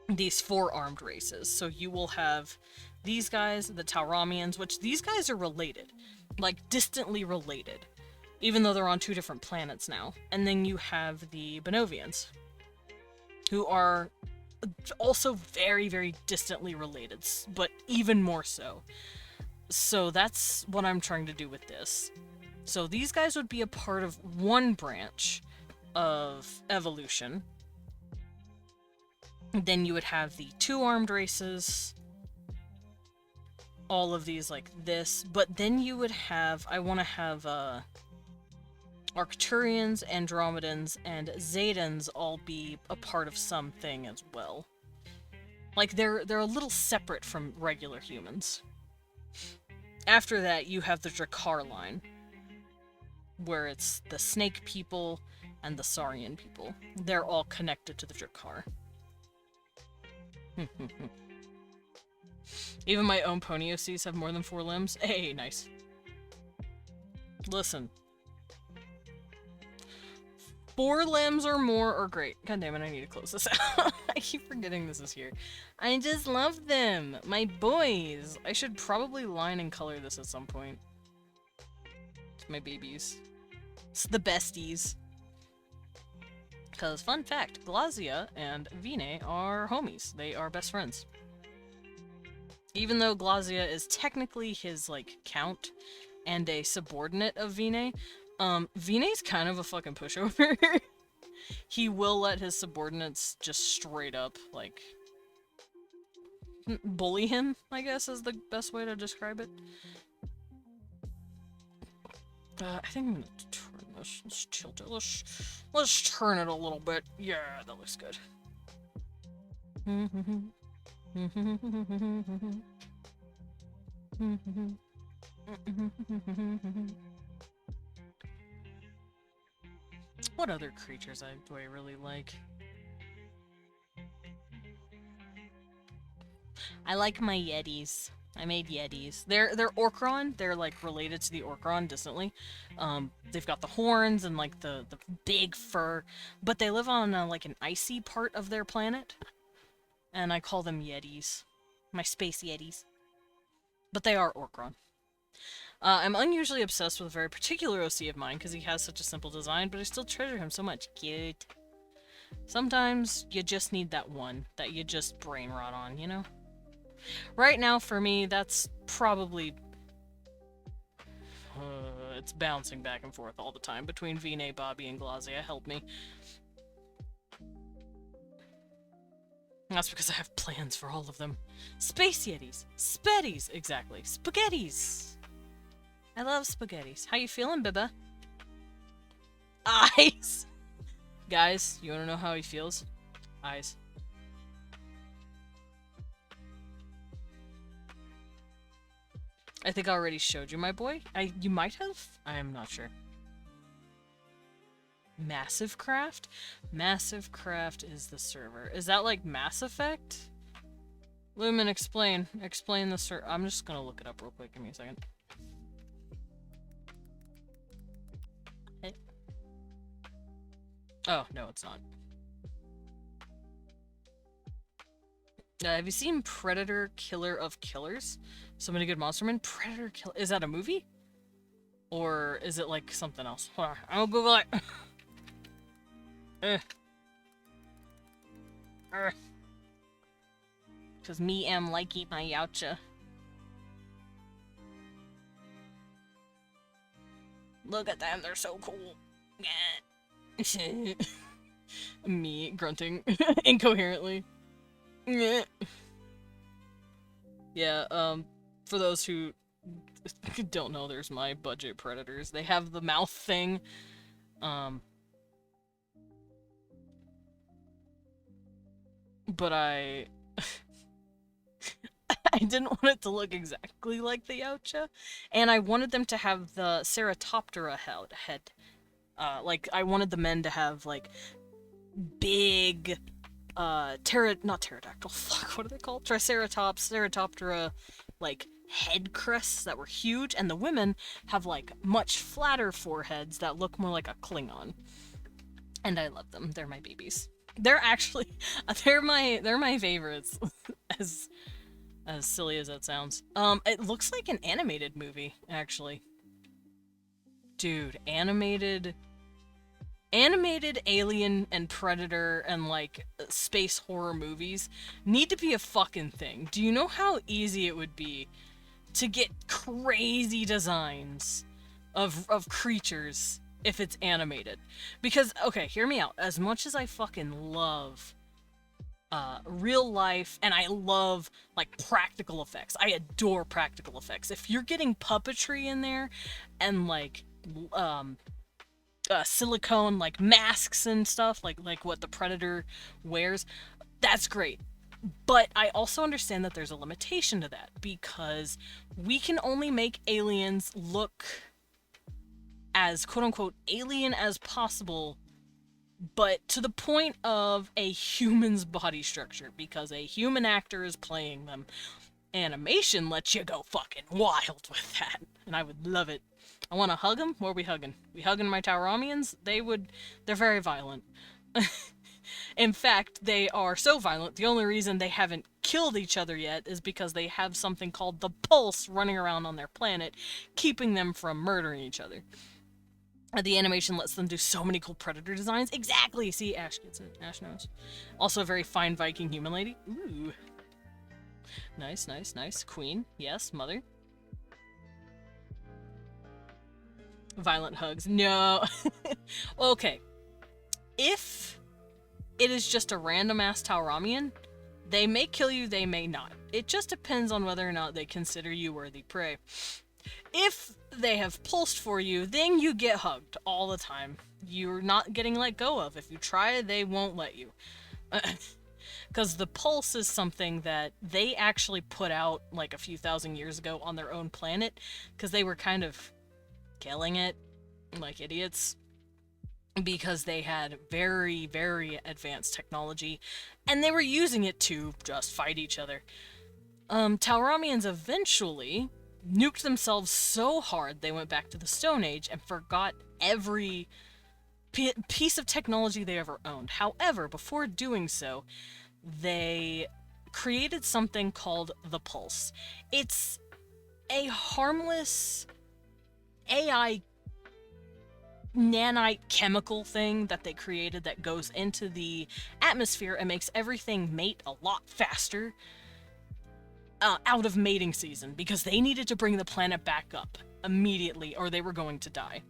these 4-armed races. So you will have these guys, the Tauramians, which these guys are related, like distantly related, even though they're on 2 different planets now. And then you have the Benovians, who are also very, very distantly related, but even more so. So that's what I'm trying to do with this. So these guys would be a part of one branch of evolution. Then you would have the 2-armed races, all of these like this, but then you would have, I want to have Arcturians, Andromedans, and Zedans all be a part of something as well. Like, they're a little separate from regular humans. After that, you have the Drakkar line, where it's the Snake people and the Saurian people. They're all connected to the Drakkar. Even my own pony OCs have more than 4 limbs. Hey, nice. Listen. 4 limbs or more are great. God damn it, I need to close this out. I keep forgetting this is here. I just love them. My boys. I should probably line and color this at some point. It's my babies. It's the besties. Because, fun fact, Glazia and Vine are homies. They are best friends. Even though Glazia is technically his, like, count and a subordinate of Vine, Vine's kind of a fucking pushover. He will let his subordinates just straight up, like, bully him, I guess is the best way to describe it. I think I'm gonna turn this. Let's tilt it. Let's turn it a little bit. Yeah, that looks good. What other creatures do I really like? I like my Yetis. I made Yetis. They're Orcron. They're like related to the Orcron distantly. They've got the horns and like the big fur, but they live on like an icy part of their planet, and I call them Yetis. My space Yetis. But they are Orcron. I'm unusually obsessed with a very particular OC of mine because he has such a simple design, but I still treasure him so much. Cute. Sometimes you just need that one that you just brain rot on, you know? Right now, for me, that's probably... it's bouncing back and forth all the time between Vine, Bobby, and Glazia. Help me. That's because I have plans for all of them. Space Yetis! Spetties! Exactly. Spaghettis! I love spaghettis. How you feeling, Bibba? Eyes! Guys, you wanna know how he feels? Eyes. I think I already showed you my boy. You might have? I am not sure. Massive Craft? Massive Craft is the server. Is that like Mass Effect? Lumen, explain. Explain the server. I'm just gonna look it up real quick. Give me a second. Hey. Oh, no, it's not. Have you seen Predator Killer of Killers? So Many Good Monster Men? Predator Killer... Is that a movie? Or is it like something else? Hold on, I'll Google it. Cause me am likey my Yautja. Look at them, they're so cool. Me grunting incoherently. Yeah, for those who don't know, there's my budget predators. They have the mouth thing. But I I didn't want it to look exactly like the Yautja, and I wanted them to have the Ceratoptera head. Like, I wanted the men to have, like, big, not pterodactyl, fuck, what are they called? Triceratops, Ceratoptera, like, head crests that were huge, and the women have, like, much flatter foreheads that look more like a Klingon. And I love them. They're my babies. They're actually, they're my favorites, as silly as that sounds. It looks like an animated movie, actually. Dude, animated alien and predator and, like, space horror movies need to be a fucking thing. Do you know how easy it would be to get crazy designs of creatures if it's animated? Because, okay, hear me out. As much as I fucking love real life, and I love, like, practical effects. I adore practical effects. If you're getting puppetry in there, and, like, silicone, like, masks and stuff, like what the Predator wears, that's great. But I also understand that there's a limitation to that, because we can only make aliens look as quote-unquote alien as possible, but to the point of a human's body structure, because a human actor is playing them. Animation lets you go fucking wild with that, and I would love it. I want to hug them. What are we hugging? We hugging my Tauramians? They're very violent. In fact, they are so violent, the only reason they haven't killed each other yet is because they have something called the Pulse running around on their planet, keeping them from murdering each other. The animation lets them do so many cool predator designs. Exactly! See, Ash gets it. Ash knows. Also a very fine Viking human lady. Ooh. Nice, nice, nice. Queen. Yes, mother. Violent hugs. No. Okay. If it is just a random-ass Tauramian, they may kill you, they may not. It just depends on whether or not they consider you worthy prey. If they have pulsed for you, then you get hugged all the time. You're not getting let go of. If you try, they won't let you. Because the pulse is something that they actually put out like a few thousand years ago on their own planet, because they were kind of killing it like idiots, because they had very, very advanced technology, and they were using it to just fight each other. Tauramians eventually nuked themselves so hard they went back to the Stone Age and forgot every piece of technology they ever owned. However, before doing so, they created something called the Pulse. It's a harmless AI nanite chemical thing that they created that goes into the atmosphere and makes everything mate a lot faster out of mating season, because they needed to bring the planet back up immediately or they were going to die.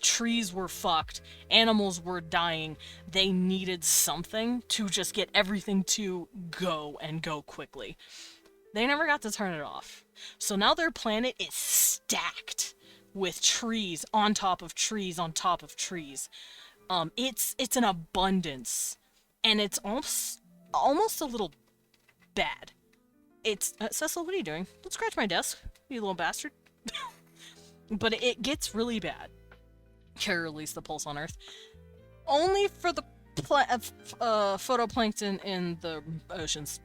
Trees were fucked, animals were dying, they needed something to just get everything to go and go quickly. They never got to turn it off. So now their planet is stacked with trees on top of trees on top of trees. It's an abundance, and it's almost a little bad. It's Cecil, what are you doing? Don't scratch my desk, you little bastard. But it gets really bad. Care release the Pulse on Earth. Only for the photoplankton in the oceans.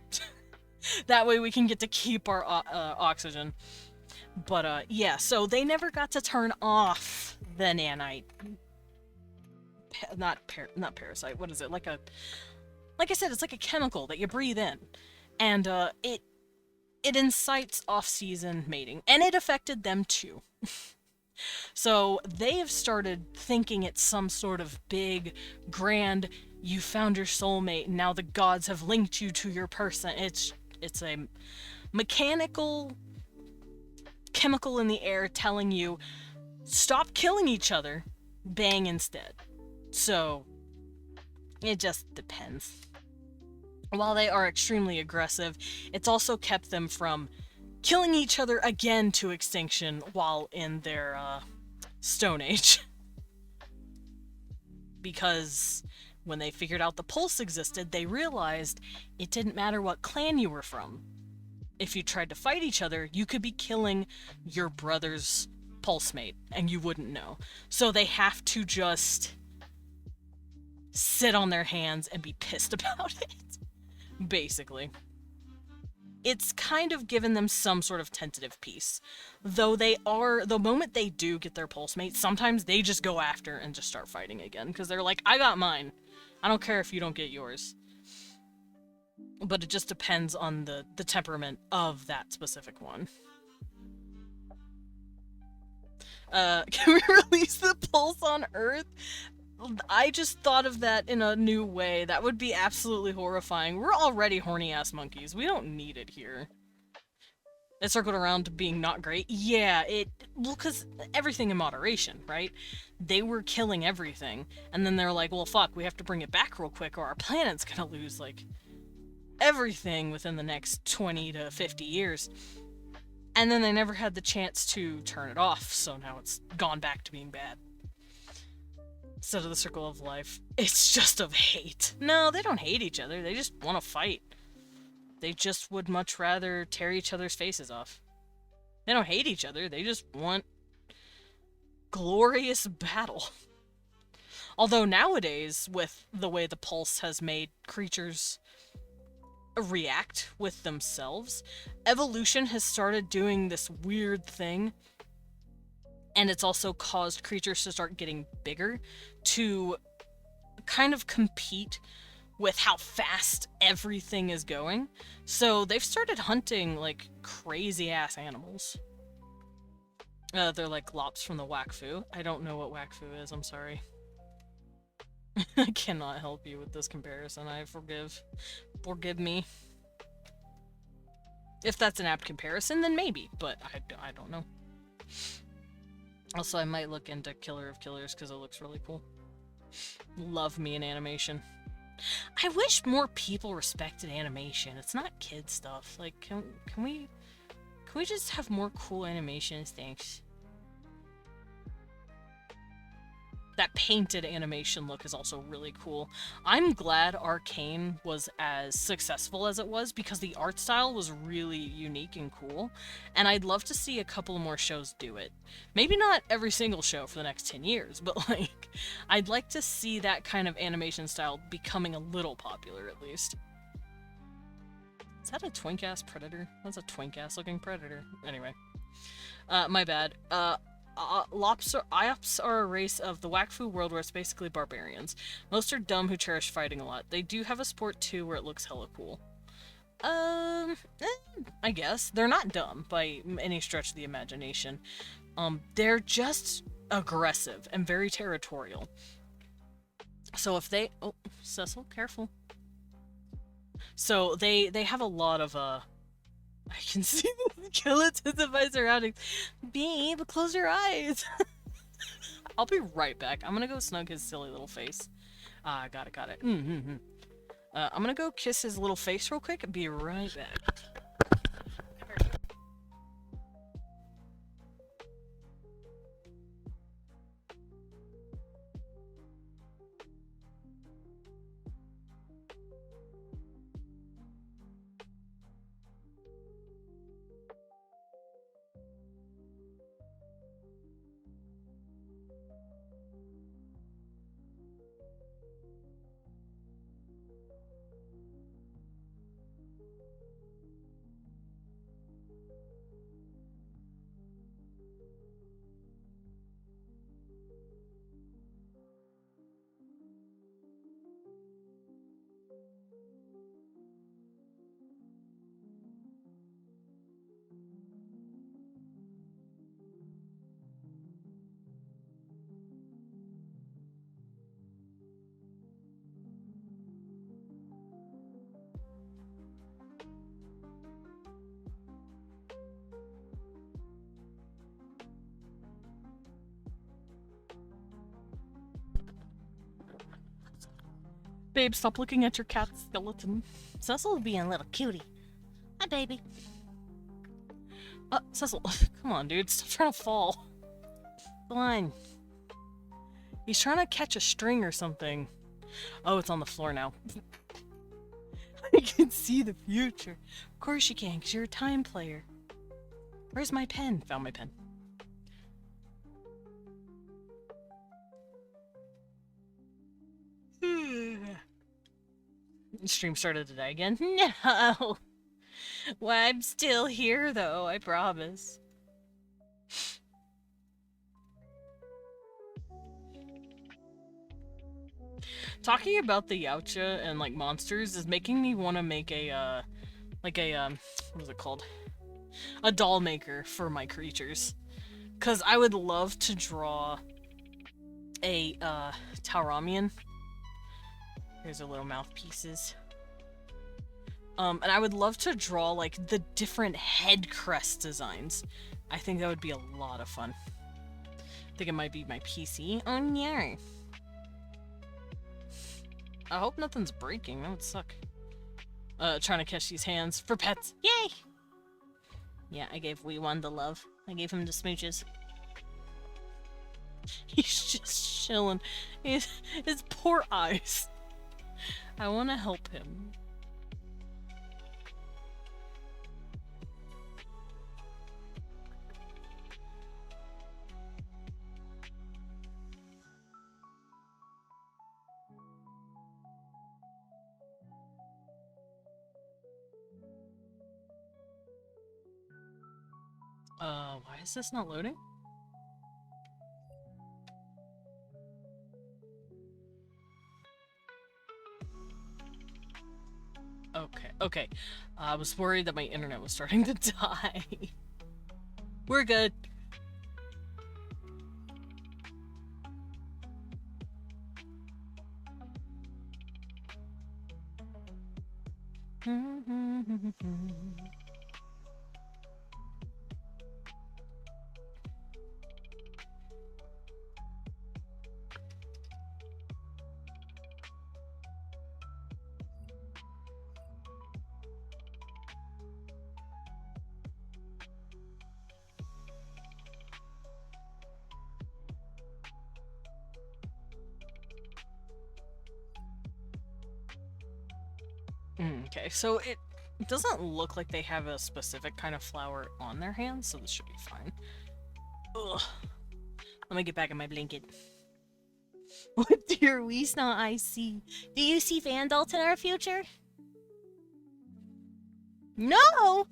That way we can get to keep our oxygen. But, yeah, so they never got to turn off the nanite. Not parasite, what is it? Like I said, it's like a chemical that you breathe in. And, it incites off-season mating. And it affected them, too. So they have started thinking it's some sort of big, grand, you found your soulmate, and now the gods have linked you to your person. It's a mechanical chemical in the air telling you, stop killing each other, bang instead. So It just depends. While they are extremely aggressive, it's also kept them from killing each other again to extinction while in their Stone Age. Because when they figured out the pulse existed, they realized it didn't matter what clan you were from. If you tried to fight each other, you could be killing your brother's pulse mate, and you wouldn't know. So they have to just sit on their hands and be pissed about it, basically. It's kind of given them some sort of tentative peace. Though the moment they do get their pulse mate, sometimes they just go after and just start fighting again, because they're like, I got mine. I don't care if you don't get yours. But it just depends on the temperament of that specific one. Can we release the pulse on Earth? I just thought of that in a new way. That would be absolutely horrifying. We're already horny-ass monkeys. We don't need it here. It circled around to being not great. Yeah, well, because everything in moderation, right? They were killing everything, and then they're like, well, fuck, we have to bring it back real quick or our planet's gonna lose, like, everything within the next 20 to 50 years. And then they never had the chance to turn it off, so now it's gone back to being bad. Instead of the circle of life, it's just of hate. No, they don't hate each other, they just want to fight. They just would much rather tear each other's faces off. They don't hate each other, they just want glorious battle. Although nowadays, with the way the pulse has made creatures react with themselves, evolution has started doing this weird thing, and it's also caused creatures to start getting bigger to kind of compete with how fast everything is going. So they've started hunting like crazy ass animals. They're like lops from the Wakfu. I don't know what Wakfu is, I'm sorry. I cannot help you with this comparison, I forgive me. If that's an apt comparison, then maybe, but I don't know. Also, I might look into Killer of Killers because it looks really cool. Love me in animation. I wish more people respected animation. It's not kid stuff. Like, can we just have more cool animations? Thanks. That painted animation look is also really cool. I'm glad Arcane was as successful as it was because the art style was really unique and cool, and I'd love to see a couple more shows do it. Maybe not every single show for the next 10 years, but like, I'd like to see that kind of animation style becoming a little popular at least. Is that a twink-ass predator? That's a twink-ass looking predator. Anyway. My bad. Iops are a race of the Wakfu world where it's basically barbarians. Most are dumb who cherish fighting a lot. They do have a sport too where it looks hella cool. I guess. They're not dumb by any stretch of the imagination. They're just aggressive and very territorial. So if they... Oh, Cecil, careful. So they have a lot of, I can see the skeletons of my surroundings. Babe, close your eyes. I'll be right back. I'm gonna go snug his silly little face. Got it. I'm gonna go kiss his little face real quick and be right back. Babe, stop looking at your cat skeleton. Cecil's being a little cutie. Hi, baby. Cecil, come on, dude. Stop trying to fall. Go on. He's trying to catch a string or something. Oh, it's on the floor now. I can see the future. Of course you can, because you're a time player. Where's my pen? Found my pen. Stream started today again. No! Well, I'm still here, though, I promise. Talking about the Yautja and like monsters is making me want to make a what is it called? A doll maker for my creatures. Cause I would love to draw a Tauramian. Here's their little mouthpieces. And I would love to draw like the different head crest designs. I think that would be a lot of fun. I think it might be my PC. Oh no. I hope nothing's breaking. That would suck. Trying to catch these hands for pets. Yay! Yeah, I gave Wewon the love. I gave him the smooches. He's just chilling. His poor eyes. I want to help him. Why is this not loading? Okay. I was worried that my internet was starting to die. We're good. Okay, so it doesn't look like they have a specific kind of flower on their hands, so this should be fine. Ugh. Let me get back in my blanket. What dear we not I see? Do you see Vandalt in our future? No!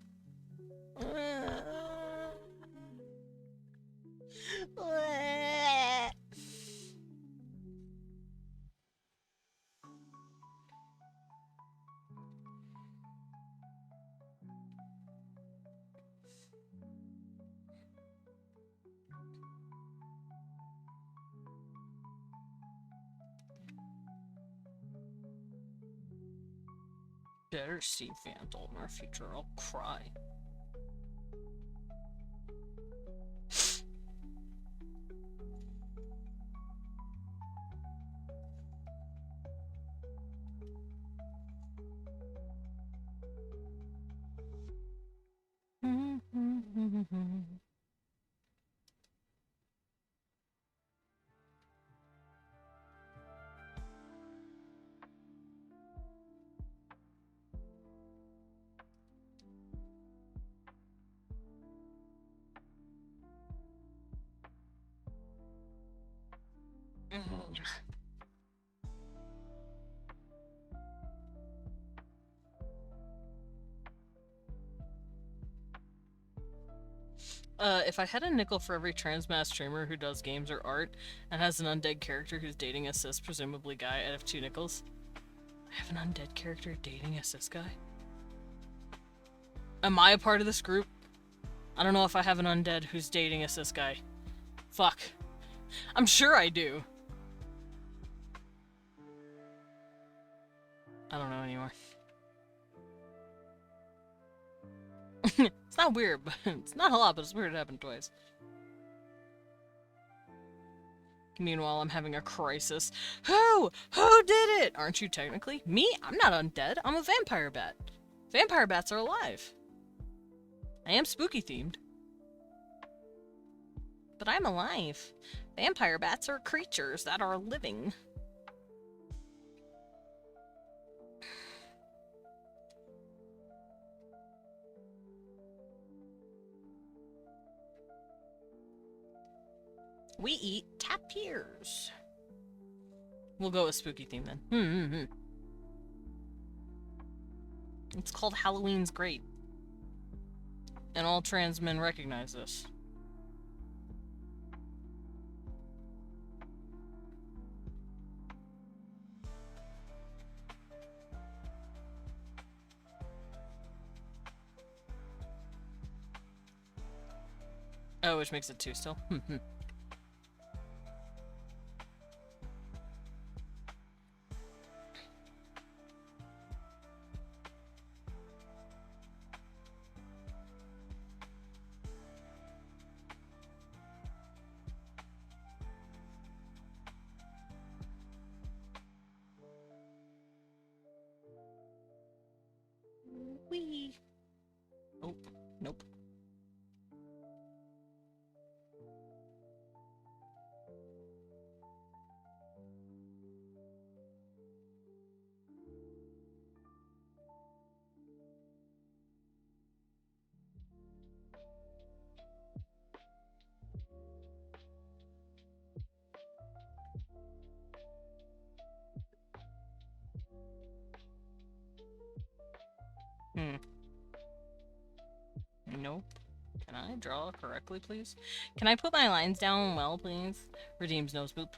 Better see Vandal in our future, I'll cry. If I had a nickel for every transmat streamer who does games or art and has an undead character who's dating a cis, presumably guy, I'd have 2 nickels. I have an undead character dating a cis guy? Am I a part of this group? I don't know if I have an undead who's dating a cis guy. Fuck. I'm sure I do. I don't know anymore. It's not weird, but it's not a lot, but it's weird it happened twice. Meanwhile, I'm having a crisis. Who? Who did it? Aren't you technically? Me? I'm not undead. I'm a vampire bat. Vampire bats are alive. I am spooky themed. But I'm alive. Vampire bats are creatures that are living. We eat tapirs. We'll go with spooky theme then. It's called Halloween's Great. And all trans men recognize this. Oh, which makes it 2 still. Wee. Oh, nope. Nope. Can I draw correctly, please? Can I put my lines down well, please? Redeems nose boop.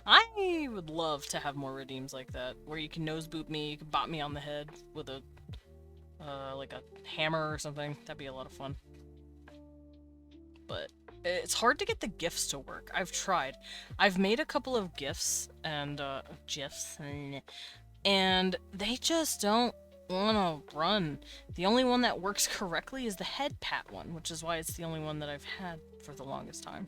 I would love to have more redeems like that, where you can nose boop me, you can bop me on the head with a, like a hammer or something. That'd be a lot of fun. But it's hard to get the GIFs to work. I've tried. I've made a couple of GIFs and, GIFs, and they just don't wanna run. The only one that works correctly is the head pat one, which is why it's the only one that I've had for the longest time.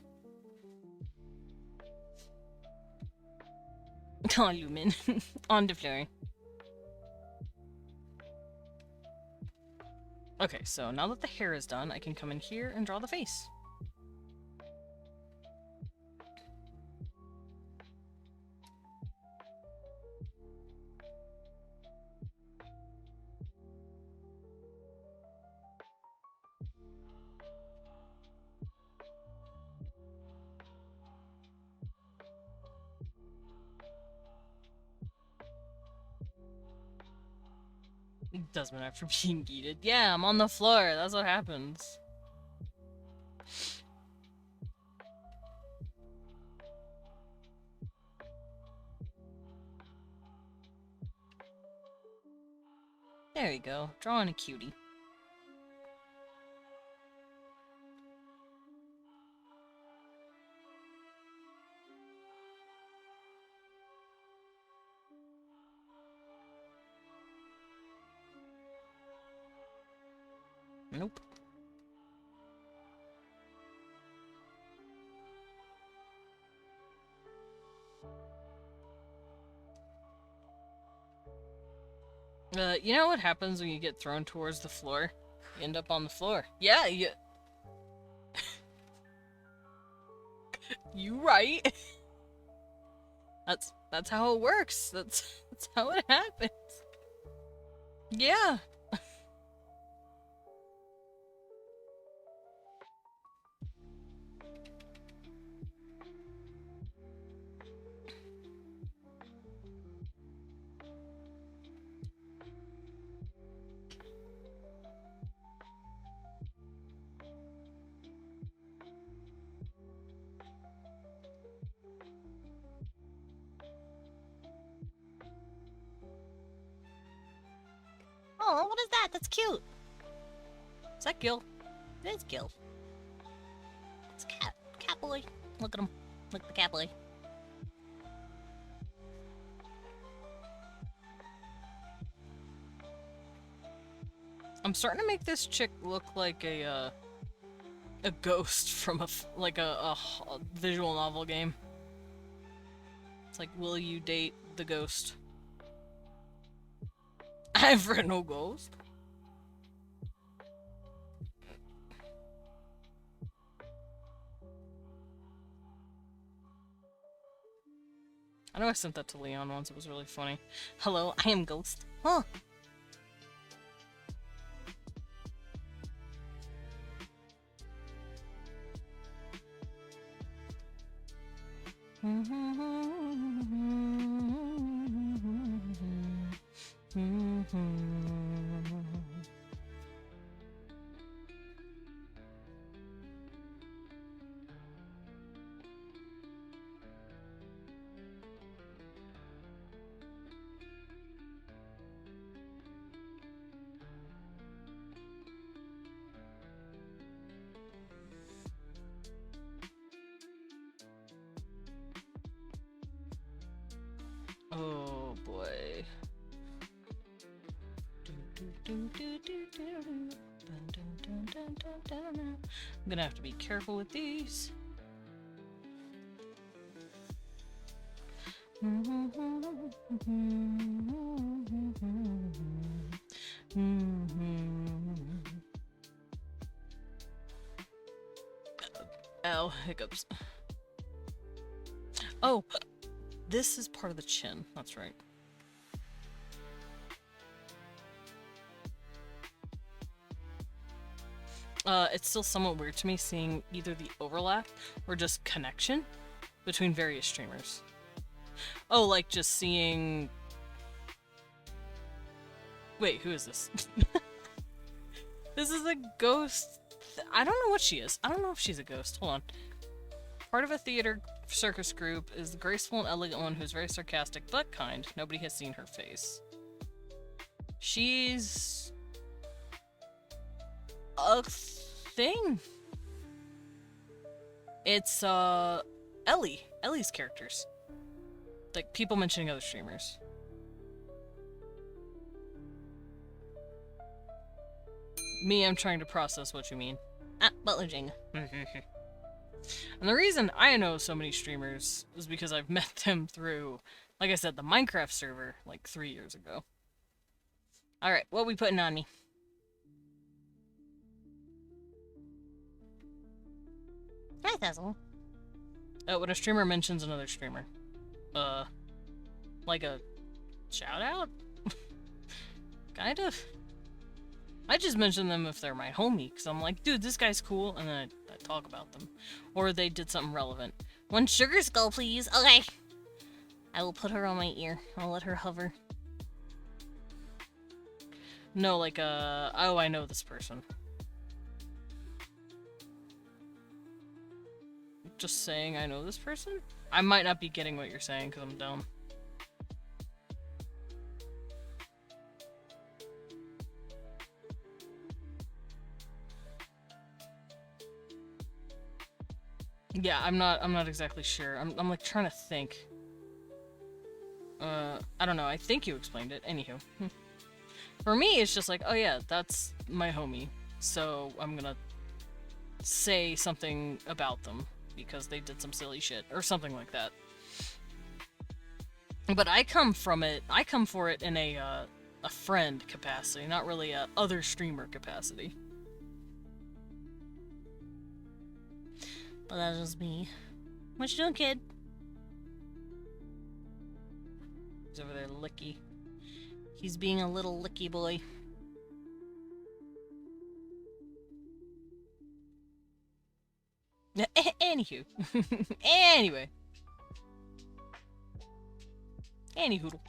Oh, Lumen. On the floor. Okay, so now that the hair is done, I can come in here and draw the face. Doesn't after being yeeted. Yeah, I'm on the floor. That's what happens. There you go. Drawing a cutie. Nope. You know what happens when you get thrown towards the floor? You end up on the floor. Yeah, you... You right. That's how it works. That's how it happens. Yeah. Oh, what is that? That's cute. Is that Gil? It is Gil. It's cat. Cat boy. Look at him. Look at the cat boy. I'm starting to make this chick look like a, a ghost from a visual novel game. It's like, will you date the ghost? I've read no ghost. I know I sent that to Leon once, it was really funny. Hello, I am Ghost. Huh. Oh boy. I'm gonna have to be careful with these. Ow, hiccups. Oh, this is part of the chin. That's right. It's still somewhat weird to me seeing either the overlap or just connection between various streamers. Oh, like just seeing... Wait, who is this? This is a ghost... I don't know what she is. I don't know if she's a ghost. Hold on. Part of a theater circus group is the graceful and elegant one who's very sarcastic but kind. Nobody has seen her face. She's... a thing. It's Ellie's characters. Like people mentioning other streamers. Me, I'm trying to process what you mean. Ah, Butler Jenga. And the reason I know so many streamers is because I've met them through, like I said, the Minecraft server like 3 years ago. Alright, what we putting on me? Hi, Thazzle. When a streamer mentions another streamer. Like a shout out? Kind of. I just mention them if they're my homie, because I'm like, dude, this guy's cool, and then I talk about them. Or they did something relevant. One sugar skull, please. Okay. I will put her on my ear. I'll let her hover. No, like, oh, I know this person. Just saying I know this person? I might not be getting what you're saying, because I'm dumb. Yeah, I'm not exactly sure. I'm like trying to think. I don't know. I think you explained it. Anywho. For me, it's just like, oh yeah, that's my homie. So I'm gonna say something about them because they did some silly shit or something like that. But I come for it in a friend capacity, not really a other streamer capacity. But that's just me. What you doing, kid? He's over there licky. He's being a little licky boy. Anywho. Anyway. Anyhoodle.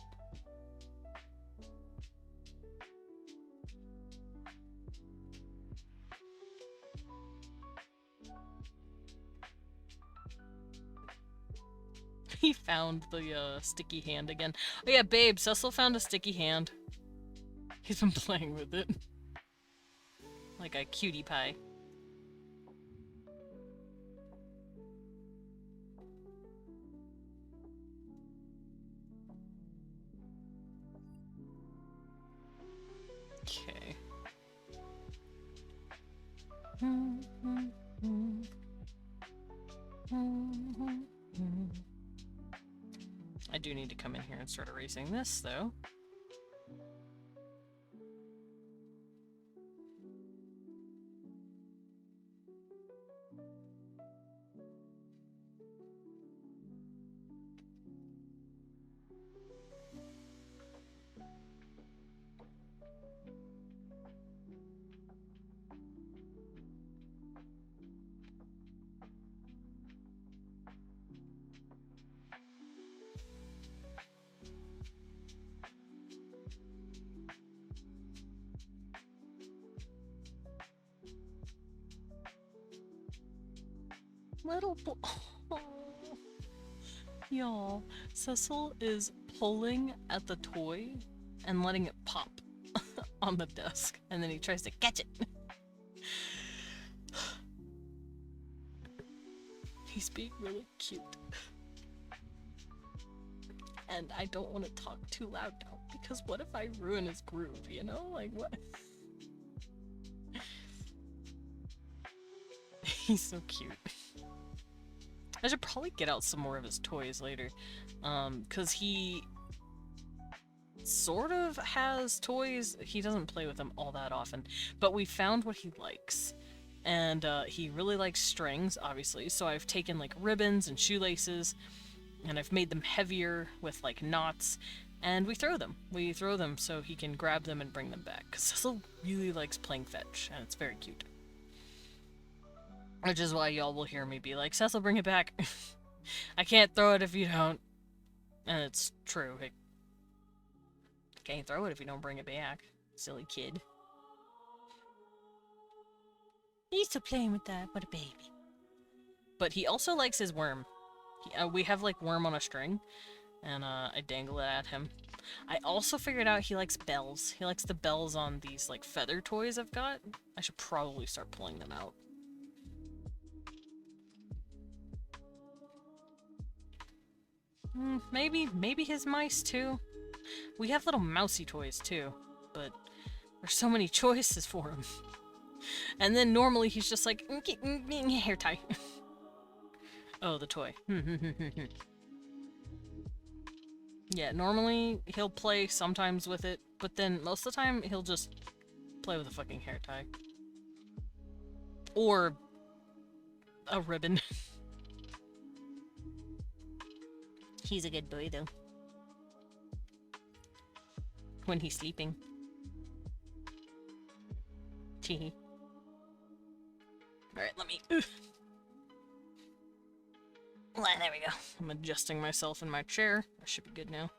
He found the sticky hand again. Oh yeah, babe, Cecil found a sticky hand. He's been playing with it. Like a cutie pie. Okay. do need to come in here and start erasing this, though. Little boy. Oh. Y'all, Cecil is pulling at the toy and letting it pop on the desk, and then he tries to catch it. He's being really cute. And I don't want to talk too loud now, because what if I ruin his groove, you know? Like, what? He's so cute. I should probably get out some more of his toys later, because he sort of has toys. He doesn't play with them all that often, but we found what he likes. And he really likes strings, obviously, so I've taken like ribbons and shoelaces, and I've made them heavier with like knots, and we throw them. We throw them so he can grab them and bring them back, because Cecil really likes playing fetch, and it's very cute. Which is why y'all will hear me be like, Cecil, bring it back. I can't throw it if you don't. And it's true. I can't throw it if you don't bring it back. Silly kid. He's still playing with that. What a baby. But he also likes his worm. We have like worm on a string, and I dangle it at him. I also figured out he likes bells. He likes the bells on these like feather toys I've got. I should probably start pulling them out. Maybe his mice too. We have little mousy toys too, but there's so many choices for him. And then normally he's just like, hair tie. Oh, the toy. Yeah, normally he'll play sometimes with it, but then most of the time he'll just play with a fucking hair tie. Or a ribbon. He's a good boy, though. When he's sleeping. Teehee. Alright, let me... Well, there we go. I'm adjusting myself in my chair. I should be good now.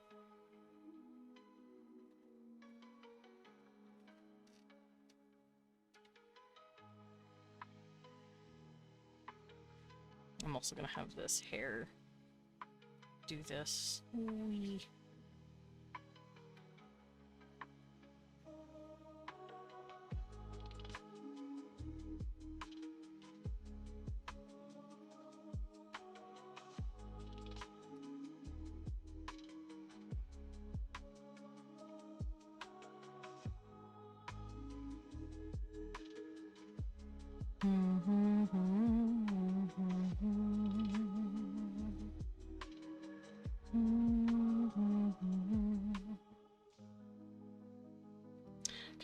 I'm also gonna have this hair do this. Wee.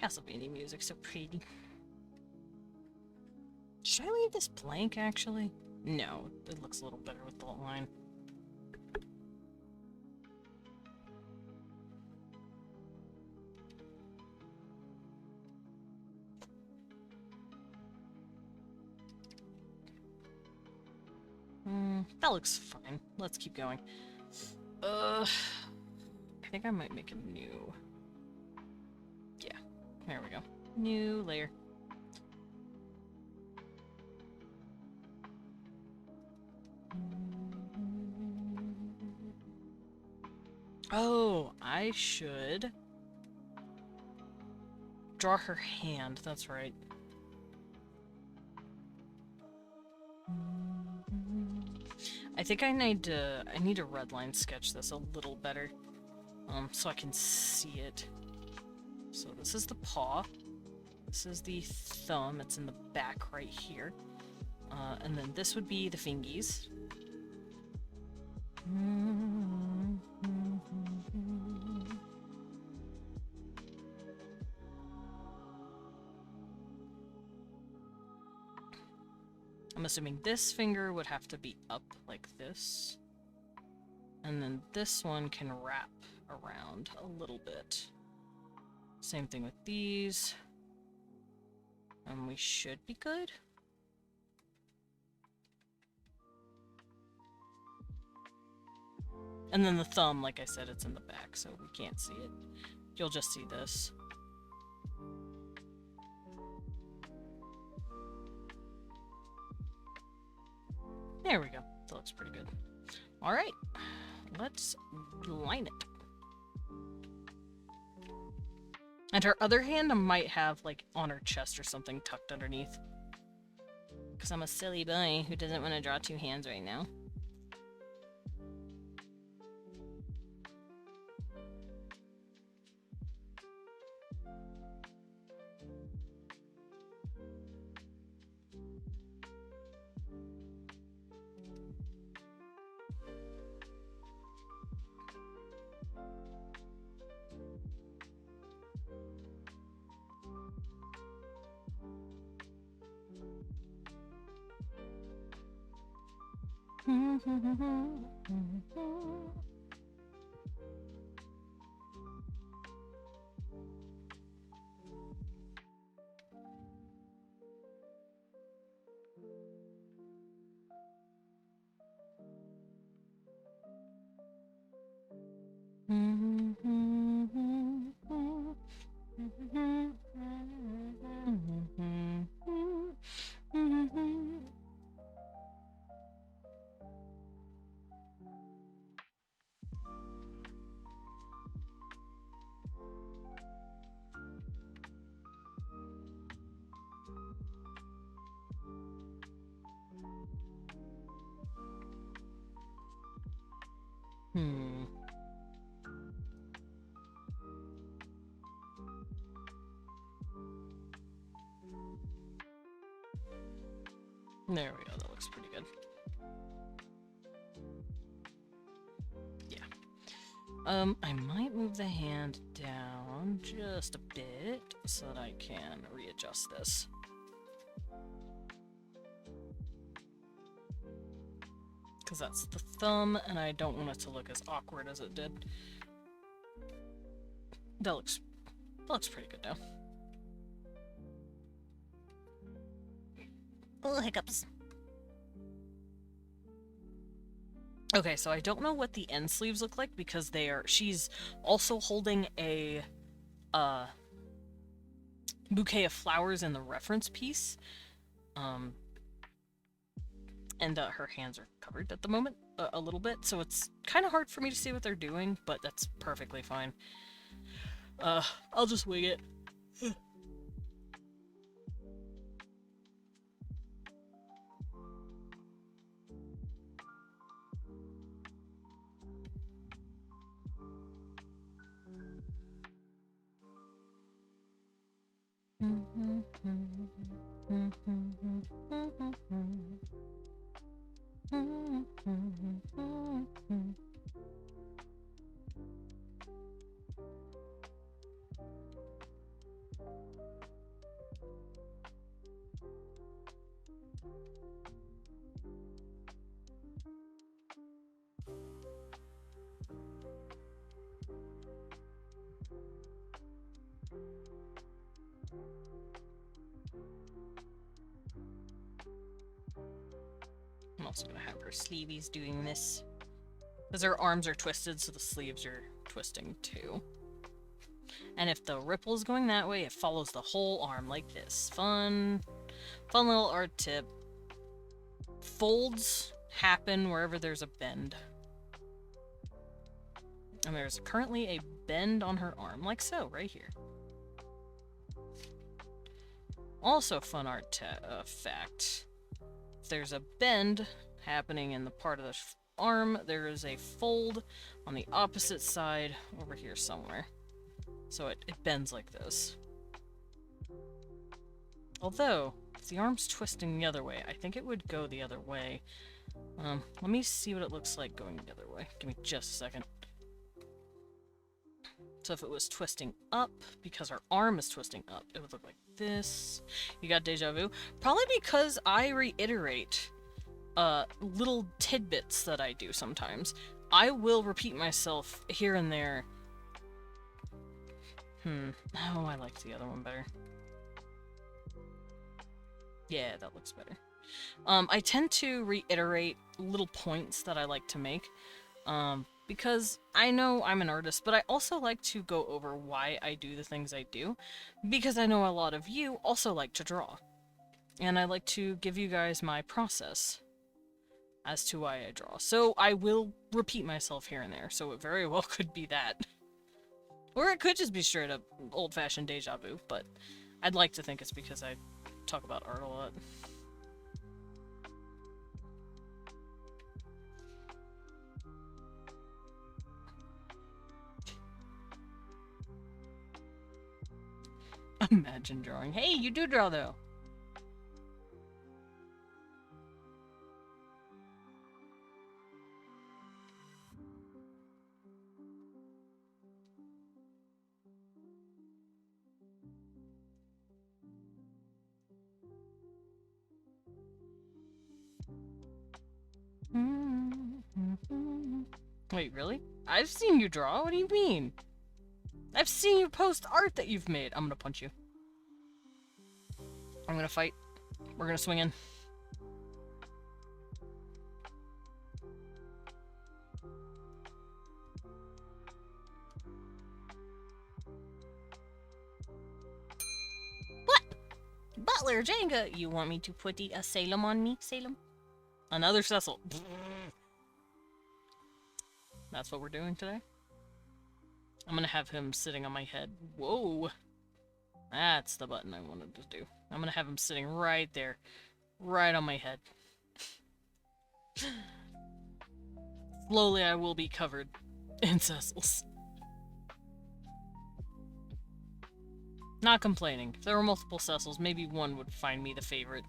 Castlevania music, so pretty. Should I leave this blank, actually? No, it looks a little better with the line. That looks fine. Let's keep going. I think I might make a new... Yeah, there we go. New layer. Oh, I should draw her hand, that's right. I think I need to redline sketch this a little better, so I can see it. So this is the paw, this is the thumb, it's in the back right here, and then this would be the fingies. I'm assuming this finger would have to be up like this. And then this one can wrap around a little bit. Same thing with these. And we should be good. And then the thumb, like I said, it's in the back, so we can't see it. You'll just see this. There we go. That looks pretty good. Alright, let's line it. And her other hand might have, like, on her chest or something tucked underneath. Because I'm a silly boy who doesn't want to draw two hands right now. There we go, that looks pretty good. Yeah. I might move the hand down just a bit so that I can readjust this. Because that's the thumb, and I don't want it to look as awkward as it did. That looks pretty good now. Oh, hiccups. Okay, so I don't know what the end sleeves look like because she's also holding a bouquet of flowers in the reference piece. And her hands are covered at the moment a little bit, so it's kind of hard for me to see what they're doing, but that's perfectly fine. I'll just wing it. I'm also gonna have her sleeveys doing this. Because her arms are twisted, so the sleeves are twisting too. And if the ripple is going that way, it follows the whole arm like this. Fun little art tip. Folds happen wherever there's a bend. And there's currently a bend on her arm, like so, right here. Also fun art fact. If there's a bend happening in the part of the arm, there is a fold on the opposite side over here somewhere. So it bends like this. Although, if the arm's twisting the other way, I think it would go the other way. Let me see what it looks like going the other way. Give me just a second. So if it was twisting up, because her arm is twisting up, it would look like this. You got deja vu? Probably because I reiterate little tidbits that I do sometimes. I will repeat myself here and there. Oh, I liked the other one better. Yeah, that looks better. I tend to reiterate little points that I like to make. Because I know I'm an artist, but I also like to go over why I do the things I do, because I know a lot of you also like to draw. And I like to give you guys my process as to why I draw. So I will repeat myself here and there, so it very well could be that. Or it could just be straight up old-fashioned deja vu, but I'd like to think it's because I talk about art a lot. Imagine drawing. Hey, you do draw though. Wait, really? I've seen you draw. What do you mean? I've seen you post art that you've made. I'm gonna punch you. I'm gonna fight. We're gonna swing in. What? Butler, Jenga, you want me to put the Salem on me, Salem? Another Cecil. That's what we're doing today? I'm gonna have him sitting on my head. Whoa! That's the button I wanted to do. I'm gonna have him sitting right there. Right on my head. Slowly I will be covered in Cecils. Not complaining. If there were multiple Cecils, maybe one would find me the favorite.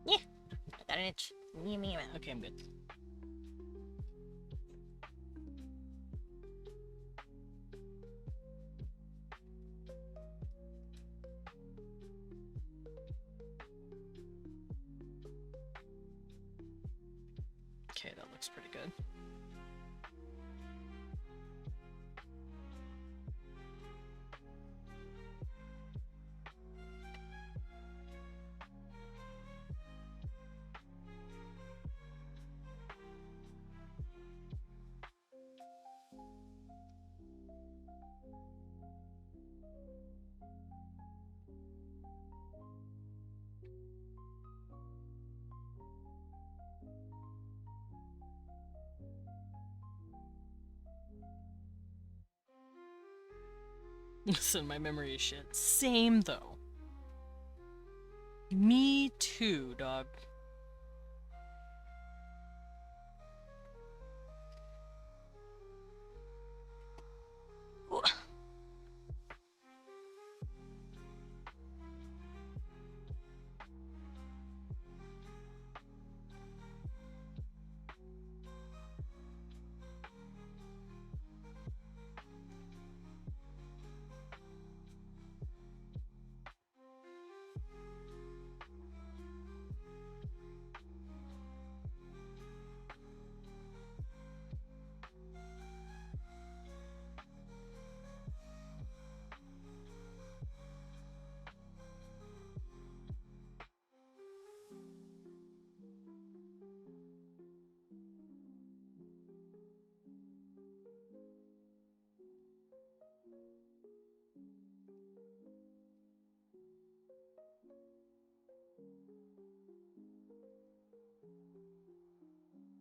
Yeah, I got an itch. Okay, I'm good. Okay, that looks pretty good. Listen, my memory is shit. Same, though. Me too, dog.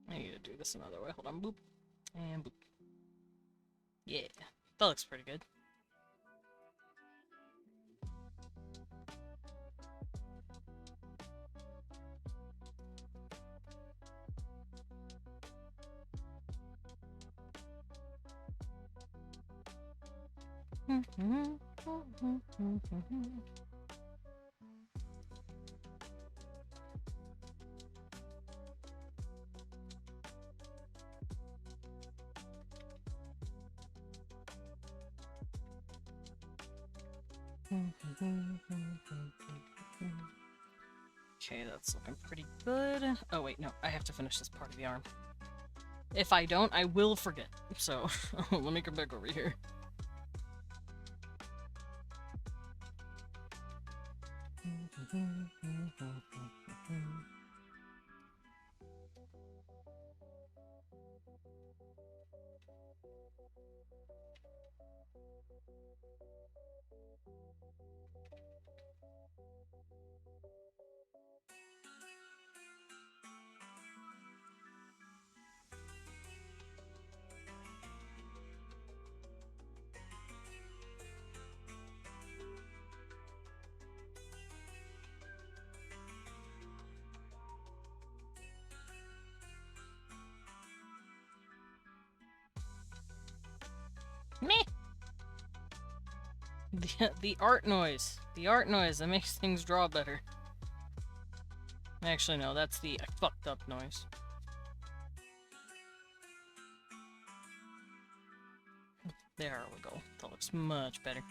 I need to do this another way. Hold on. Boop. And boop. Yeah. That looks pretty good. Okay, that's looking pretty good. Oh wait, no, I have to finish this part of the arm. If I don't, I will forget. So, let me come back over here. Meh! The art noise. The art noise that makes things draw better. Actually, no, that's the I fucked up noise. There we go. That looks much better.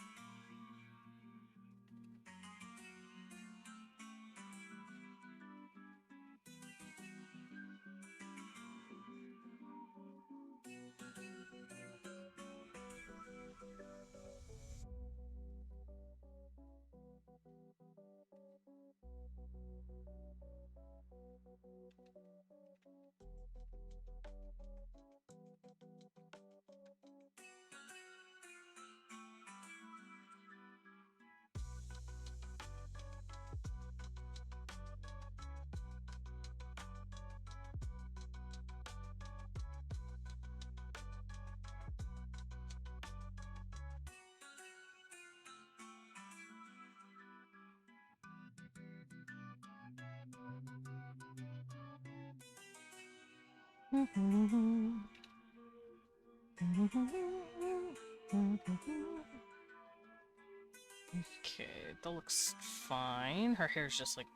Okay, that looks fine. Her hair's just like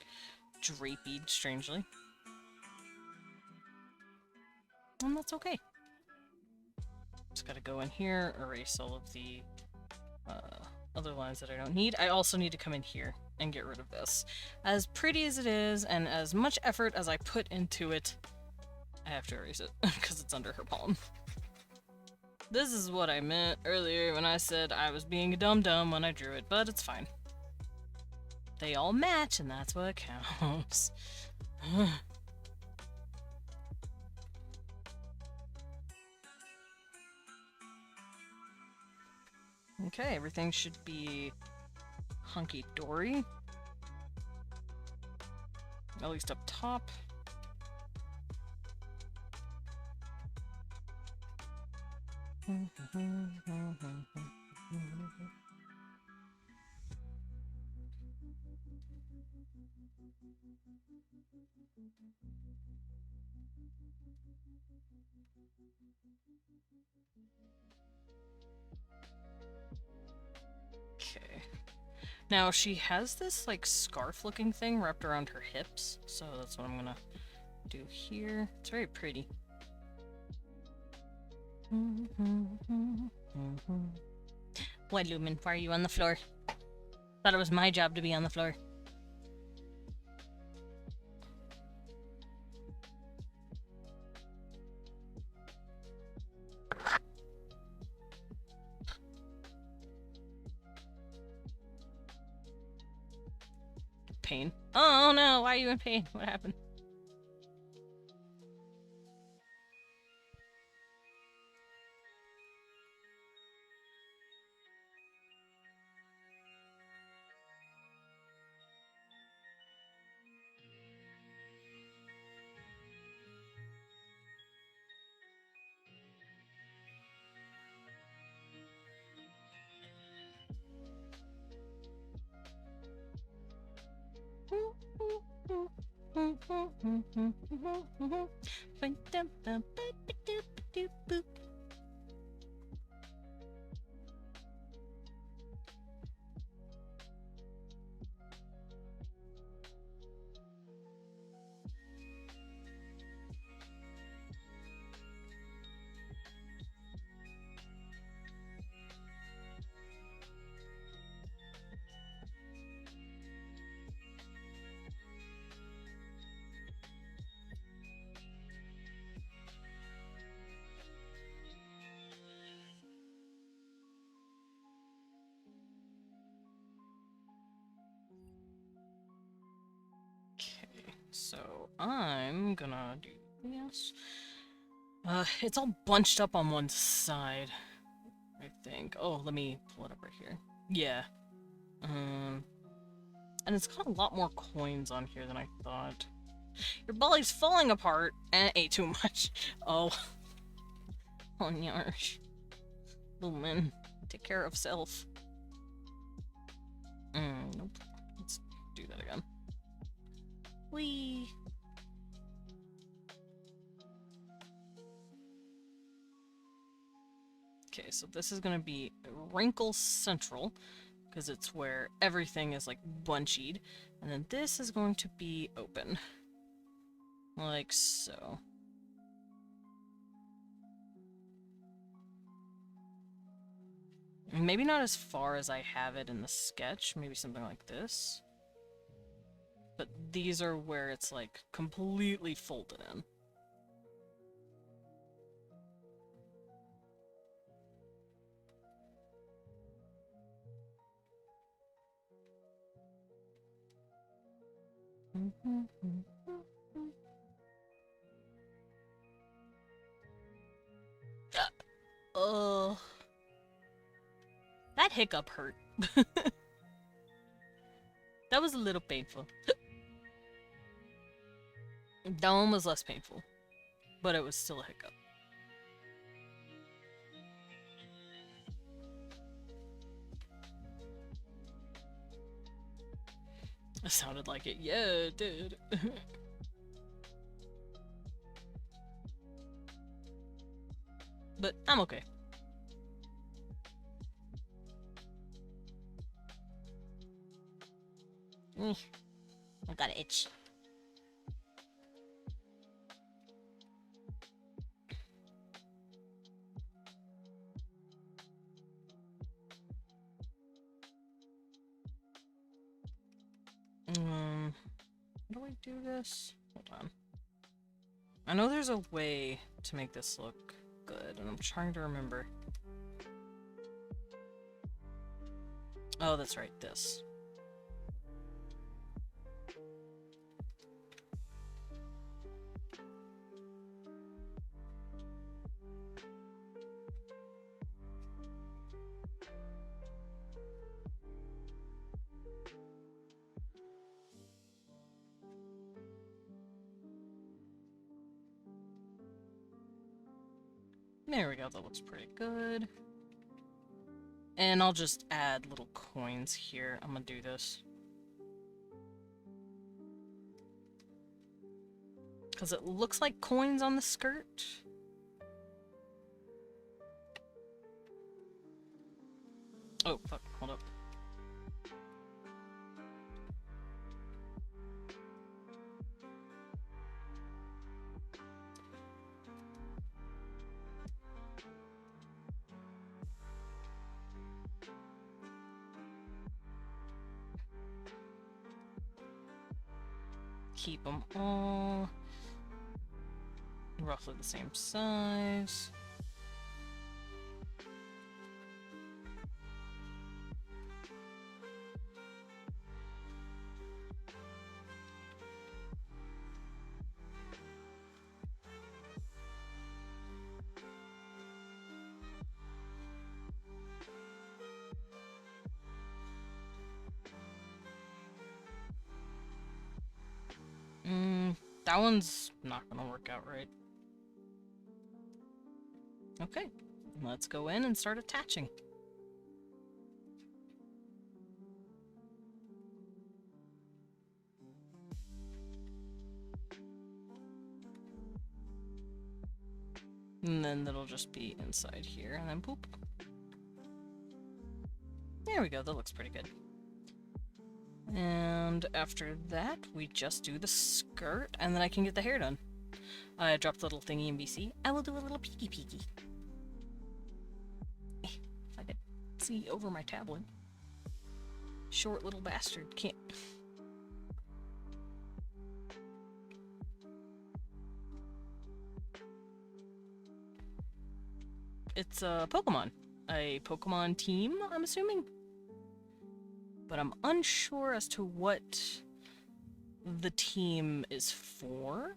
drapey strangely. And that's okay. Just gotta go in here, erase all of the other lines that I don't need. I also need to come in here and get rid of this. As pretty as it is, and as much effort as I put into it, I have to erase it, because it's under her palm. This is what I meant earlier when I said I was being a dum-dum when I drew it, but it's fine. They all match, and that's what counts. Okay, everything should be hunky-dory. At least up top. Okay. Now she has this like scarf looking thing wrapped around her hips, so that's what I'm gonna do here. It's very pretty. What, Lumen? Why are you on the floor? Thought it was my job to be on the floor. Pain. Oh no, why are you in pain? What happened? Okay, so I'm gonna do this. It's all bunched up on one side, I think. Oh, let me pull it up right here. Yeah. And it's got a lot more coins on here than I thought. Your belly's falling apart and ate too much. Oh. Oh, yarsh. Lumen, take care of self. Nope. Let's do that again. Whee! Okay, so this is gonna be Wrinkle Central, because it's where everything is like bunchied. And then this is going to be open. Like so. Maybe not as far as I have it in the sketch, maybe something like this. But these are where it's like completely folded in. Oh. That hiccup hurt. That was a little painful. That one was less painful, but it was still a hiccup. It sounded like it. Yeah, it did. But I'm okay. I got an itch. How do I do this? Hold on. I know there's a way to make this look good, and I'm trying to remember. Oh, that's right, this. There we go, that looks pretty good. And I'll just add little coins here. I'm gonna do this. Because it looks like coins on the skirt. Oh, fuck, hold up. Keep them all roughly the same size. That one's not gonna work out right. Okay, let's go in and start attaching. And then that'll just be inside here, and then poop. There we go, that looks pretty good. And after that, we just do the skirt, and then I can get the hair done. I dropped the little thingy in BC. I will do a little peeky peeky. If I could see over my tablet. Short little bastard can't. It's a Pokemon. A Pokemon team, I'm assuming. But I'm unsure as to what the team is for.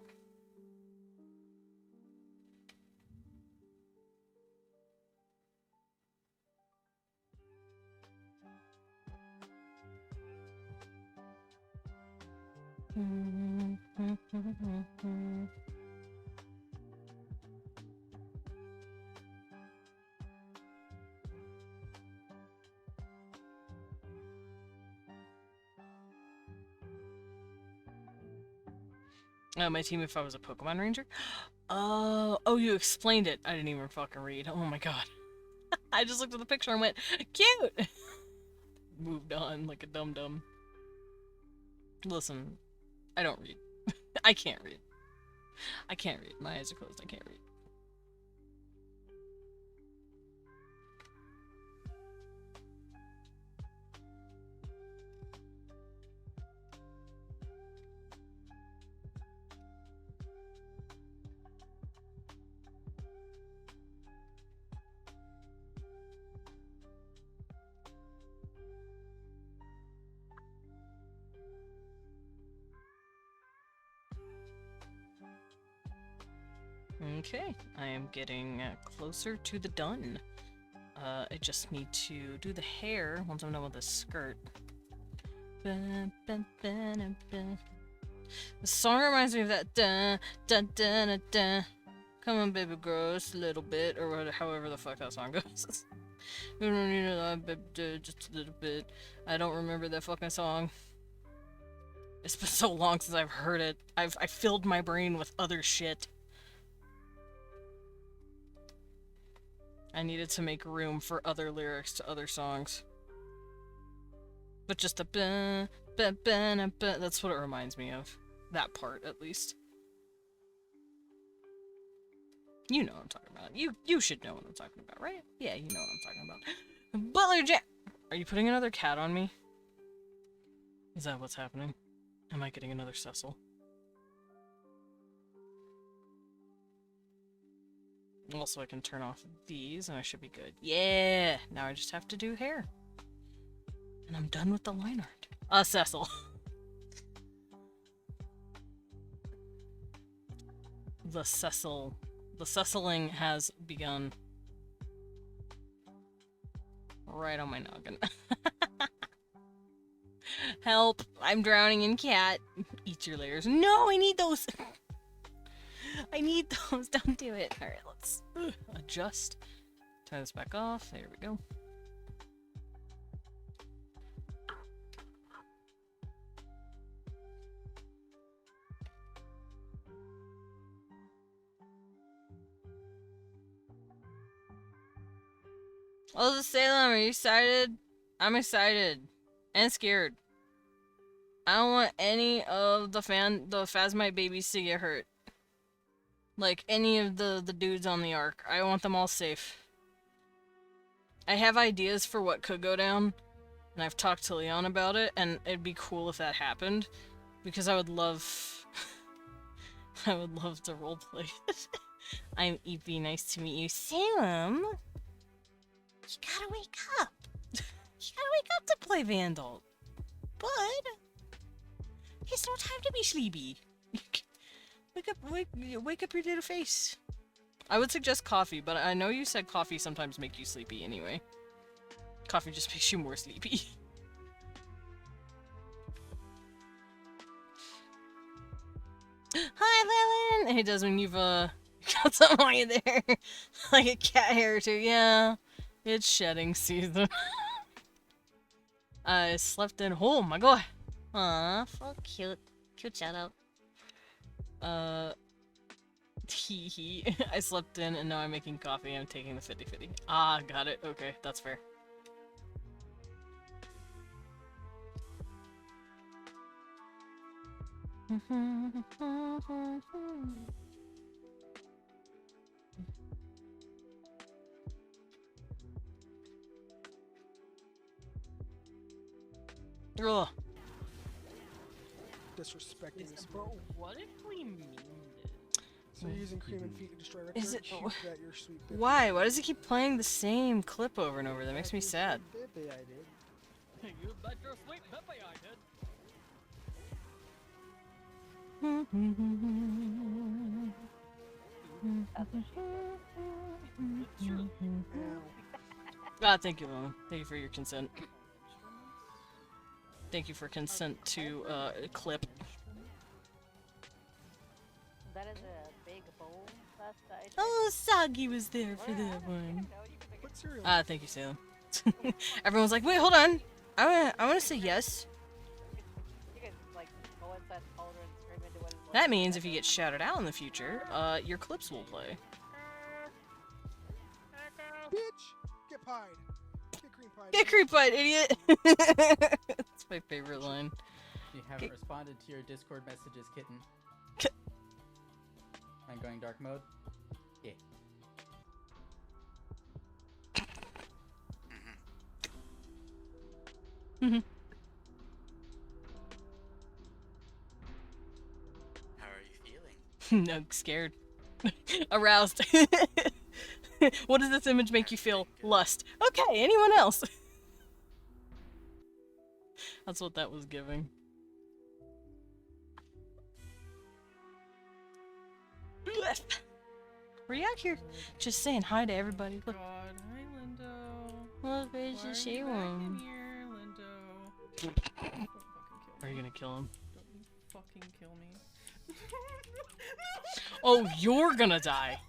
My team if I was a Pokemon Ranger? Oh, you explained it. I didn't even fucking read. Oh my god. I just looked at the picture and went, cute! Moved on like a dum-dum. Listen, I don't read. I can't read. I can't read. My eyes are closed. I can't read. Okay, I am getting closer to the done. I just need to do the hair once I'm done with the skirt. The song reminds me of that dun dun dun dun dun. Come on, baby girl, just a little bit, or whatever, however the fuck that song goes. You don't need a lot, baby, just a little bit. I don't remember that fucking song. It's been so long since I've heard it. I filled my brain with other shit. I needed to make room for other lyrics to other songs. But just a ba ba ba ba, that's what it reminds me of. That part, at least. You know what I'm talking about. You should know what I'm talking about, right? Yeah, you know what I'm talking about. Butler Jack! Are you putting another cat on me? Is that what's happening? Am I getting another Cecil? Also, I can turn off these and I should be good. Yeah! Now I just have to do hair. And I'm done with the line art. Cecil. The Ceciling has begun. Right on my noggin. Help! I'm drowning in cat. Eat your layers. No, I need those! I need those. Don't do it. Alright, let's adjust. Turn this back off. There we go. Oh, Salem, are you excited? I'm excited. And scared. I don't want any of the Phasmite babies to get hurt. Like, any of the dudes on the Ark. I want them all safe. I have ideas for what could go down, and I've talked to Leon about it, and it'd be cool if that happened. Because I would love... I would love to roleplay it. I'm Eepy, nice to meet you. Salem! You gotta wake up! You gotta wake up to play Vandal! Bud! It's no time to be sleepy! Wake up your little face. I would suggest coffee, but I know you said coffee sometimes make you sleepy anyway. Coffee just makes you more sleepy. Hi, Lillian! It does when you've, got something on you there. Like a cat hair or two. Yeah, it's shedding season. I slept in. Oh my god! Aw, so cute. Cute shout out. Hee hee. I slept in and now I'm making coffee. I'm taking the 50-50. Ah, got it. Okay, that's fair. Ugh. Disrespecting this. Bro, what if we mean it? So you're using cream and feet to destroy records? Is it- Shoot that, your sweet bitch. Why? Why does he keep playing the same clip over and over? That makes me sad. Baby, I did. You bet your sweet Pepe I did. Ah, thank you, Wewon. Thank you for your consent. Thank you for consent to a clip. That is a big bowl. That's the ice. Oh, Soggy was there for that one. What cereal? Ah, thank you, Salem. Everyone's like, wait, hold on. I wanna say yes. You can like go inside the folder and scream into what. That means if you get shouted out in the future, your clips will play. Bitch! Get pied. Get cream pied. Get creep fight, idiot! That's my favorite line. You haven't responded to your Discord messages, kitten. I'm going dark mode. Yeah. How are you feeling? No, scared. Aroused. What does this image make you feel? Lust. Okay, anyone else? That's what that was giving. Were you out here just saying hi to everybody? Look, God, hi Lindo. look, there's Why a are shade you back in one. here, Lindo? Are you gonna kill him? Don't you fucking kill me. Oh, you're gonna die.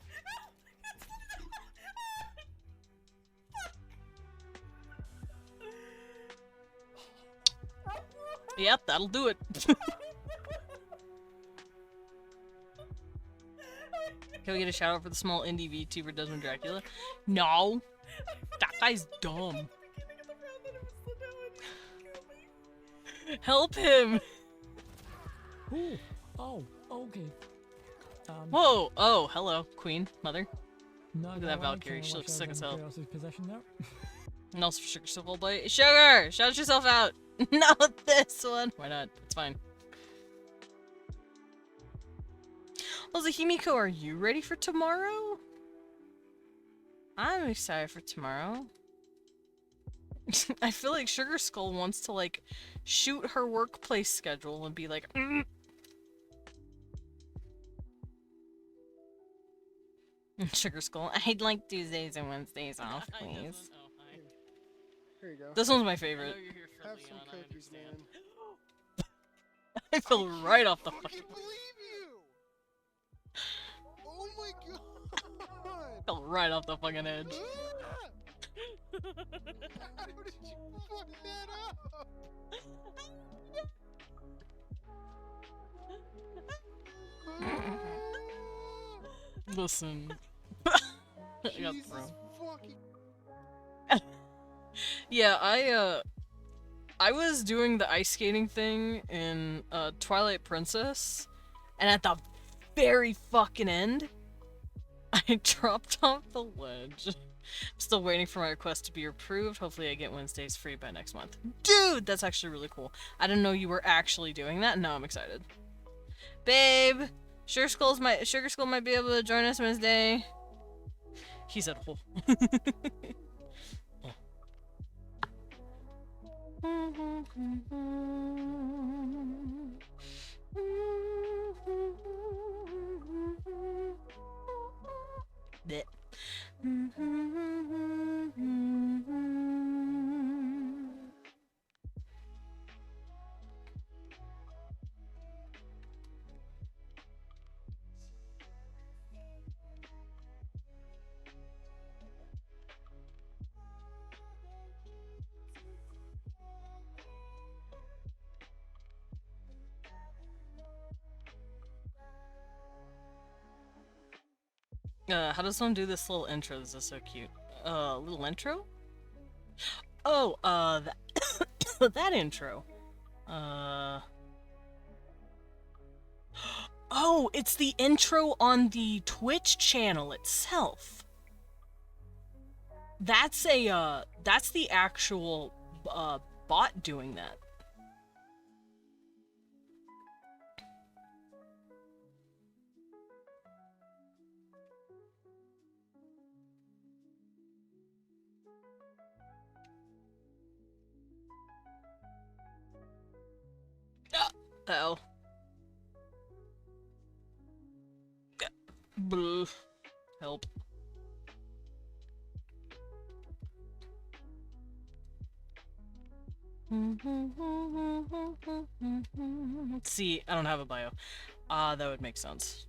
Yep, that'll do it. Can we get a shout out for the small indie VTuber Desmond Dracula? No. That guy's dumb. Help him! Ooh. Oh, okay. Whoa! Oh, hello, Queen, Mother. No, Look at that Valkyrie, she looks sick as hell. Possession there. And also for Sugar Still Boy. Sugar! Shout yourself out! Not this one! Why not? It's fine. Also, Himiko, are you ready for tomorrow? I'm excited for tomorrow. I feel like Sugar Skull wants to, like, shoot her workplace schedule and be like, Sugar Skull, I'd like Tuesdays and Wednesdays off, please. Here you go. This one's my favorite. Have some cookies, man. I fell right off the I fucking. can't believe you! Oh my god! Fell right off the fucking edge. How did you fuck that up? Listen. I got Jesus thrown. fucking... Yeah, I was doing the ice skating thing in Twilight Princess, and at the very fucking end, I dropped off the ledge. I'm still waiting for my request to be approved. Hopefully I get Wednesdays free by next month. Dude, that's actually really cool. I didn't know you were actually doing that. Now I'm excited. Babe, Sugar Skull might be able to join us Wednesday. He said, "Oh." Blech. How does one do this little intro? This is so cute. Little intro? Oh, that, that intro. Oh, it's the intro on the Twitch channel itself. That's that's the actual, bot doing that. Uh-oh. Blah. Help. See, I don't have a bio. That would make sense.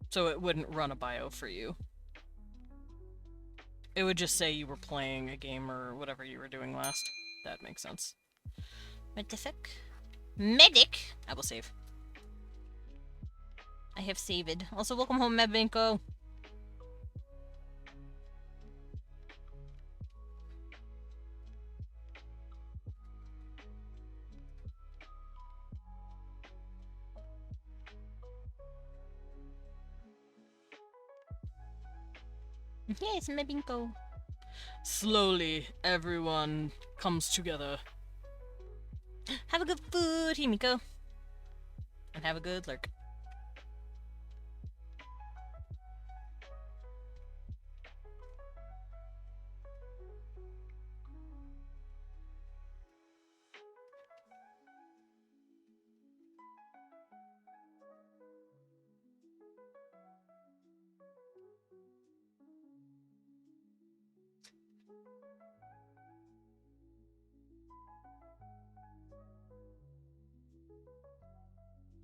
So it wouldn't run a bio for you. It would just say you were playing a game or whatever you were doing last. That makes sense. Medic. Medic! I will save. I have saved. Also, welcome home, Medvinko. Yes, Medvinko. Slowly, everyone comes together. Have a good food, Himiko. And have a good lurk.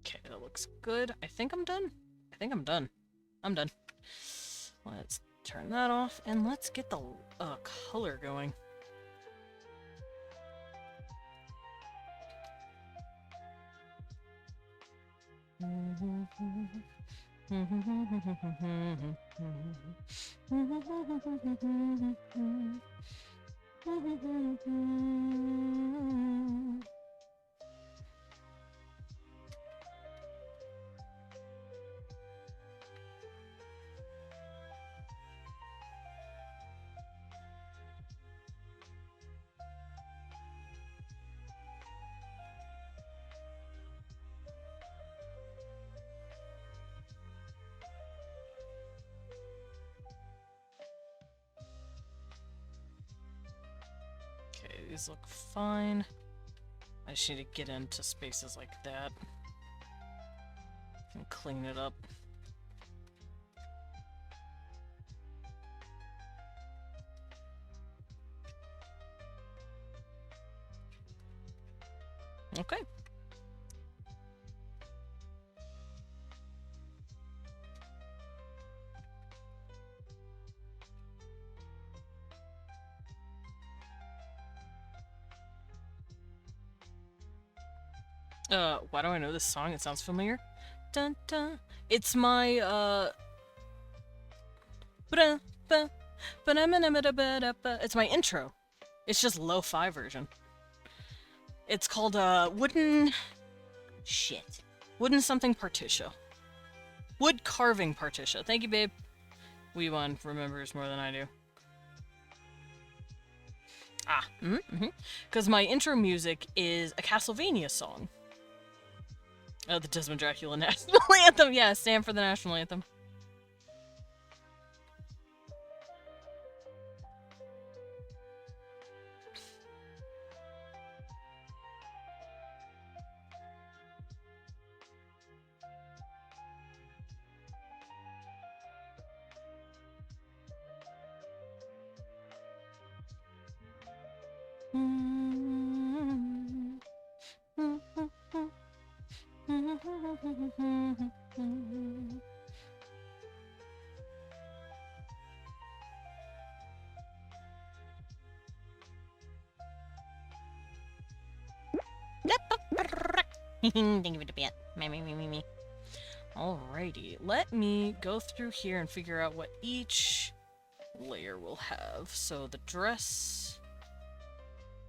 Okay, that looks good. I think I'm done. I think I'm done. I'm done. Let's turn that off and let's get the color going. Okay, these look fine. I just need to get into spaces like that and clean it up. Okay. Why do I know this song? It sounds familiar. Dun dun. It's my, it's my intro. It's just lo-fi version. It's called, Wooden... Shit. Wooden something partitia. Wood carving partitia. Thank you, babe. Wewon remembers more than I do. Ah, because my intro music is a Castlevania song. Oh, the Desmond Dracula National Anthem. Yeah, stand for the National Anthem. Thank you for the bet. Me. Alrighty, let me go through here and figure out what each layer will have. So the dress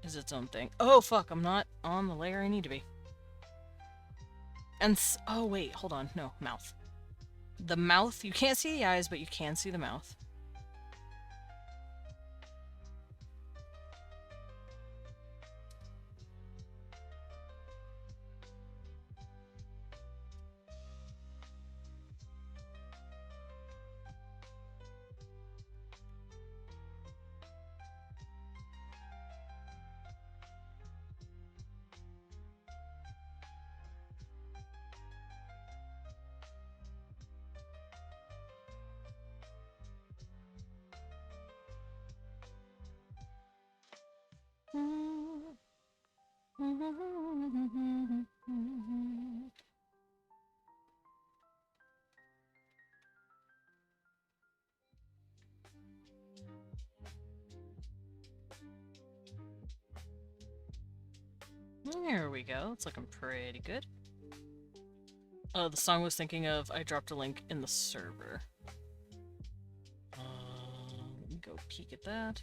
is its own thing. Oh fuck, I'm not on the layer I need to be. And oh wait, hold on, no, mouth. The mouth, you can't see the eyes, but you can see the mouth. There we go. It's looking pretty good. The song I was thinking of, I dropped a link in the server. Let me go peek at that.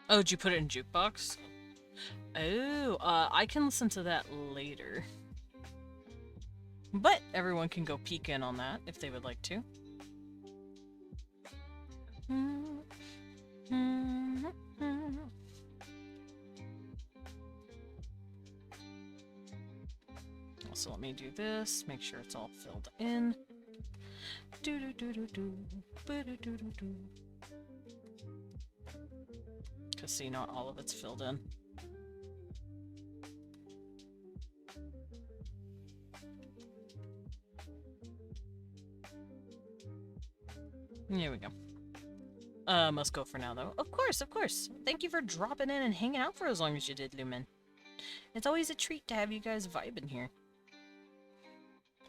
Oh, did you put it in Jukebox? Oh, I can listen to that later. But everyone can go peek in on that if they would like to. Also, let me do this, make sure it's all filled in. Because see, not all of it's filled in. Here we go. Must go for now, though. Of course, of course. Thank you for dropping in and hanging out for as long as you did, Lumen. It's always a treat to have you guys vibing here.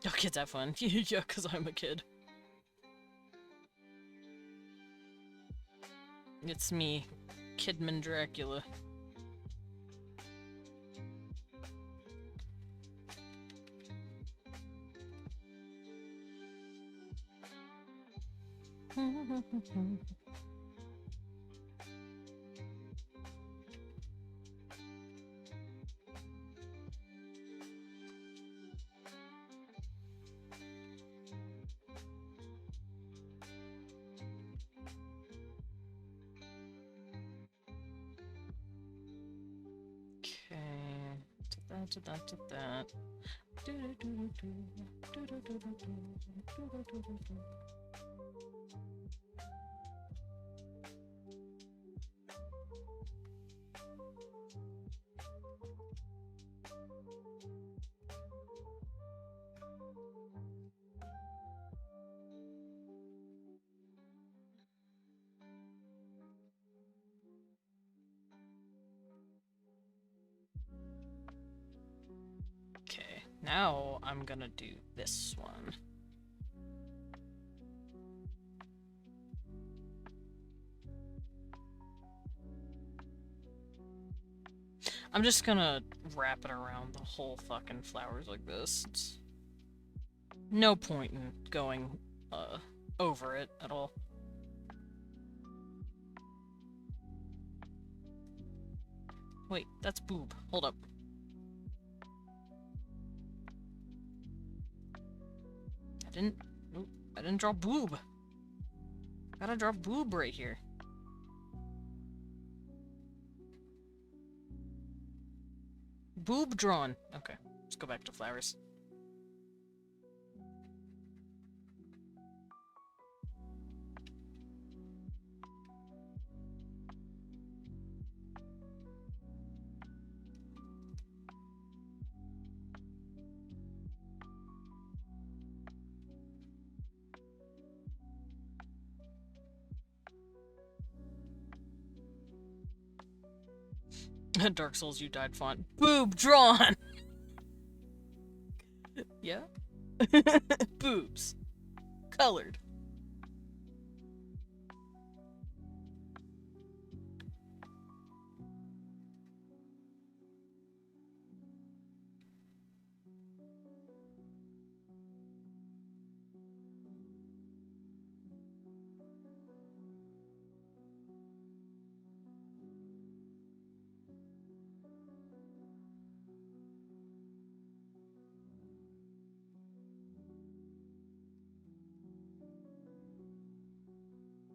Oh, kids have fun. Yeah, because I'm a kid. It's me, Kidman Dracula. To that. Okay, now I'm gonna do this one. I'm just gonna wrap it around the whole fucking flowers like this. It's no point in going over it at all. Wait, that's boob. Hold up. I didn't draw boob. Gotta draw boob right here. Boob drawn. Okay, let's go back to flowers. Dark Souls, you died font. Boob drawn! Yeah? Boobs. Colored.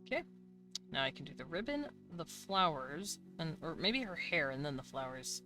Okay. Now I can do the ribbon, the flowers, and or maybe her hair and then the flowers.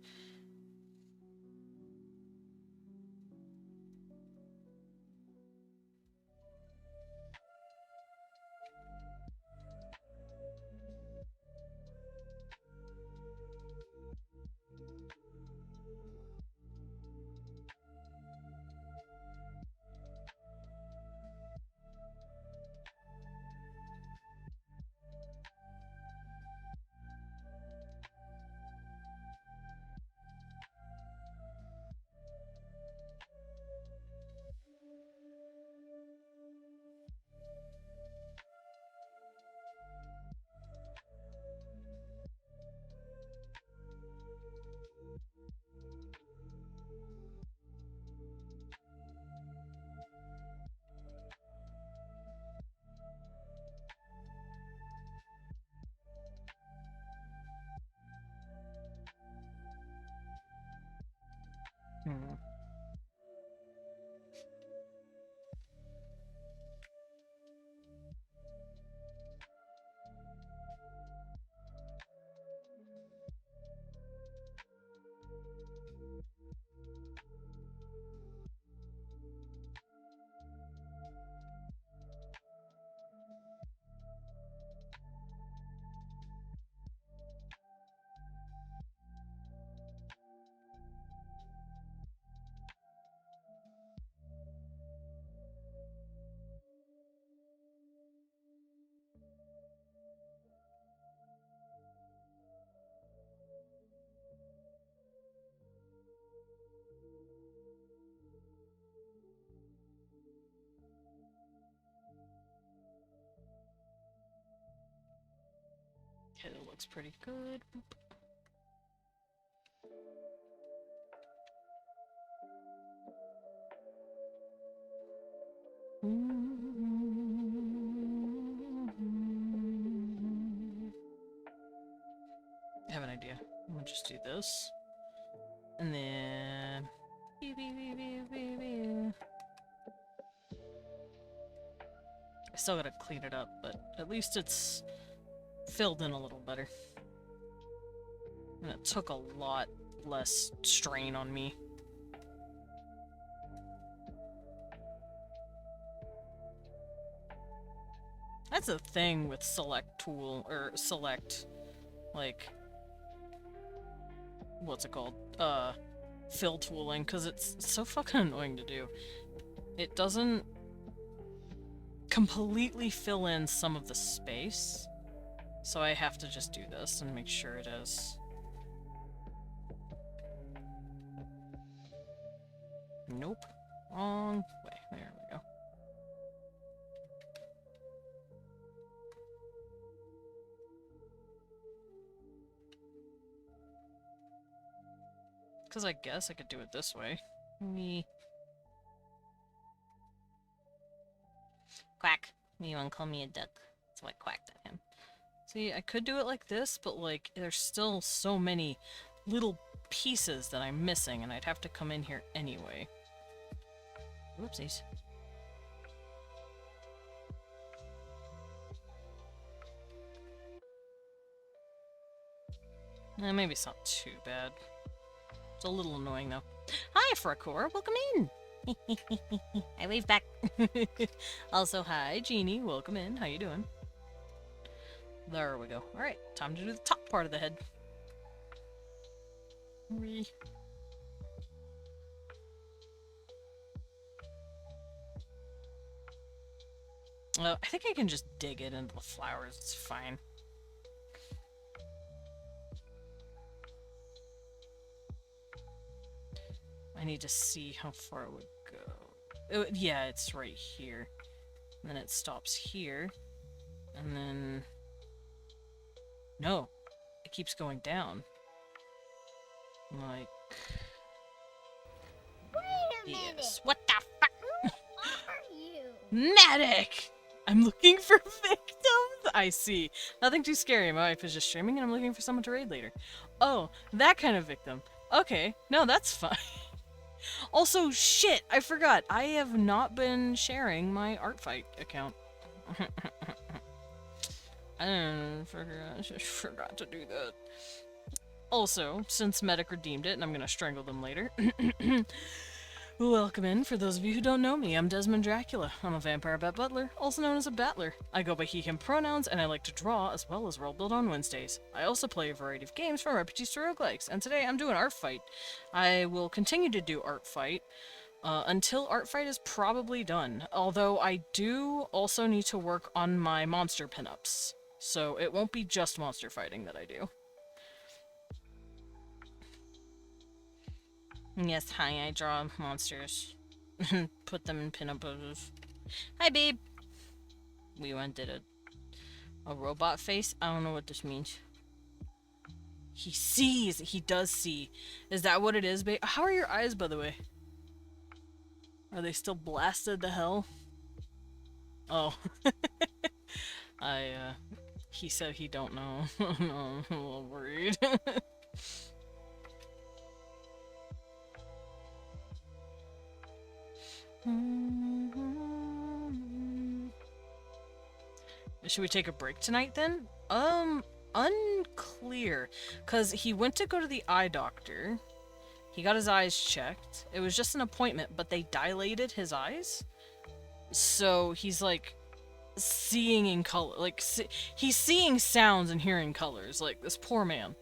Hmm. Okay, that looks pretty good. I have an idea. I'm gonna just do this. And then... I still gotta clean it up, but at least it's filled in a little better. And it took a lot less strain on me. That's a thing with select tool, or select, like, what's it called? Fill tooling, because it's so fucking annoying to do. It doesn't completely fill in some of the space, so I have to just do this and make sure it is. Nope. Wrong way. There we go. Because I guess I could do it this way. Quack. You want to call me a duck? That's why I quacked at him. See, I could do it like this, but like, there's still so many little pieces that I'm missing, and I'd have to come in here anyway. Whoopsies. Maybe it's not too bad. It's a little annoying, though. Hi, Frakor. Welcome in. I wave back. Also, hi, Jeannie. Welcome in. How you doing? There we go. Alright, time to do the top part of the head. Whee. I think I can just dig it into the flowers. It's fine. I need to see how far it would go. Yeah, it's right here. And then it stops here. And then... No. It keeps going down. Like... Wait a minute. Yes. What the fuck? Who are you? Medic! I'm looking for victims! I see. Nothing too scary. My wife is just streaming and I'm looking for someone to raid later. Oh, that kind of victim. Okay. No, that's fine. Also, shit! I forgot. I have not been sharing my ARTFIGHT account. I forgot to do that. Also, since Medic redeemed it, and I'm gonna strangle them later. Welcome in. For those of you who don't know me, I'm Desmond Dracula. I'm a vampire bat butler, also known as a battler. I go by he, him pronouns, and I like to draw as well as roll build on Wednesdays. I also play a variety of games from RPGs to roguelikes, and today I'm doing ARTFIGHT. I will continue to do ARTFIGHT until ARTFIGHT is probably done, although I do also need to work on my monster pinups, so it won't be just monster fighting that I do. Yes, hi, I draw monsters. Put them in pinup poses. Hi, babe! Wewon did a robot face? I don't know what this means. He sees! He does see. Is that what it is, babe? How are your eyes, by the way? Are they still blasted to hell? Oh. He said he don't know. No, I'm a little worried. Should we take a break tonight then? Unclear. Cause he went to go to the eye doctor. He got his eyes checked. It was just an appointment, but they dilated his eyes. So he's like seeing in color. Like he's seeing sounds and hearing colors. Like this poor man.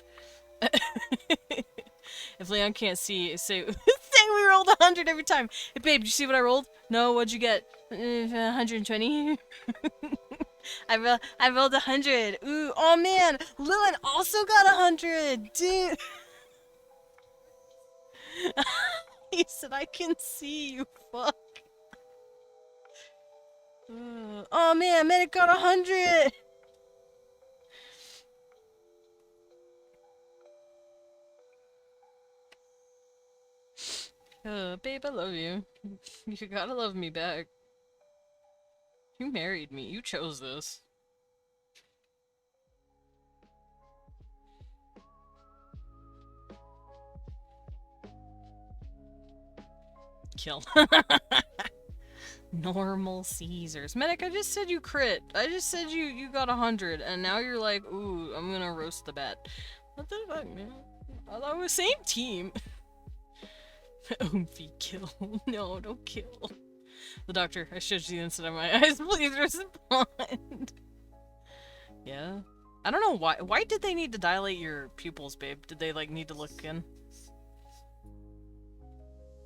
If Leon can't see, say we rolled 100 every time. Hey, babe, did you see what I rolled? No, what'd you get? 120. I rolled 100. Ooh, oh man, Leon also got 100, dude. He said I can see you. Fuck. Oh man, Medic got 100. Babe, I love you. You gotta love me back. You married me. You chose this. Kill. Normal Caesars. Medic, I just said you crit. I just said you got 100, and now you're like, ooh, I'm gonna roast the bat. What the fuck, man? I thought we were same team. Oomphy kill. No, don't kill. The doctor, I showed you the inside of my eyes. Please respond. Yeah. I don't know why. Why did they need to dilate your pupils, babe? Did they, like, need to look in?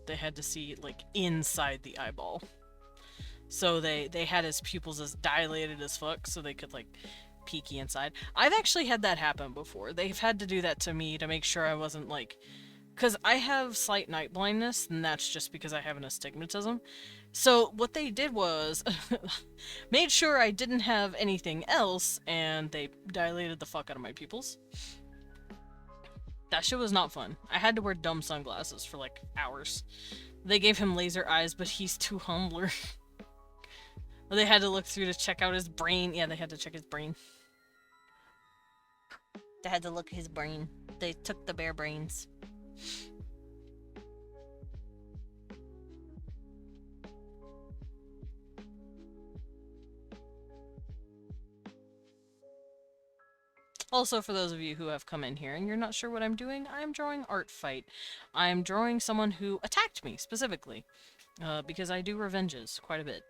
They had to see, like, inside the eyeball. So they had his pupils as dilated as fuck so they could, like, peeky inside. I've actually had that happen before. They've had to do that to me to make sure I wasn't, like... Because I have slight night blindness, and that's just because I have an astigmatism. So what they did was made sure I didn't have anything else, and they dilated the fuck out of my pupils. That shit was not fun. I had to wear dumb sunglasses for like hours. They gave him laser eyes, but he's too humbler. They had to look through to check out his brain. Yeah, they had to check his brain. They had to look at his brain. They took the bare brains. Also, for those of you who have come in here and you're not sure what I'm doing, I'm drawing ARTFIGHT. I'm drawing someone who attacked me, specifically. Because I do revenges quite a bit.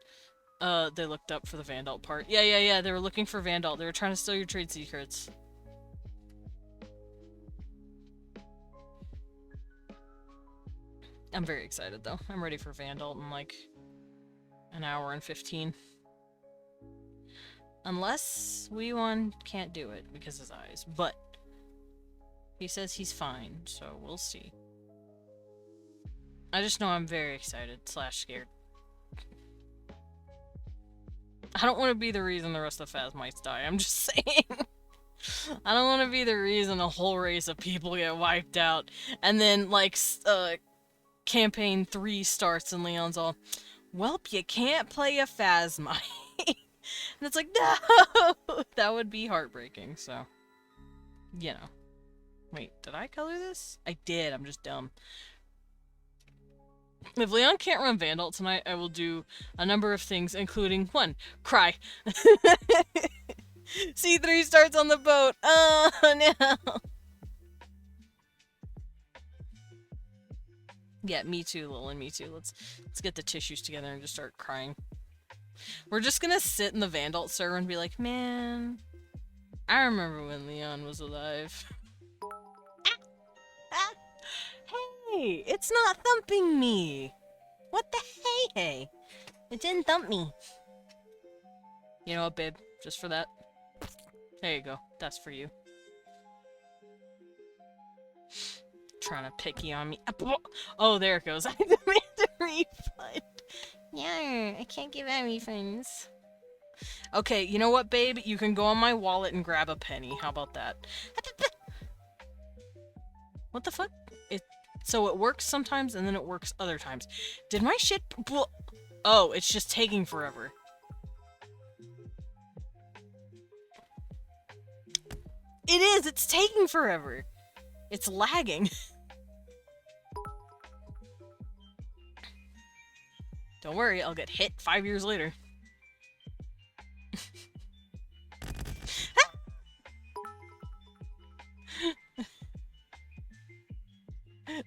They looked up for the Vandalt part. Yeah, they were looking for Vandalt. They were trying to steal your trade secrets. I'm very excited, though. I'm ready for Vandalt in, like, an hour and 15. Unless Wewon can't do it because of his eyes. But he says he's fine, so we'll see. I just know I'm very excited / scared. I don't want to be the reason the rest of Phasmites die, I'm just saying. I don't want to be the reason a whole race of people get wiped out. And then, like, Campaign 3 starts and Leon's all, welp, you can't play a Phasmite. And it's like, no! That would be heartbreaking, so. You know. Wait, did I color this? I did, I'm just dumb. If Leon can't run Vandalt tonight, I will do a number of things, including 1, cry. C3 starts on the boat. Oh no. Yeah, me too, Lil, and me too. Let's get the tissues together and just start crying. We're just gonna sit in the Vandalt server and be like, man, I remember when Leon was alive. Hey, it's not thumping me. What the hey? It didn't thump me. You know what, babe? Just for that. There you go. That's for you. Trying to picky on me. Oh, there it goes. I demand a refund. Yeah, I can't give out refunds. Okay, you know what, babe? You can go on my wallet and grab a penny. How about that? What the fuck? So it works sometimes and then it works other times. Did my shit... Oh, it's just taking forever. It is! It's taking forever! It's lagging. Don't worry, I'll get hit 5 years later.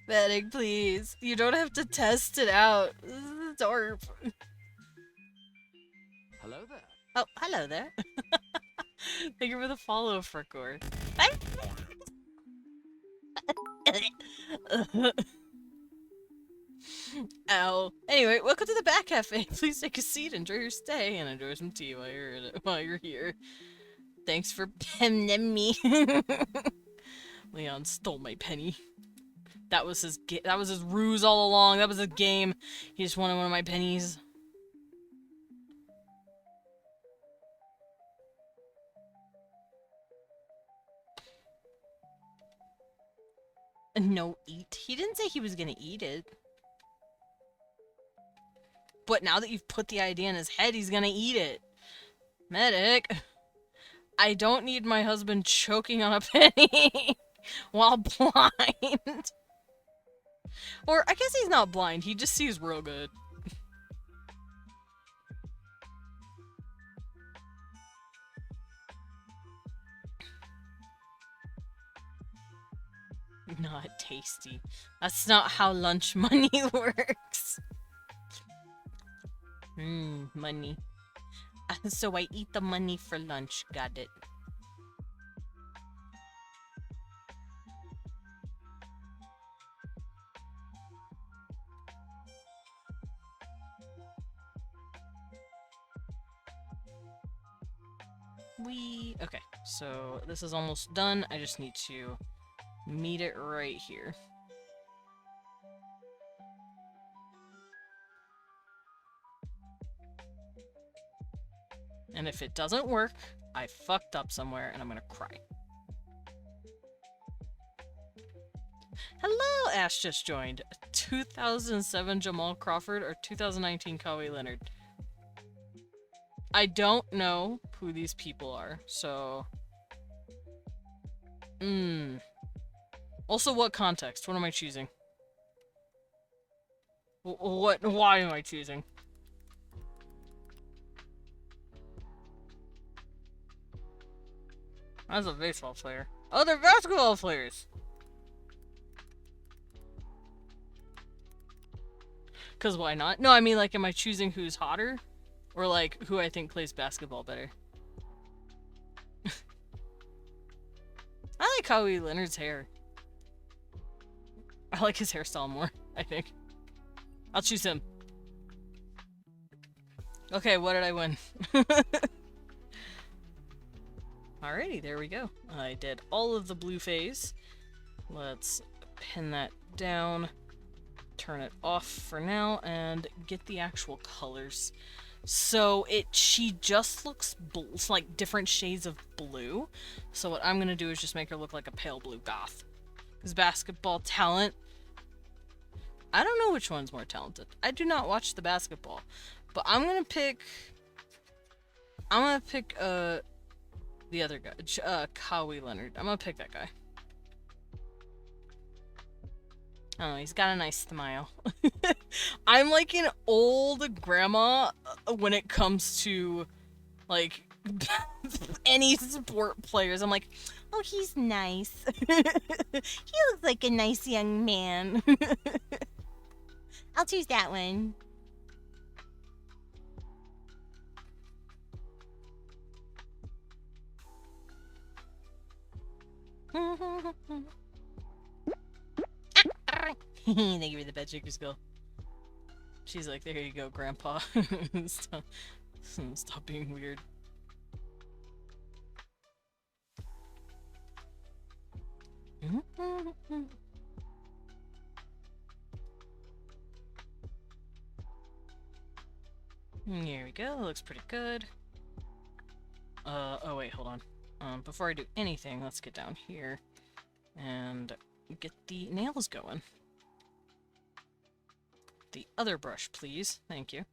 Medic, please. You don't have to test it out. This is dorp. Hello there. Oh, hello there. Thank you for the follow, Fricor. Ow. Anyway, welcome to the Back Cafe. Please take a seat, enjoy your stay, and enjoy some tea while you're here. Thanks for penning me. Leon stole my penny. That was his ruse all along. That was his game. He just wanted one of my pennies. No, eat. He didn't say he was gonna eat it. But now that you've put the idea in his head, he's gonna eat it. Medic. I don't need my husband choking on a penny while blind. Or, I guess he's not blind, he just sees real good. Not tasty. That's not how lunch money works. Money. So I eat the money for lunch, got it. Okay, so this is almost done. I just need to meet it right here. And if it doesn't work, I fucked up somewhere and I'm gonna cry. Hello, Ash just joined. 2007 Jamal Crawford or 2019 Kawhi Leonard? I don't know who these people are, so... Also, what context? What am I choosing? Why am I choosing? That's a baseball player. Oh, they're basketball players! Cause why not? No, I mean, like, am I choosing who's hotter? Or, like, who I think plays basketball better? I like Kawhi Leonard's hair. I like his hairstyle more, I think. I'll choose him. Okay, what did I win? Alrighty, there we go. I did all of the blue phase. Let's pin that down, turn it off for now, and get the actual colors. So she just looks like different shades of blue. So what I'm gonna do is just make her look like a pale blue goth. Because basketball talent, I don't know which one's more talented. I do not watch the basketball, but I'm gonna pick the other guy, Kawhi Leonard. I'm gonna pick that guy. Oh, he's got a nice smile. I'm like an old grandma when it comes to, like, any sport players. I'm like, oh, he's nice. He looks like a nice young man. I'll choose that one. They give me the bed shaker skill. She's like, there you go, Grandpa. Stop being weird. Here we go, looks pretty good. Oh wait, hold on. Before I do anything, let's get down here and get the nails going. The other brush, please. Thank you.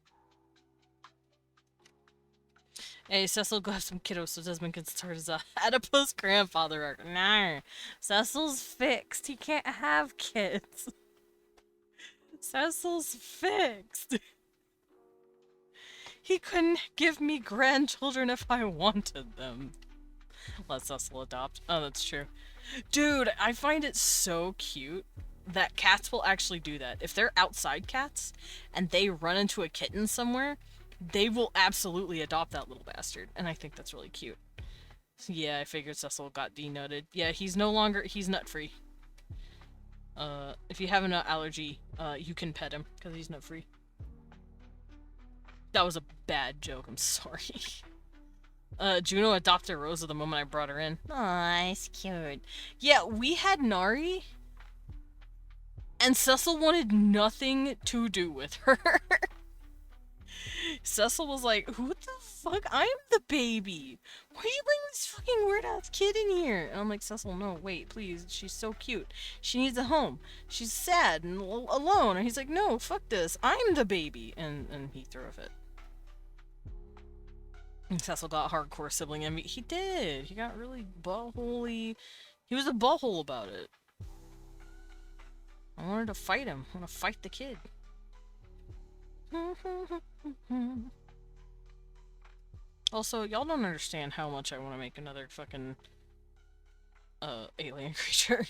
Hey, Cecil, go have some kiddos so Desmond can start his adipose grandfather arc. No, Cecil's fixed. He can't have kids. Cecil's fixed. He couldn't give me grandchildren if I wanted them. Let Cecil adopt. Oh, that's true. Dude, I find it so cute that cats will actually do that. If they're outside cats and they run into a kitten somewhere, they will absolutely adopt that little bastard. And I think that's really cute. So yeah, I figured Cecil got denutted. Yeah, he's no longer, he's nut free. If you have a nut allergy, you can pet him because he's nut free. That was a bad joke, I'm sorry. Juno adopted Rosa the moment I brought her in. Aw, it's cute. Yeah, we had Nari, and Cecil wanted nothing to do with her. Cecil was like, what the fuck? I'm the baby. Why are you bringing this fucking weird-ass kid in here? And I'm like, Cecil, no, wait, please. She's so cute. She needs a home. She's sad and alone. And he's like, no, fuck this. I'm the baby. And he threw a fit. And Cecil got hardcore sibling envy. He did. He got really buttholy. He was a butthole about it. I wanted to fight him. I want to fight the kid. Also, y'all don't understand how much I want to make another fucking alien creature.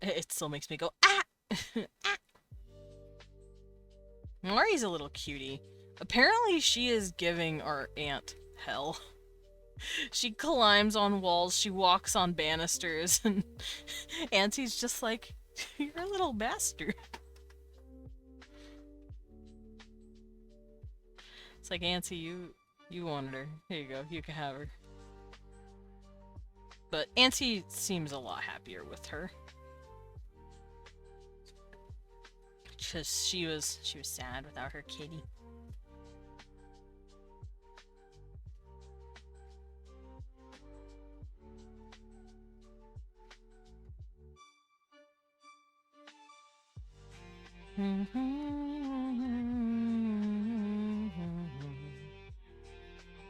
It still makes me go, ah! Ah! Mari's a little cutie. Apparently she is giving our aunt hell. She climbs on walls, she walks on banisters, and Auntie's just like, you're a little bastard. It's like, Auntie, you wanted her. Here you go, you can have her. But Auntie seems a lot happier with her. Because she was sad without her kitty.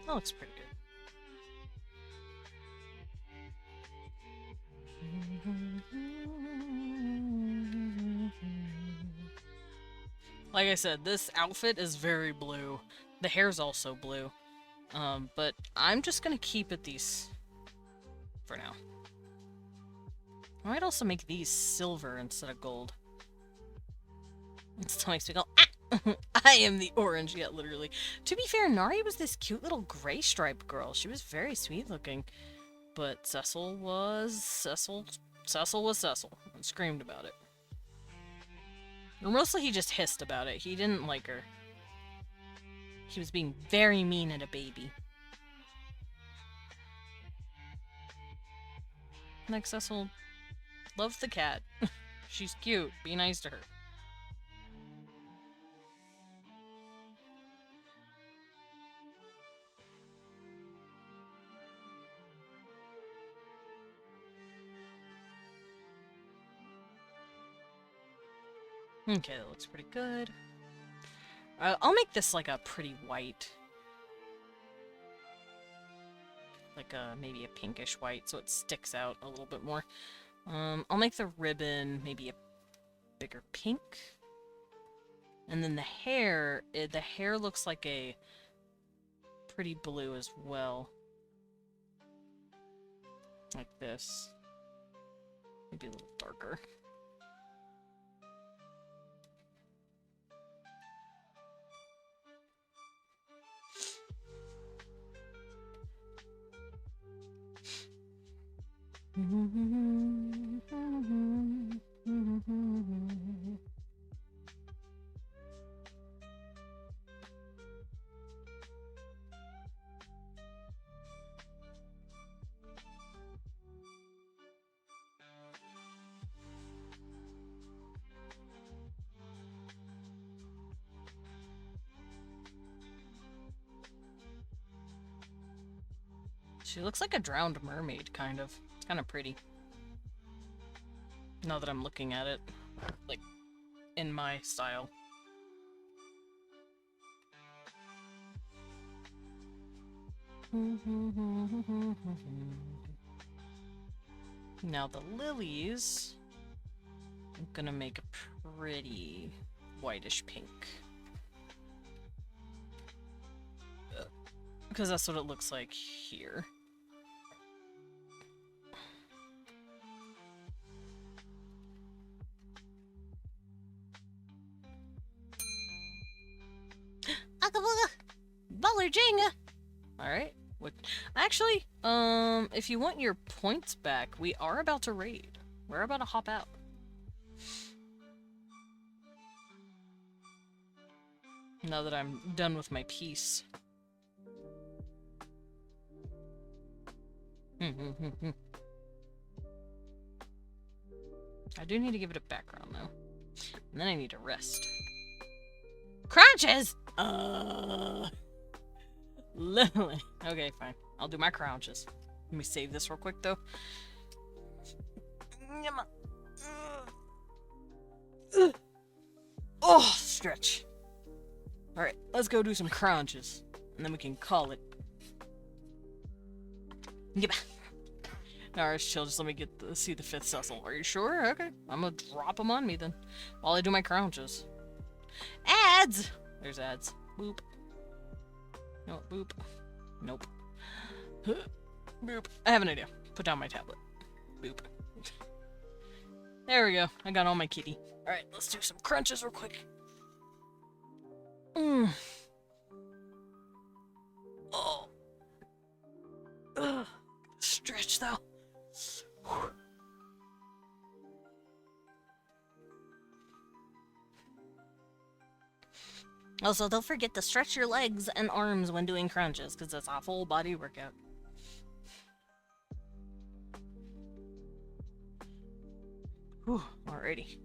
That looks pretty good. Like I said, this outfit is very blue. The hair's also blue. But I'm just gonna keep it these for now. I might also make these silver instead of gold. It still makes me go, ah! I am the orange, yeah, literally. To be fair, Nari was this cute little gray striped girl. She was very sweet looking. But Cecil was Cecil and screamed about it. Or mostly he just hissed about it. He didn't like her. He was being very mean at a baby. Next, Cecil loves the cat. She's cute. Be nice to her. Okay, that looks pretty good. I'll make this like a pretty white. Like maybe a pinkish white so it sticks out a little bit more. I'll make the ribbon maybe a bigger pink. And then the hair looks like a pretty blue as well. Like this. Maybe a little darker. She looks like a drowned mermaid, kind of. It's kind of pretty. Now that I'm looking at it, like, in my style. Now the lilies, I'm gonna make a pretty whitish pink. Because that's what it looks like here. Baller Jenga! Alright. What? Actually, if you want your points back, we are about to raid. We're about to hop out. Now that I'm done with my piece. I do need to give it a background, though. And then I need to rest. Crunches! Literally. Okay, fine. I'll do my crouches. Let me save this real quick, though. Oh, stretch. Alright, let's go do some crunches. And then we can call it. Yep. Alright, chill. Just let me see the 5th Cecil. Are you sure? Okay. I'm gonna drop them on me then. While I do my crunches. Ads! There's ads. Boop. No, boop. Nope. Boop. I have an idea. Put down my tablet. Boop. There we go. I got all my kitty. Alright, let's do some crunches real quick. Oh. Ugh. Stretch though. Whew. Also, don't forget to stretch your legs and arms when doing crunches, because it's a full body workout. Whew, alrighty.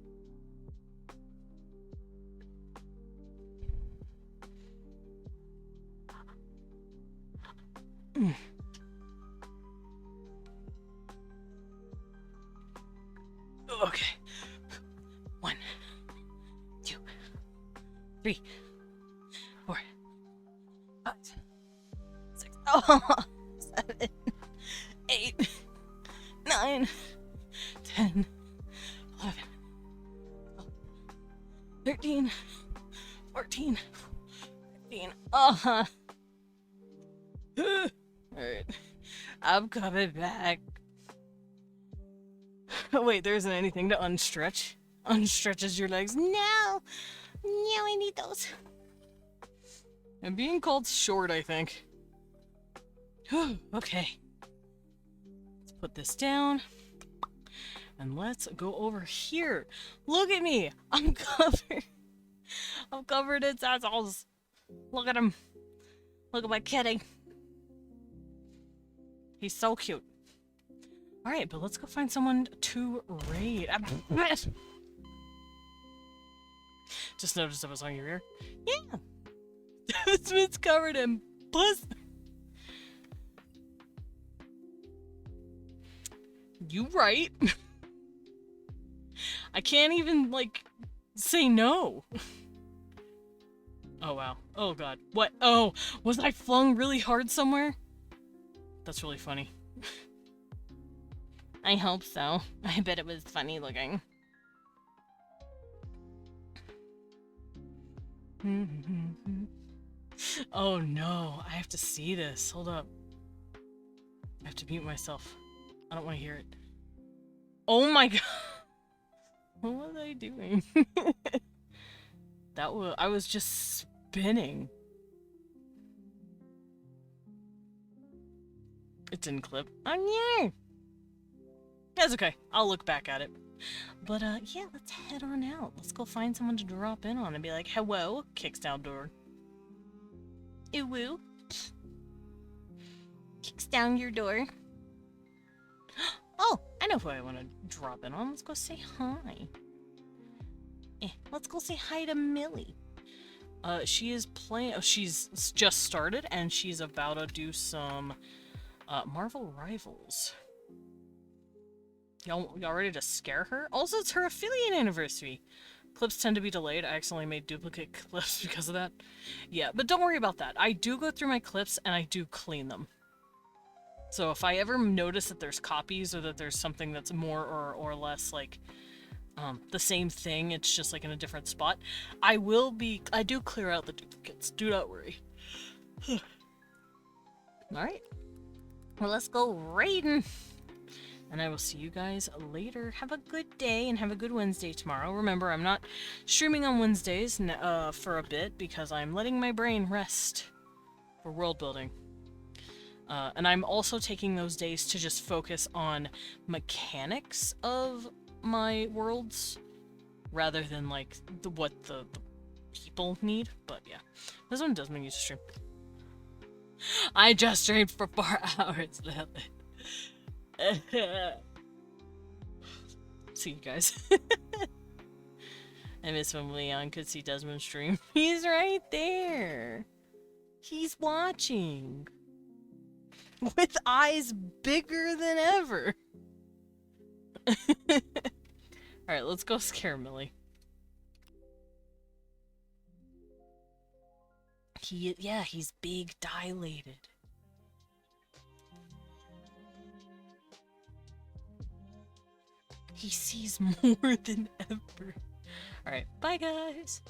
Okay. 1, 2, 3, 4, 5, 6, 7, 8, 9, 10, 11, 13, 14, 15. Alright. I'm coming back. Wait, there isn't anything to unstretch. Unstretches your legs. No! No, I need those. I'm being called short, I think. Okay. Let's put this down. And let's go over here. Look at me! I'm covered. I'm covered in tassels. Look at him. Look at my kitty. He's so cute. Alright, but let's go find someone to raid. Just noticed I was on your ear. Yeah! Smith's covered in puss. You right. I can't even, like, say no. Oh, wow. Oh, God. What? Oh, was I flung really hard somewhere? That's really funny. I hope so. I bet it was funny looking. Oh no, I have to see this. Hold up. I have to mute myself. I don't want to hear it. Oh my god. What was I doing? I was just spinning. It didn't clip. Oh yeah. That's okay. I'll look back at it. But yeah, let's head on out. Let's go find someone to drop in on and be like, hello, kicks down door. Ew woo. Kicks down your door. Oh, I know who I want to drop in on. Let's go say hi. Let's go say hi to Millie. She is playing. Oh, she's just started, and she's about to do some Marvel Rivals. Y'all ready to scare her? Also, it's her affiliate anniversary. Clips tend to be delayed. I accidentally made duplicate clips because of that. Yeah, but don't worry about that. I do go through my clips, and I do clean them. So if I ever notice that there's copies or that there's something that's more or less like the same thing, it's just like in a different spot, I do clear out the duplicates. Do not worry. Alright. Well, let's go raiding. And I will see you guys later. Have a good day and have a good Wednesday tomorrow. Remember, I'm not streaming on Wednesdays for a bit because I'm letting my brain rest for world building. And I'm also taking those days to just focus on mechanics of my worlds rather than like what the people need. But yeah, this one does make you stream. I just streamed for 4 hours. See you guys. I miss when Leon could see Desmond stream. He's right there. He's watching. With eyes bigger than ever. Alright, let's go scare Millie. He's big, dilated. He sees more than ever. Alright, bye guys!